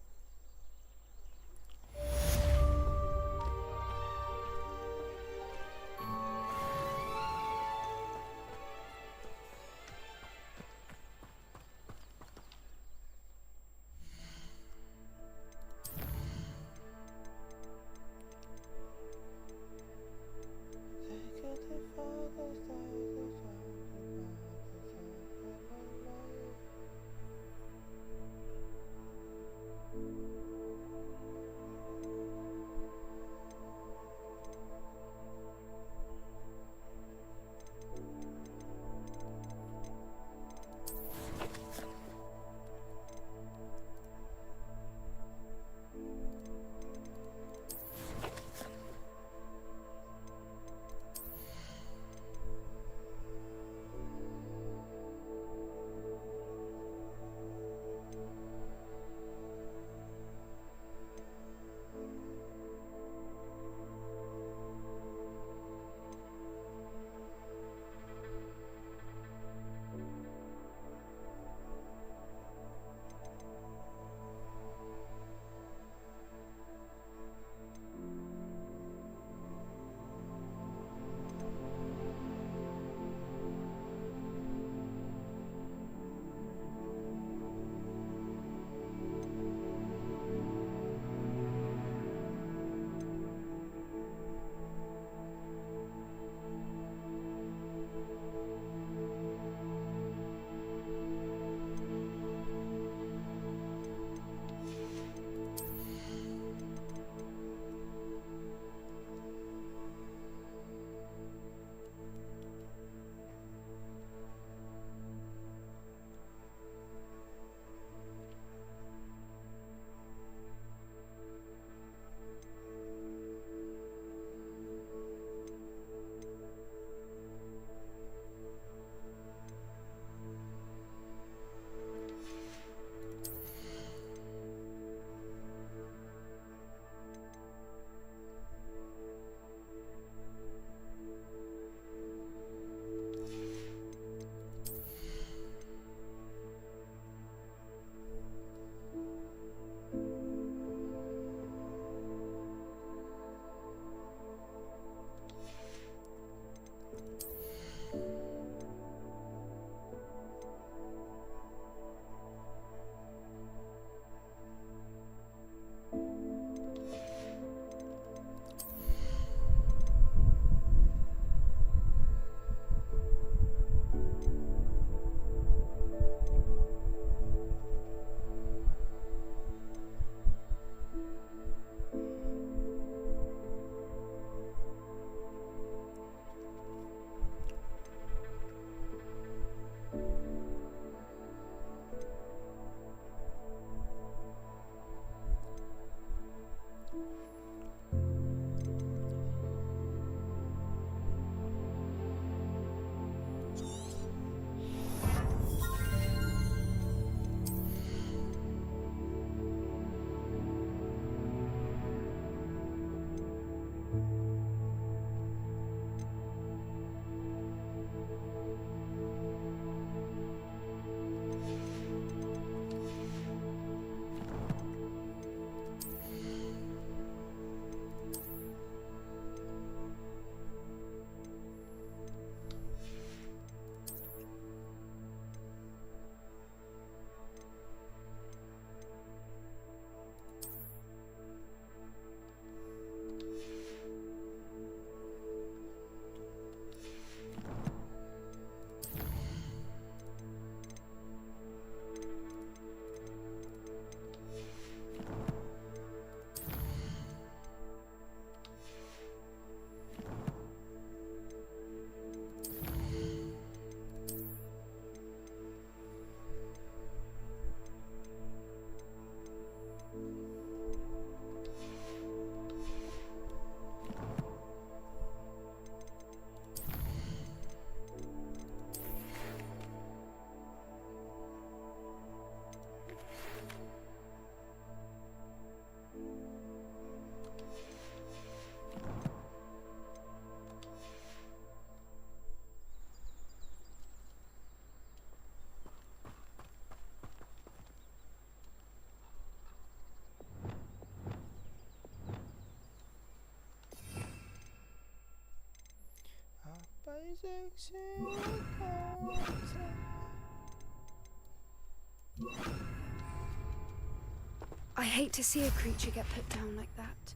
I hate to see a creature get put down like that.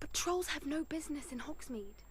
But trolls have no business in Hogsmeade.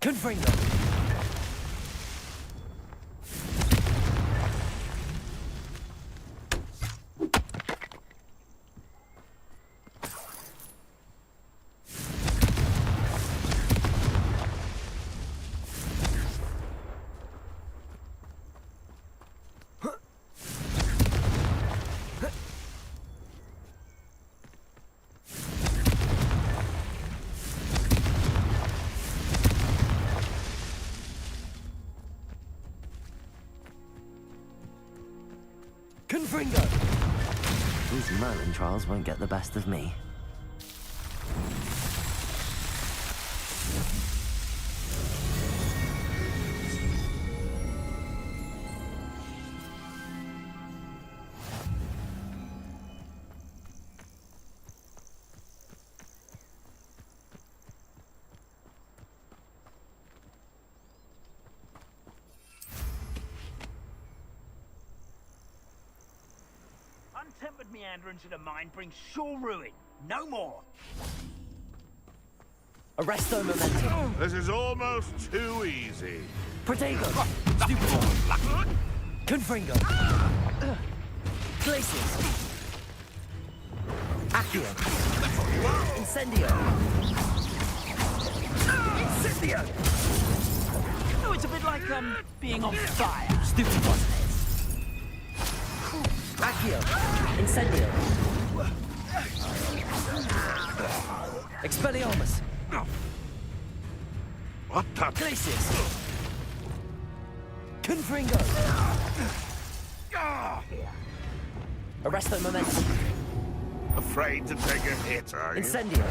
Confringo! Confringo! These Merlin trials won't get the best of me. Untempered meanderings of the mind bring sure ruin. No more. Arresto momentum. This is almost too easy. Protego. Stupid one. Confringo. Glacius. Accio. Incendio. Incendio. Oh, it's a bit like, being on fire. Stupid one. Accio. Incendio. Expelliarmus. What the? Glacius. Confringo. Arresto momentum. Afraid to take a hit, are you? Incendio.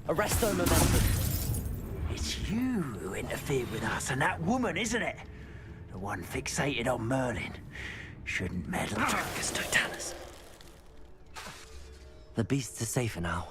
Arresto momentum. It's you who interfered with us and that woman, isn't it? The one fixated on Merlin shouldn't meddle. The beasts are safer now.